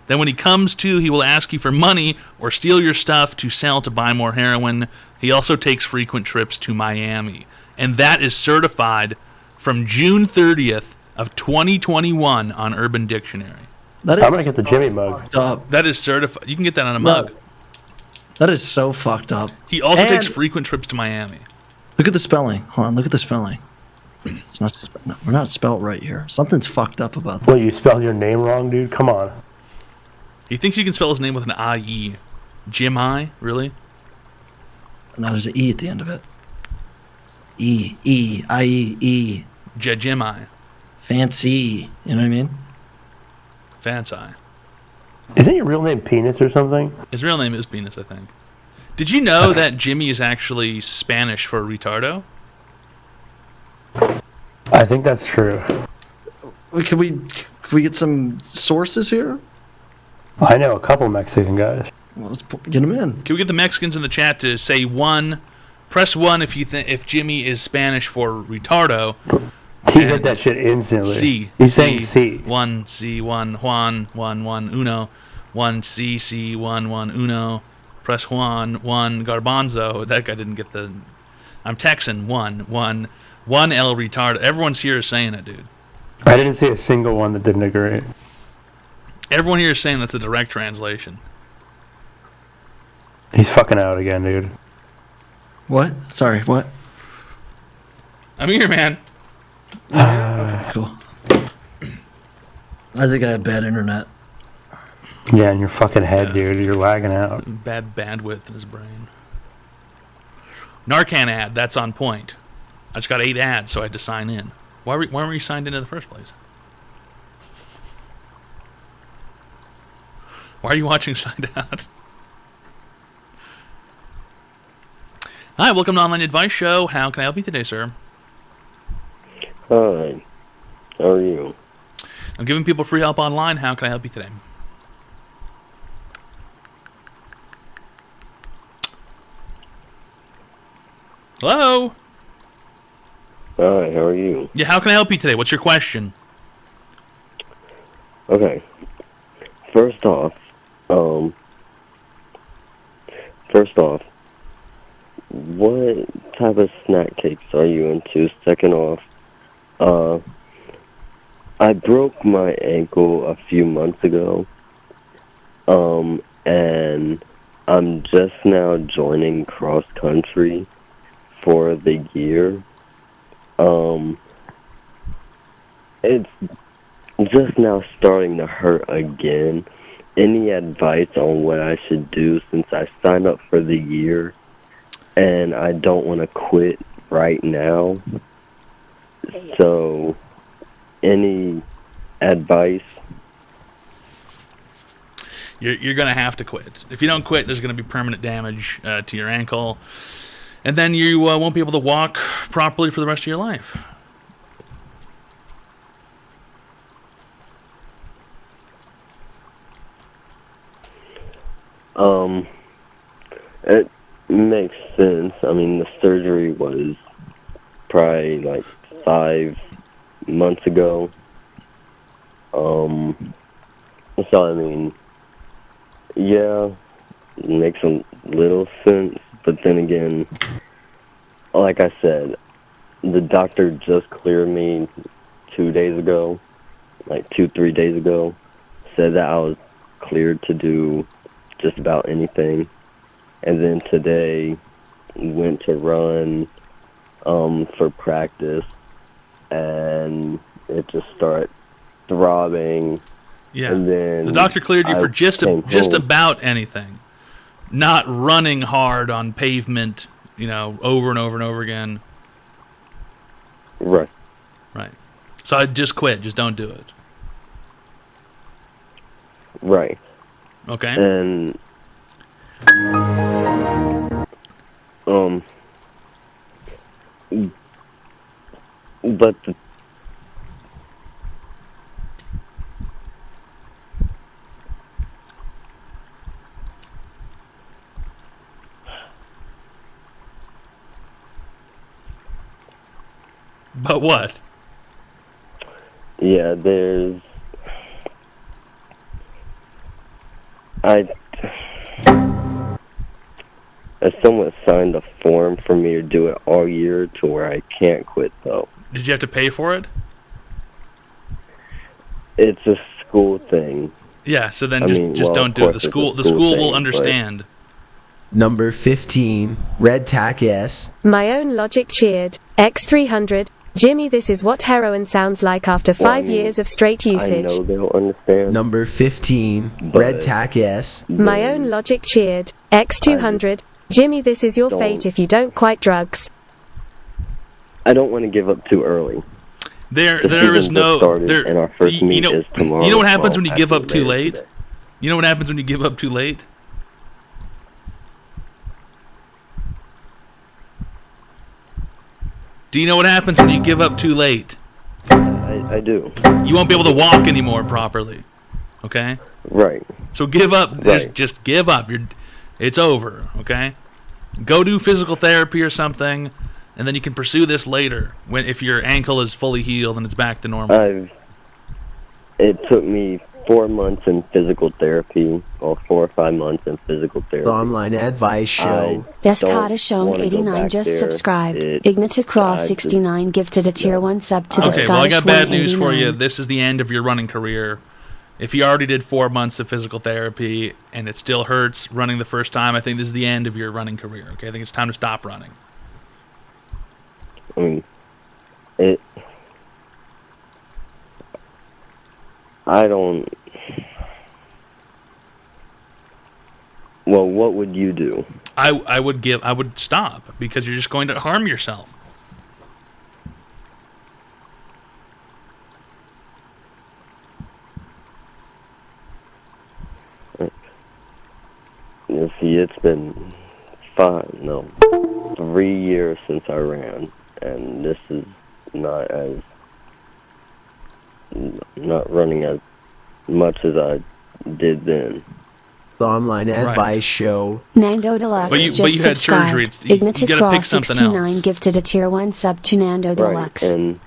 Then when he comes to, he will ask you for money or steal your stuff to sell to buy more heroin. He also takes frequent trips to Miami. And that is certified from June 30th of 2021 on Urban Dictionary. That I'm is gonna get the Jimmy mug. That is certified. You can get that on a mug. That is so fucked up. He also And takes frequent trips to Miami. Look at the spelling. Hold on, look at the spelling. It's not. No, we're not spelled right here. Something's fucked up about this. Well, you spelled your name wrong, dude? Come on. He thinks you can spell his name with an I-E. Jim I? Really? No, there's an E at the end of it. E. Jim I. Fancy. You know what I mean? Fancy. Isn't your real name Penis or something? His real name is Penis, I think. Did you know that Jimmy is actually Spanish for retardo? I think that's true. Can we get some sources here? I know a couple Mexican guys. Well, let's get them in. Can we get the Mexicans in the chat to say one? Press 1 if Jimmy is Spanish for retardo. He hit that shit instantly. C. He's saying C. 1 C 1 Juan 1 1 Uno 1 C C 1 1 Uno. Press Juan 1 Garbanzo. That guy didn't get the. I'm Texan 1 1 1 L retard. Everyone's here is saying it, dude. I didn't see a single one that didn't agree. Everyone here is saying that's a direct translation. He's fucking out again, dude. What? Sorry, what? I'm here, man. Okay, cool. I think I have bad internet. Yeah, in your fucking head, dude. You're lagging out. Bad bandwidth in his brain. Narcan ad, that's on point. I just got 8 ads, so I had to sign in. Why weren't you signed in the first place? Why are you watching Signed Out? Hi, welcome to Online Advice Show. How can I help you today, sir? Hi. How are you? I'm giving people free help online. How can I help you today? Hello? Hi, how are you? Yeah, how can I help you today? What's your question? Okay. First off, what type of snack cakes are you into? Second off, I broke my ankle a few months ago, and I'm just now joining cross country for the year. It's just now starting to hurt again. Any advice on what I should do since I signed up for the year and I don't want to quit right now? So, any advice? You're going to have to quit. If you don't quit, there's going to be permanent damage to your ankle. And then you won't be able to walk properly for the rest of your life. It makes sense. I mean, the surgery was probably like 5 months ago. So I mean, yeah, it makes a little sense. But then again, like I said, the doctor just cleared me 2 days ago, like 2-3 days ago, said that I was cleared to do just about anything. And then today, went to run for practice, and it just started throbbing. Yeah, and then the doctor cleared you for just about anything. Not running hard on pavement, over and over and over again. Right. Right. So I just quit. Just don't do it. Right. Okay. And but But what? Yeah, I someone signed a form for me to do it all year to where I can't quit though. Did you have to pay for it? It's a school thing. Yeah, so then just don't do it. The school will understand. Number 15, Red Tack S. My own logic cheered. X300. Jimmy, this is what heroin sounds like after 5 years of straight usage. I know they'll understand. Number 15, Red Tack S. My own logic cheered. X200. Jimmy, this is your fate if you don't quite drugs. I don't want to give up too early. There is no. And our first meet is tomorrow. You know what happens when you give up too late? You know what happens when you give up too late? Do you know what happens when you give up too late? I do. You won't be able to walk anymore properly. Okay? Right. So give up. Right. Just give up. It's over. Okay? Go do physical therapy or something. and then you can pursue this later if your ankle is fully healed and it's back to normal. It took me 4 months in physical therapy, or 4 or 5 months in physical therapy. The online advice show. Descada Shown 89 just subscribed. Ignitic Raw 69 gifted a tier 1 sub to the Okay, Scottish well, I got bad news 189. for you. This is the end of your running career. If you already did 4 months of physical therapy and it still hurts running the first time, I think this is the end of your running career. Okay, I think it's time to stop running. I don't. Well, what would you do? I would stop because you're just going to harm yourself. You see, it's been 3 years since I ran, and this is not running as much as I did then. The online advice show. Nando Deluxe but you just had subscribed. surgery. You Ignitic gotta Raw pick something 69 else. gifted a tier 1 sub to Nando Deluxe. And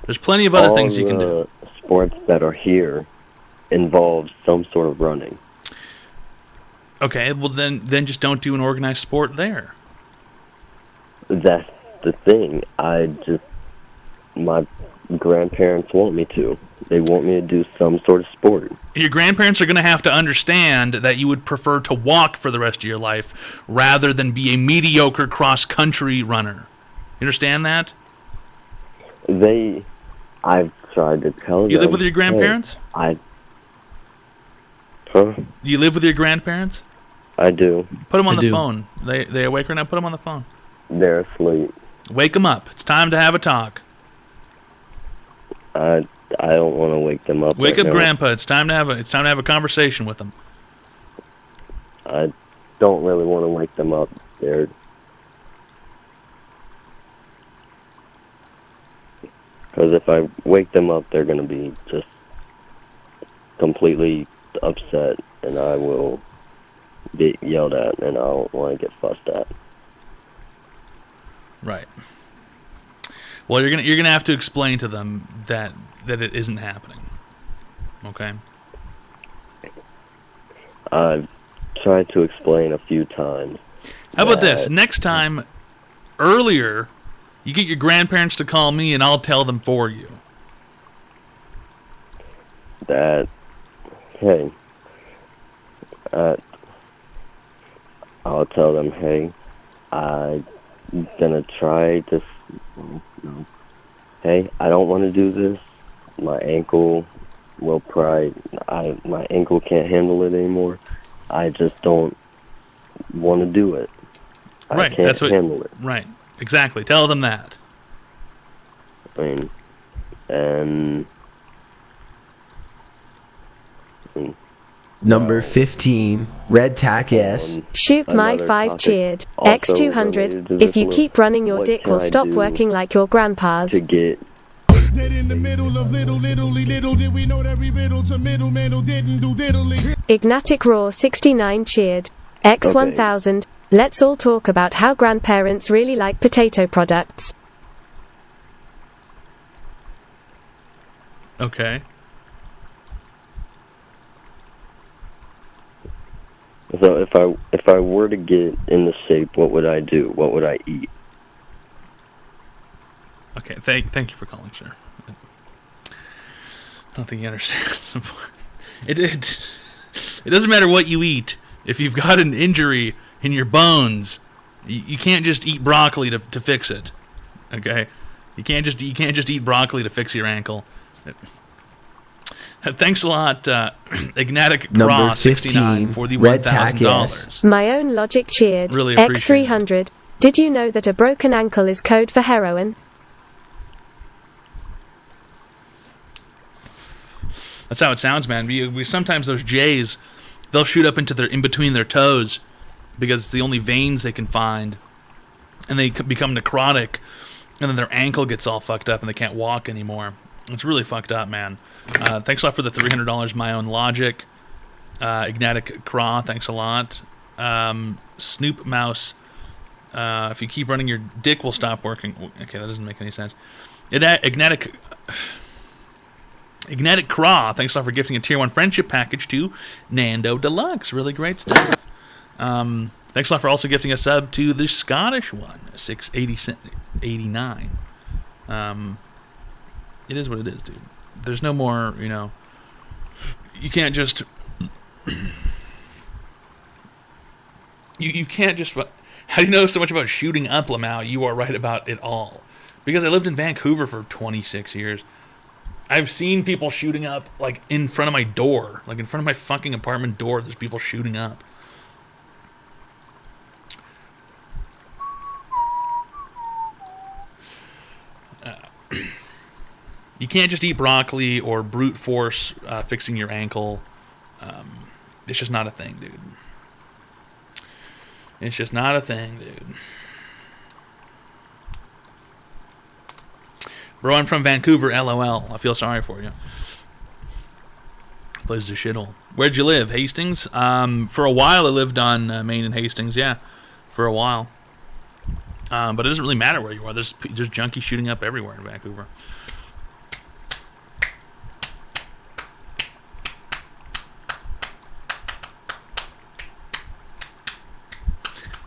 there's plenty of other things you can do. Sports that are here involve some sort of running. Okay, well then just don't do an organized sport there. That's the thing. My grandparents want me to. They want me to do some sort of sport. Your grandparents are going to have to understand that you would prefer to walk for the rest of your life rather than be a mediocre cross-country runner. You understand that? I've tried to tell them. You live with your grandparents? Huh? Do you live with your grandparents? I do. Put them on the phone. They awake right now? Put them on the phone. They're asleep. Wake them up. It's time to have a talk. I don't want to wake them up. Wake right up, now. Grandpa. It's time to have a conversation with them. I don't really want to wake them up. Because if I wake them up, they're going to be just completely upset, and I will be yelled at, and I don't want to get fussed at. Right. Well, you're gonna have to explain to them that it isn't happening. Okay. I've tried to explain a few times. How about this? Next time, earlier, you get your grandparents to call me, and I'll tell them for you. I'll tell them, hey, I'm gonna try this. Hey, I don't want to do this. My ankle will my ankle can't handle it anymore. I just don't want to do it. Right, I can't handle it. Right, exactly. Tell them that. Number 15, Red Tack S. Shoot my 5 cheered. X200. If you keep running, your dick will stop working like your grandpa's. To get Dead in the middle of little did we know that we riddle to middleman who didn't do diddly. Ignatic Raw 69 cheered. X1000. Let's all talk about how grandparents really like potato products. Okay. So if I were to get into shape, what would I do? What would I eat? Okay, thank you for calling, sir. I don't think you understand. It doesn't matter what you eat. If you've got an injury in your bones, you can't just eat broccoli to fix it. Okay, you can't just eat broccoli to fix your ankle. Thanks a lot, Ignatic Number Cross 69 for the Red Tack $1,000. My own logic cheered. Really appreciate X300. Did you know that a broken ankle is code for heroin? That's how it sounds, man. We sometimes those J's, they'll shoot up into in between their toes because it's the only veins they can find, and they become necrotic, and then their ankle gets all fucked up and they can't walk anymore. It's really fucked up, man. Thanks a lot for the $300. My own logic. Ignatic Craw, thanks a lot. Snoop Mouse If you keep running, your dick will stop working. Okay, that doesn't make any sense. Ignetic Craw, thanks a lot for gifting a Tier 1 friendship package to Nando Deluxe. Really great stuff. Thanks a lot for also gifting a sub to the Scottish one, 689. It is what it is, dude. There's no more, you can't just... you can't just... How do you know so much about shooting up, Lamau? You are right about it all. Because I lived in Vancouver for 26 years. I've seen people shooting up, like, in front of my door. Like, in front of my fucking apartment door, there's people shooting up. You can't just eat broccoli or brute force fixing your ankle. It's just not a thing, dude. It's just not a thing, dude. Bro, I'm from Vancouver, LOL. I feel sorry for you. Place is a shithole. Where'd you live? Hastings? For a while I lived on Main and Hastings, yeah. For a while. But it doesn't really matter where you are. There's junkies shooting up everywhere in Vancouver.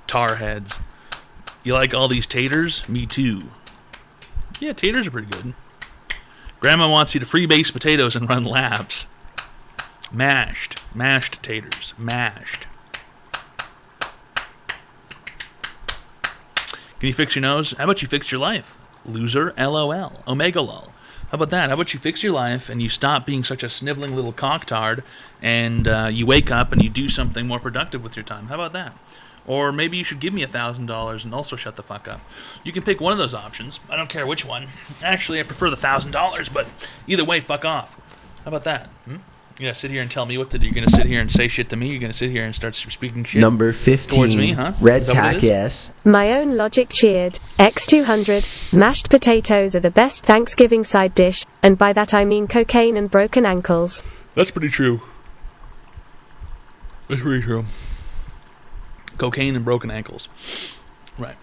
Tar heads. You like all these taters? Me too. Yeah, taters are pretty good. Grandma wants you to freebase potatoes and run laps. Mashed. Mashed taters. Mashed. Can you fix your nose? How about you fix your life? Loser, LOL. Omega lol. How about that? How about you fix your life and you stop being such a sniveling little cocktard and you wake up and you do something more productive with your time? How about that? Or maybe you should give me $1,000 and also shut the fuck up. You can pick one of those options. I don't care which one. Actually, I prefer the $1,000, but either way, fuck off. How about that? You're going to sit here and tell me what to do? You're going to sit here and say shit to me? You're going to sit here and start speaking shit Number 15, towards me, huh? Red Tack S. My own logic cheered. X200, mashed potatoes are the best Thanksgiving side dish, and by that I mean cocaine and broken ankles. That's pretty true. That's pretty true. Cocaine and broken ankles. Right.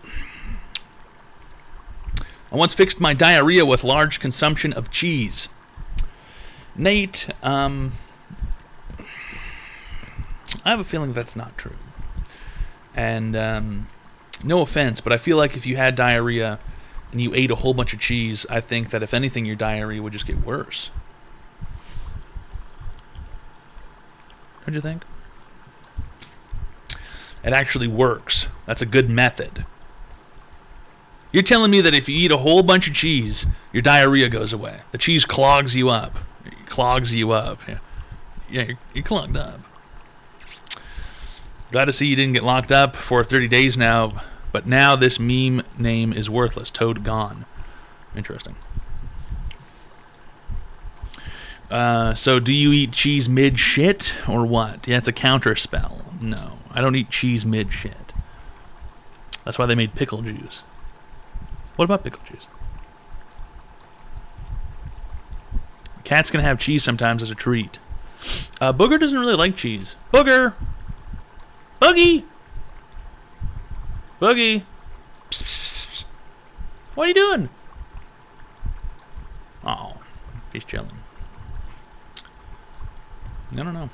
I once fixed my diarrhea with large consumption of cheese. Nate, I have a feeling that's not true. And, no offense, but I feel like if you had diarrhea and you ate a whole bunch of cheese, I think that if anything, your diarrhea would just get worse. What'd you think? It actually works. That's a good method. You're telling me that if you eat a whole bunch of cheese, your diarrhea goes away. The cheese clogs you up. It clogs you up. Yeah, you're clogged up. Glad to see you didn't get locked up for 30 days now, but now this meme name is worthless. Toad gone. Interesting. So do you eat cheese mid-shit or what? Yeah, it's a counter spell. No. I don't eat cheese mid-shit. That's why they made pickle juice. What about pickle juice? Cats can have cheese sometimes as a treat. Booger doesn't really like cheese. Booger! Boogie! Boogie! Psst, psst, psst. What are you doing? Oh, he's chilling. I don't know.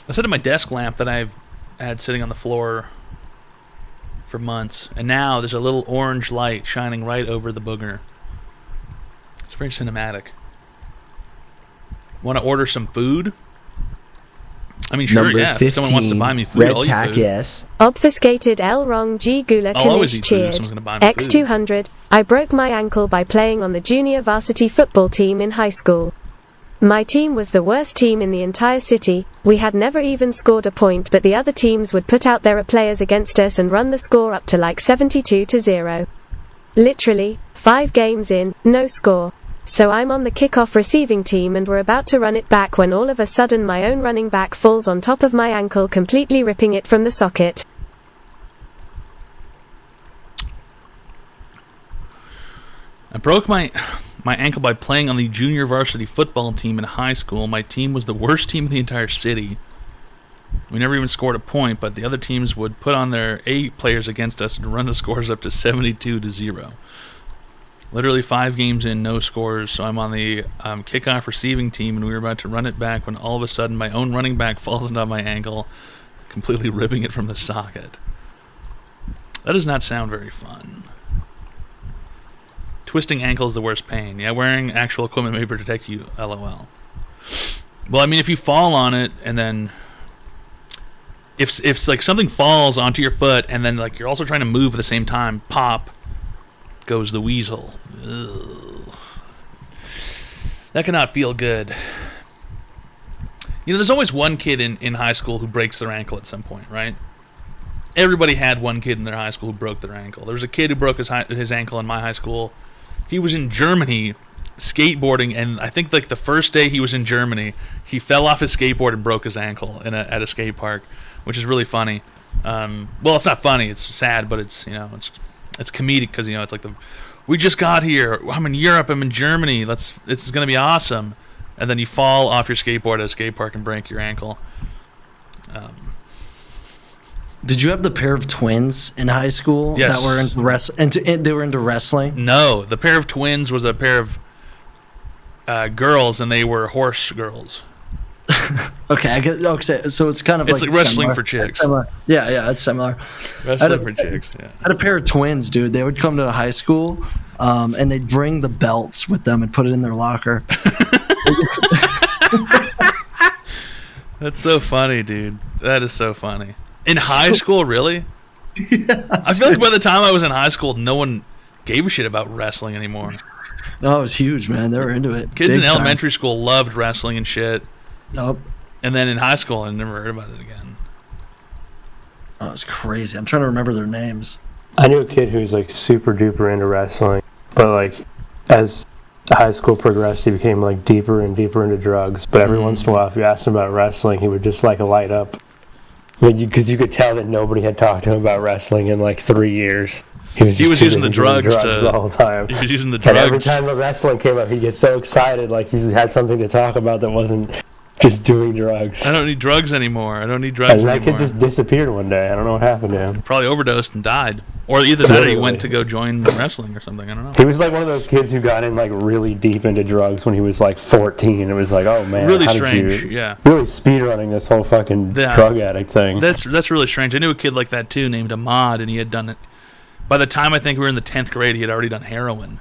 I set up my desk lamp that I've had sitting on the floor for months, and now there's a little orange light shining right over the booger. It's very cinematic. Want to order some food? I mean, sure, Number yeah. 15, if someone wants to buy me food, Red I'll Tack eat food. S. Obfuscated L. Wrong G. Gula I'll always Kanish eat food if cheered. someone's gonna buy me X200, I broke my ankle by playing on the junior varsity football team in high school. My team was the worst team in the entire city. We had never even scored a point, but the other teams would put out their players against us and run the score up to like 72-0. Literally, 5 games in, no score. So I'm on the kickoff receiving team and we're about to run it back when all of a sudden my own running back falls on top of my ankle, completely ripping it from the socket. I broke my... my ankle by playing on the junior varsity football team in high school. My team was the worst team in the entire city. We never even scored a point, but the other teams would put on their A players against us and run the scores up to 72-0. Literally 5 games in, no scores, so I'm on the kickoff receiving team, and we were about to run it back when all of a sudden my own running back falls into my ankle, completely ripping it from the socket. That does not sound very fun. Twisting ankle is the worst pain. Yeah, wearing actual equipment may protect you, LOL. Well, I mean, if you fall on it, and then... If like something falls onto your foot, and then like you're also trying to move at the same time, pop goes the weasel. Ugh. That cannot feel good. You know, there's always one kid in high school who breaks their ankle at some point, right? Everybody had one kid in their high school who broke their ankle. There was a kid who broke his ankle in my high school. He was in Germany skateboarding, and I think like the first day he was in Germany, he fell off his skateboard and broke his ankle at a skate park, which is really funny. Well, it's not funny. It's sad, but it's, you know, it's comedic because, you know, it's like we just got here. I'm in Europe. I'm in Germany. It's gonna be awesome. And then you fall off your skateboard at a skate park and break your ankle. Did you have the pair of twins in high school Yes. that were into wrestling? They were into wrestling. No, the pair of twins was a pair of girls, and they were horse girls. Okay, I guess. Okay, so it's kind of It's like like wrestling similar. for chicks. It's similar. Yeah, it's similar. Wrestling for chicks. Yeah. I had a pair of twins, dude. They would come to high school, and they'd bring the belts with them and put it in their locker. That's so funny, dude. That is so funny. In high school, really? Yeah, I feel like by the time I was in high school, no one gave a shit about wrestling anymore. No, it was huge, man. They were into it. Kids Big in time. elementary school loved wrestling and shit. Nope. And then in high school, I never heard about it again. Oh, it's crazy. I'm trying to remember their names. I knew a kid who was like super duper into wrestling, but like as high school progressed, he became like deeper and deeper into drugs. But every once in a while, if you asked him about wrestling, he would just like light up. Because you could tell that nobody had talked to him about wrestling in like 3 years. He was using the drugs the whole time. He was using the And every drugs. time the wrestling came up, he'd get so excited, like he had something to talk about that wasn't just doing drugs. I don't need drugs anymore. I don't need drugs And that anymore. kid just disappeared one day. I don't know what happened to him. Probably overdosed and died. Or either that or he Literally. went to go join wrestling or something. I don't know. He was like one of those kids who got in like really deep into drugs when he was like 14. It was like, oh man, Really how did strange, you yeah. really speedrunning this whole fucking Yeah. drug addict thing. That's really strange. I knew a kid like that too, named Ahmad, and he had done it. By the time I think we were in the 10th grade, he had already done heroin.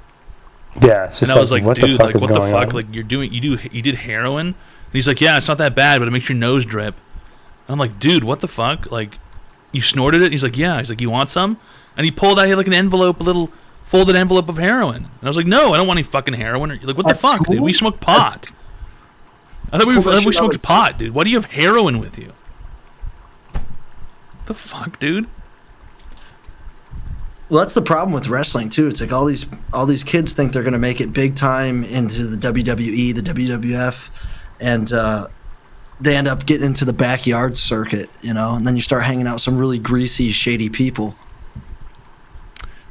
Yeah, it's just And I was like, what dude, the fuck like is what the going fuck? on? Like you did heroin? And he's like, yeah, it's not that bad, but it makes your nose drip. And I'm like, dude, what the fuck? Like, you snorted it? And he's like, yeah. He's like, you want some? And he pulled out here like an envelope, a little folded envelope of heroin. And I was like, no, I don't want any fucking heroin. You're like, what the At fuck, dude? school? We smoke pot. I thought we smoked pot, dude. Why do you have heroin with you? What the fuck, dude? Well, that's the problem with wrestling too. It's like all these kids think they're going to make it big time into the WWE, the WWF, and they end up getting into the backyard circuit, you know. And then you start hanging out with some really greasy, shady people.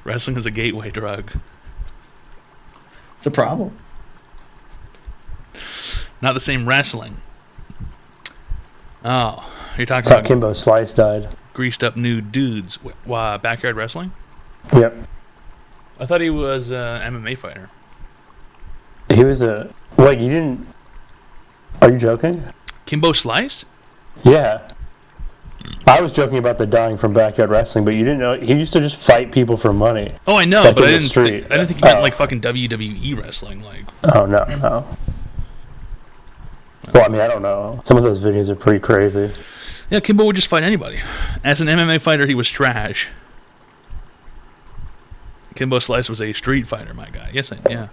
Wrestling is a gateway drug. It's a problem. Not the same wrestling. Oh, you're talking That's how about Kimbo Slice died. greased up nude dudes. Backyard wrestling? Yep. I thought he was an MMA fighter. He was a... Wait, you didn't... Are you joking? Kimbo Slice? Yeah. I was joking about the dying from backyard wrestling, but you didn't know... He used to just fight people for money. Oh, I know, Like but in I the didn't street. think you meant like fucking WWE wrestling. Like, Oh, no. Well, I mean, I don't know. Some of those videos are pretty crazy. yeah, Kimbo would just fight anybody. As an MMA fighter, he was trash. Kimbo Slice was a street fighter, my guy. I know.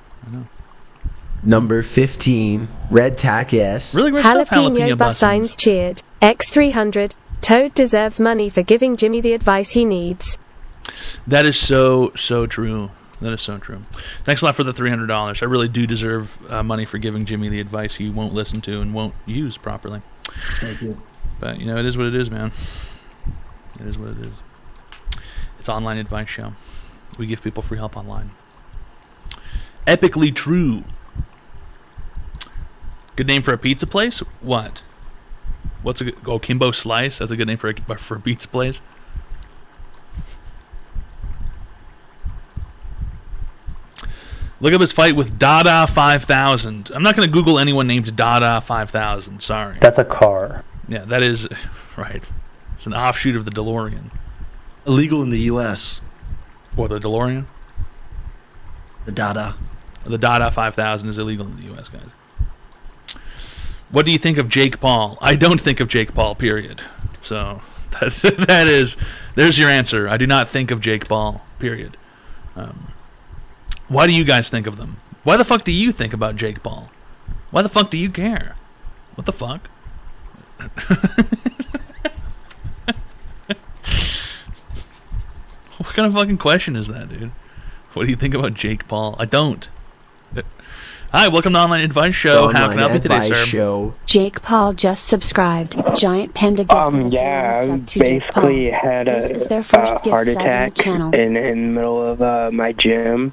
Number 15, Red Tack S. Really great stuff, Jalapeno Bussines cheered. X300. Toad deserves money for giving Jimmy the advice he needs. That is so true. That is so true. Thanks a lot for the $300. I really do deserve money for giving Jimmy the advice he won't listen to and won't use properly. Thank you. But, you know, it is what it is, man. It is what it is. It's an online advice show. We give people free help online. Epically true. Good name for a pizza place? What? What's a good... Oh, Kimbo Slice? That's a good name for a pizza place? Look up his fight with Dada 5000. I'm not going to Google anyone named Dada 5000. Sorry. That's a car. Yeah, that is... Right. It's an offshoot of the DeLorean. Illegal in the U.S. What, the DeLorean? The Dada. The Dada 5000 is illegal in the U.S., guys. What do you think of Jake Paul? I don't think of Jake Paul, period. So, there's your answer. I do not think of Jake Paul, period. Why do you guys think of them? Why the fuck do you think about Jake Paul? Why the fuck do you care? What the fuck? What kind of fucking question is that, dude? What do you think about Jake Paul? I don't. Hi, welcome to Online Advice Show. How can I help you today, sir? Jake Paul just subscribed. Giant Panda gifted I sub to Jake Paul. basically had This is their first gift heart sub in the attack channel. in the middle of my gym,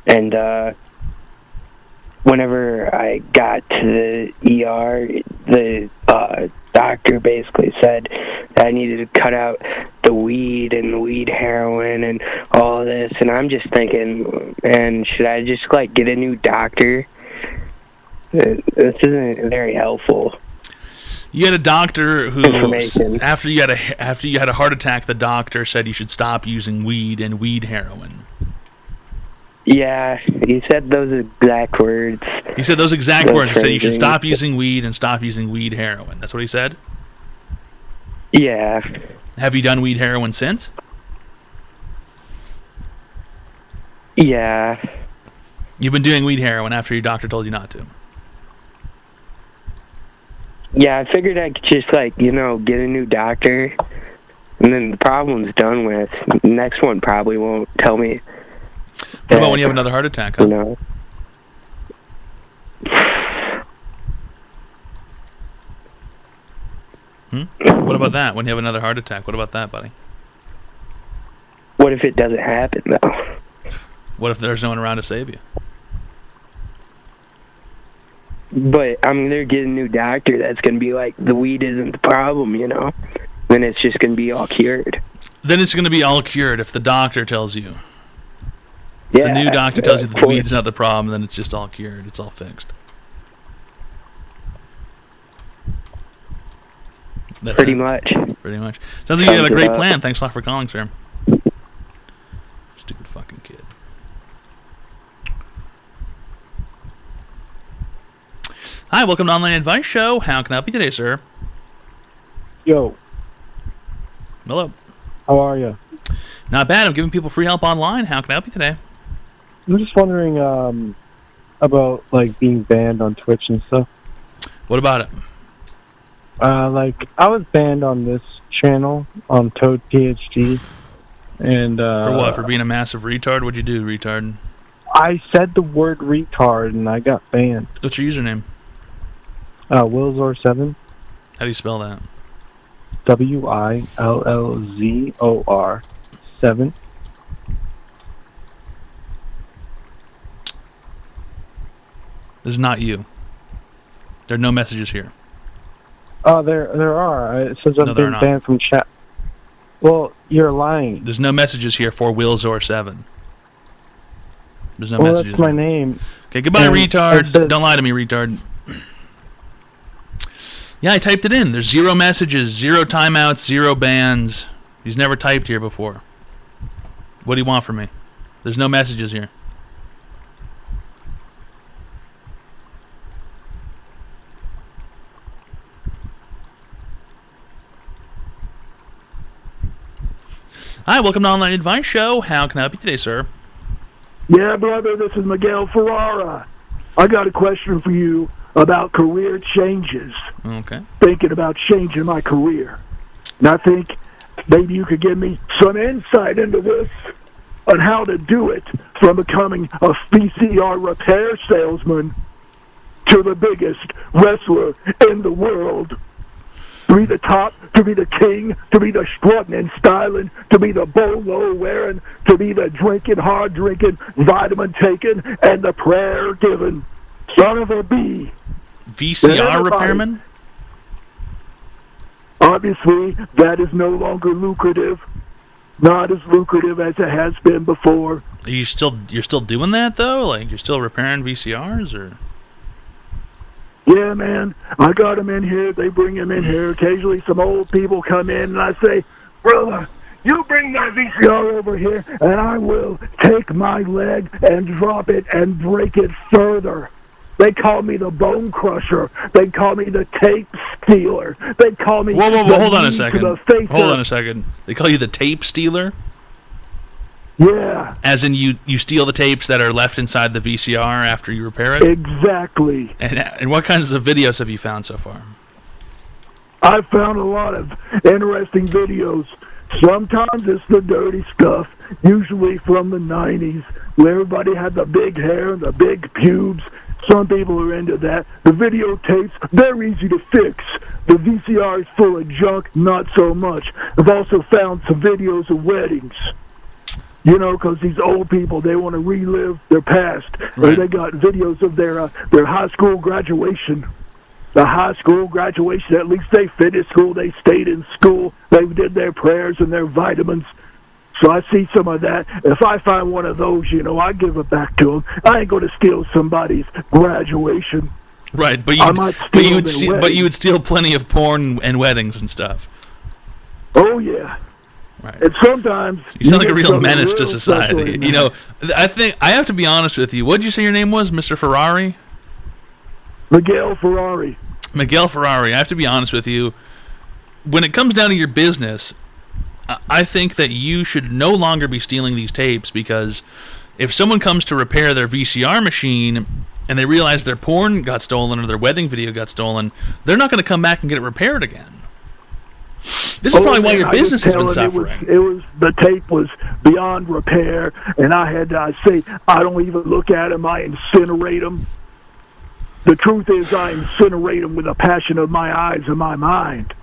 and whenever I got to the ER, the doctor basically said that I needed to cut out the weed and the weed heroin and all this, and I'm just thinking, and should I just like get a new doctor? This isn't very helpful. You had a doctor who, Information. after you had a heart attack, the doctor said you should stop using weed and weed heroin. Yeah, he said those exact words. He said those exact That's words. He said you should crazy. stop using weed and stop using weed heroin. That's what he said? Yeah. Have you done weed heroin since? Yeah. You've been doing weed heroin after your doctor told you not to. Yeah, I figured I could just, like, get a new doctor, and then the problem's done with. The next one probably won't tell me. What about when you have another heart attack? Huh? No. What about that? When you have another heart attack, what about that, buddy? What if it doesn't happen, though? What if there's no one around to save you? But I'm going to get a new doctor that's going to be like, the weed isn't the problem, Then it's just going to be all cured. Then it's going to be all cured if the doctor tells you. If Yeah, the new doctor tells you that the of course. weed's not the problem, then it's just all cured. It's all fixed. That's Pretty it. much. Pretty much. Sounds like you have a Sums it great up. plan. Thanks a lot for calling, sir. Stupid fucking kid. Hi, welcome to Online Advice Show. How can I help you today, sir? Yo, Hello. how are you? Not bad. I'm giving people free help online. How can I help you today? I'm just wondering about like being banned on Twitch and stuff. What about it? Like I was banned on this channel on ToadPhd, and For what? For being a massive retard? What'd you do, retard? I said the word retard and I got banned. What's your username? Willzor7. How do you spell that? WILLZOR 7. This is not you. There are no messages here. Oh, there are. It says No, I'm there are being not. banned from chat. Well, you're lying. There's no messages here for Willzor7. There's no Well, messages. that's my name. Okay, goodbye, And retard. it says- Don't lie to me, retard. Yeah, I typed it in. There's 0 messages, 0 timeouts, 0 bans. He's never typed here before. What do you want from me? There's no messages here. Hi, welcome to Online Advice Show. How can I help you today, sir? Yeah, brother, this is Miguel Ferrara. I got a question for you about career changes. Okay. Thinking about changing my career. And I think maybe you could give me some insight into this on how to do it from becoming a VCR repair salesman to the biggest wrestler in the world, to be the top, to be the king, to be the strutting and styling, to be the bolo wearing, to be the drinking, hard drinking, vitamin taking, and the prayer giving son of a bee. VCR repairman? Obviously, that is no longer lucrative. Not as lucrative as it has been before. You're still doing that though? Like you're still repairing VCRs, or? Yeah, man. I got them in here. They bring them in here. Occasionally, some old people come in, and I say, "Brother, you bring that VCR over here, and I will take my leg and drop it and break it further." They call me the bone crusher. They call me the tape stealer. They call me. Whoa! Hold on a second. Hold on a second. They call you the tape stealer? Yeah. As in you steal the tapes that are left inside the VCR after you repair it? Exactly. And what kinds of videos have you found so far? I've found a lot of interesting videos. Sometimes it's the dirty stuff, usually from the 90s, where everybody had the big hair and the big pubes. Some people are into that. The videotapes, they're easy to fix. The VCR is full of junk, not so much. I've also found some videos of weddings. You know, because these old people, they want to relive their past. Right. They got videos of their high school graduation. The high school graduation, at least they finished school, they stayed in school, they did their prayers and their vitamins. So I see some of that. If I find one of those, you know, I give it back to them. I ain't going to steal somebody's graduation. Right, but you would steal plenty of porn and weddings and stuff. Oh yeah. Right. And sometimes you sound like a real menace to society. You know, I think I have to be honest with you. What did you say your name was, Mr. Ferrari? Miguel Ferrari. Miguel Ferrari. I have to be honest with you. When it comes down to your business, I think that you should no longer be stealing these tapes, because if someone comes to repair their VCR machine and they realize their porn got stolen or their wedding video got stolen, they're not going to come back and get it repaired again. This is probably why your business has been suffering. The tape was beyond repair, and I had to say, I don't even look at them, I incinerate them. The truth is, I incinerate them with the passion of my eyes and my mind.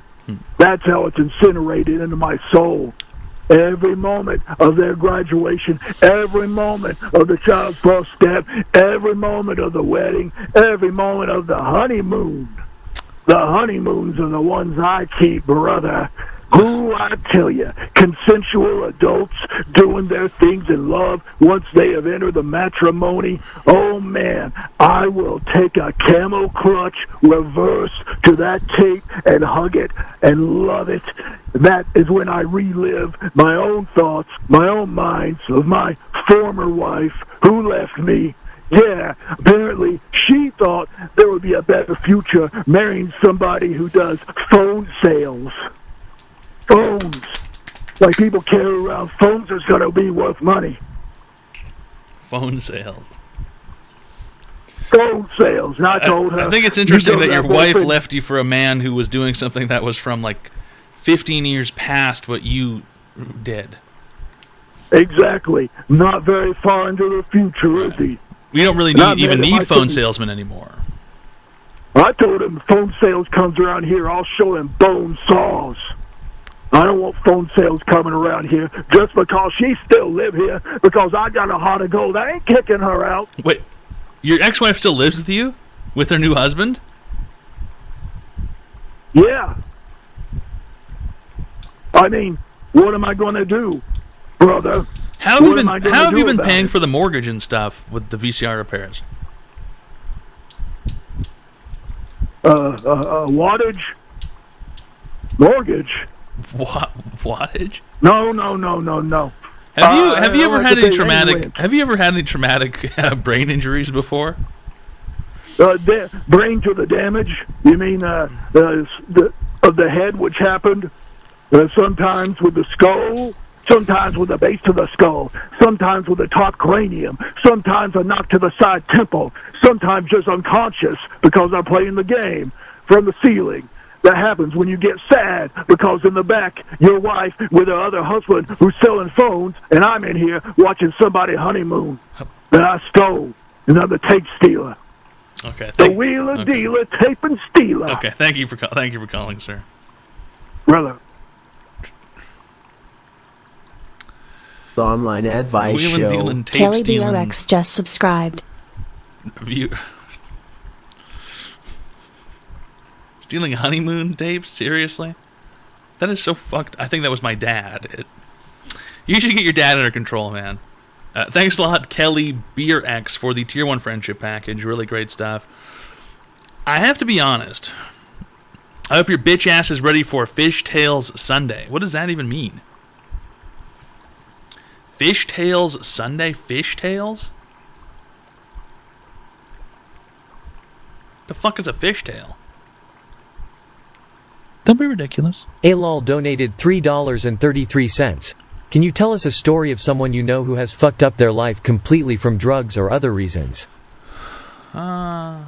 That's how it's incinerated into my soul. Every moment of their graduation, every moment of the child's first step, every moment of the wedding, every moment of the honeymoon. The honeymoons are the ones I keep, brother. Who, I tell you, consensual adults doing their things in love once they have entered the matrimony. Oh, man, I will take a camel clutch reverse to that tape and hug it and love it. That is when I relive my own thoughts, my own minds of my former wife who left me. Yeah, apparently she thought there would be a better future marrying somebody who does phone sales. Phones. Like people carry around phones that's going to be worth money. Phone sales. Phone sales. And I told her. I think it's interesting that your wife left you for a man who was doing something that was from like 15 years past what you did. Exactly. Not very far into the future, is he? We don't really even need phone salesmen anymore. I told him phone sales comes around here, I'll show him bone saws. I don't want phone sales coming around here just because she still live here, because I got a heart of gold. I ain't kicking her out. Wait, your ex-wife still lives with you? With her new husband? Yeah. I mean, what am I going to do, brother? How have you been paying for the mortgage and stuff with the VCR repairs? Wattage? Mortgage? Wattage? No. Have you ever had any traumatic? Have you ever had any traumatic brain injuries before? Brain to the damage? You mean of the head, which happened sometimes with the skull, sometimes with the base of the skull, sometimes with the top cranium, sometimes a knock to the side temple, sometimes just unconscious because I'm playing the game from the ceiling. That happens when you get sad because in the back, your wife with her other husband who's selling phones, and I'm in here watching somebody honeymoon that I stole, and I'm the tape stealer. Okay. The wheeler, dealer, tape and stealer. Okay. Thank you for calling, sir. Brother. The online advice Wheeling, show. dealing, tape Kelly stealing. BRX just subscribed. Stealing honeymoon tapes? Seriously? That is so fucked. I think that was my dad. You should get your dad under control, man. Thanks a lot, Kelly BRX, for the Tier 1 friendship package. Really great stuff. I have to be honest. I hope your bitch ass is ready for Fishtails Sunday. What does that even mean? Fishtails Sunday? Fishtails? The fuck is a fishtail? Don't be ridiculous. Alol donated $3.33. Can you tell us a story of someone you know who has fucked up their life completely from drugs or other reasons? I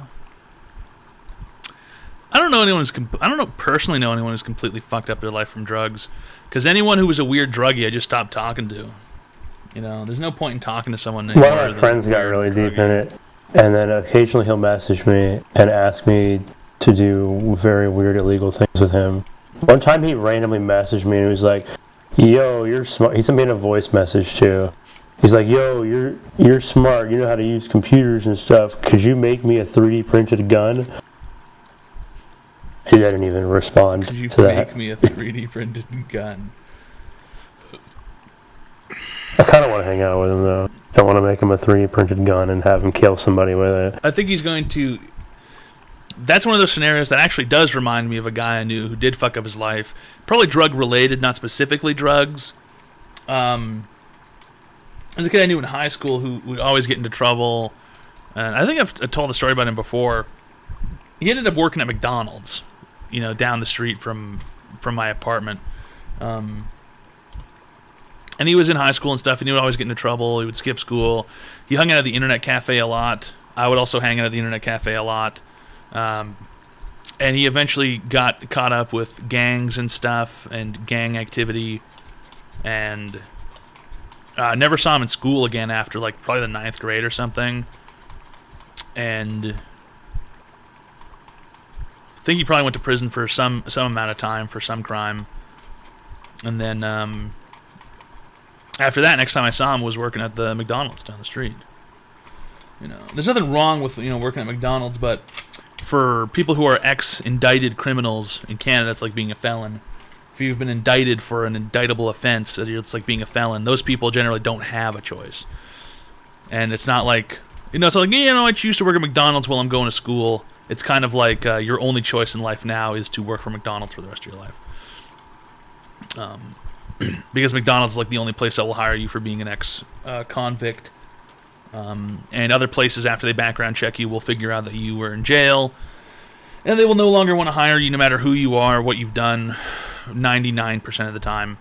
don't personally know anyone who's completely fucked up their life from drugs, because anyone who was a weird druggie, I just stopped talking to. You know, there's no point in talking to someone anymore. One of my friends got really deep in it, and then occasionally he'll message me and ask me to do very weird illegal things with him. One time he randomly messaged me and he was like, "Yo, you're smart." He sent me in a voice message too. He's like, "Yo, you're smart. You know how to use computers and stuff. Could you make me a 3D printed gun?" I didn't even respond Could you to that. make me a 3D printed gun? I kind of want to hang out with him though. Don't want to make him a 3D printed gun and have him kill somebody with it. I think he's going to... That's one of those scenarios that actually does remind me of a guy I knew who did fuck up his life. Probably drug-related, not specifically drugs. There's a kid I knew in high school who would always get into trouble. And I think I've told the story about him before. He ended up working at McDonald's, you know, down the street from my apartment. And he was in high school and stuff, and he would always get into trouble. He would skip school. He hung out at the internet cafe a lot. I would also hang out at the internet cafe a lot. And he eventually got caught up with gangs and stuff and gang activity, and never saw him in school again after like probably the 9th grade or something. And I think he probably went to prison for some amount of time for some crime. And then after that, next time I saw him was working at the McDonald's down the street. You know, there's nothing wrong with, you know, working at McDonald's, but for people who are ex-indicted criminals in Canada, it's like being a felon. If you've been indicted for an indictable offense, it's like being a felon. Those people generally don't have a choice. And it's not like, you know, it's like, you know, I choose to work at McDonald's while I'm going to school. It's kind of like your only choice in life now is to work for McDonald's for the rest of your life. Because McDonald's is like the only place that will hire you for being an ex-convict. And other places, after they background check you, will figure out that you were in jail. And they will no longer want to hire you no matter who you are, what you've done, 99% of the time.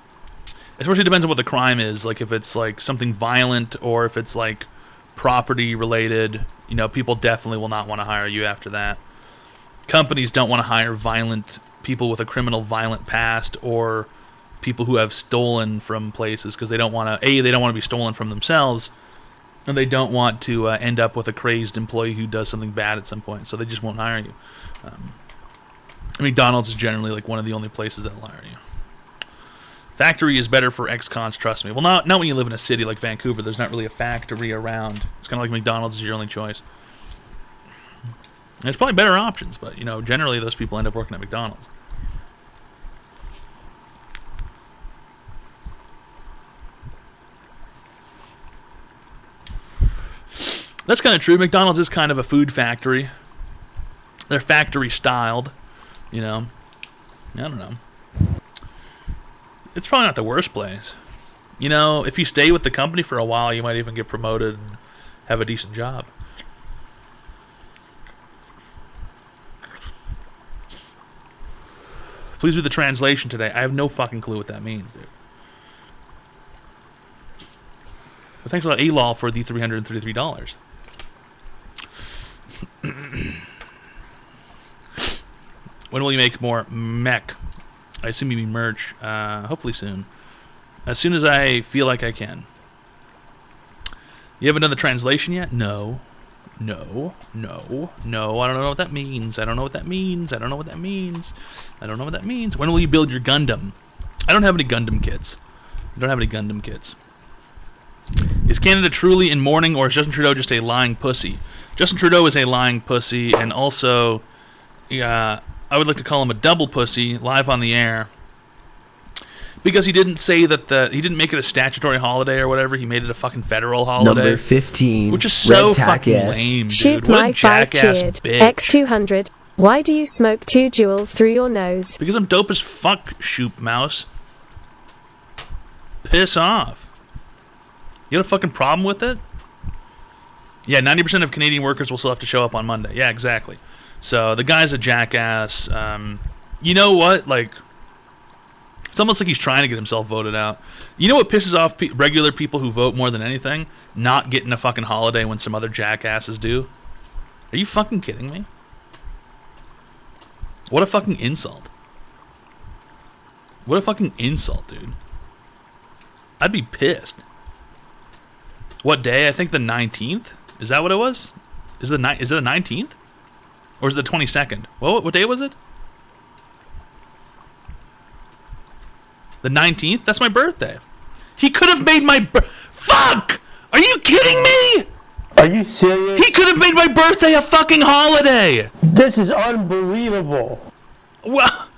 Especially depends on what the crime is. Like if it's like something violent or if it's like property related, you know, people definitely will not want to hire you after that. Companies don't want to hire violent people with a criminal violent past or people who have stolen from places because they don't want to, they don't want to be stolen from themselves, and they don't want to end up with a crazed employee who does something bad at some point, so they just won't hire you. McDonald's is generally like one of the only places that will hire you. Factory is better for ex-cons, trust me. Well, not when you live in a city like Vancouver. There's not really a factory around. It's kind of like McDonald's is your only choice. And there's probably better options, but, you know, generally those people end up working at McDonald's. That's kind of true. McDonald's is kind of a food factory. They're factory styled, you know. I don't know. It's probably not the worst place. You know, if you stay with the company for a while, you might even get promoted and have a decent job. Please do the translation today. I have no fucking clue what that means, dude. But thanks a lot, ALOL, for the $333. When will you make more mech? I assume you mean merch. Hopefully soon. As soon as I feel like I can. You haven't done the translation yet? No. No. I don't know what that means. I don't know what that means. When will you build your Gundam? I don't have any Gundam kits. Is Canada truly in mourning, or is Justin Trudeau just a lying pussy? Justin Trudeau is a lying pussy, and also, I would like to call him a double pussy live on the air. Because he didn't say that he didn't make it a statutory holiday or whatever. He made it a fucking federal holiday. Number 15. Which is so Red fucking Tack-ass. lame, dude. Shoot What my a 5 jackass cheered. bitch. X200. Why do you smoke 2 jewels through your nose? Because I'm dope as fuck, Shoop Mouse. Piss off. You got a fucking problem with it? Yeah, 90% of Canadian workers will still have to show up on Monday. Yeah, exactly. So the guy's a jackass. You know what? Like, it's almost like he's trying to get himself voted out. You know what pisses off regular people who vote more than anything? Not getting a fucking holiday when some other jackasses do. Are you fucking kidding me? What a fucking insult. What a fucking insult, dude. I'd be pissed. What day? I think the 19th? Is that what it was? Is it the 19th? Or is it the 22nd? What day was it? The 19th? That's my birthday. He could have made my fuck! Are you kidding me? Are you serious? He could have made my birthday a fucking holiday. This is unbelievable. Well,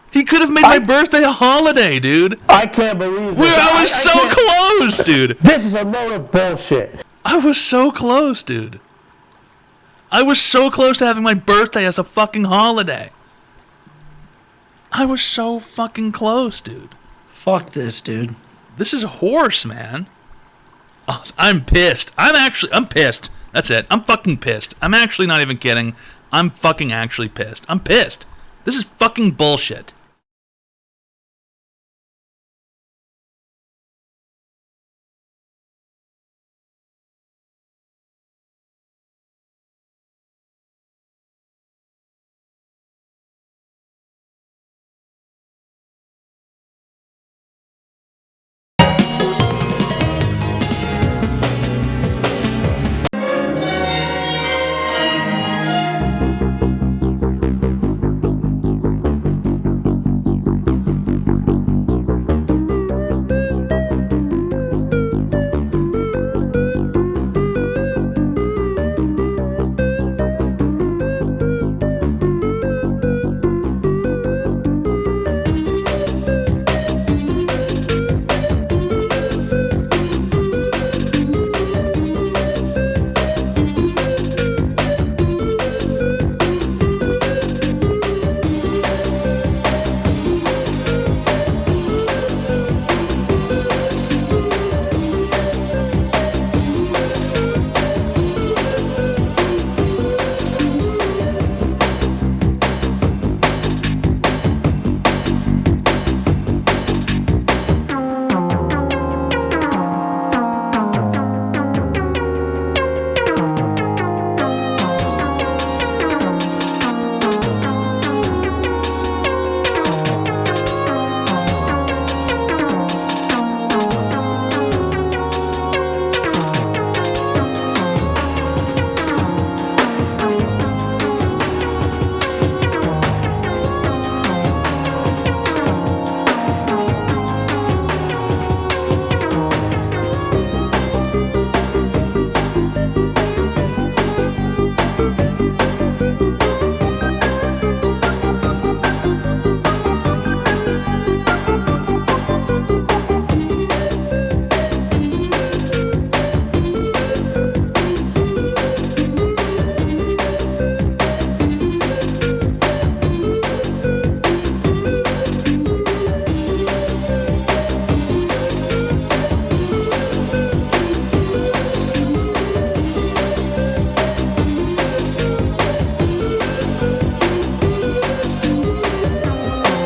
he could have made my birthday a holiday, dude. I can't believe this. I was so close, dude. This is a load of bullshit. I was so close, dude. I was so close to having my birthday as a fucking holiday. I was so fucking close, dude. Fuck this, dude. This is horse, man. Oh, I'm pissed. I'm pissed. That's it. I'm fucking pissed. I'm actually not even kidding. I'm fucking actually pissed. I'm pissed. This is fucking bullshit.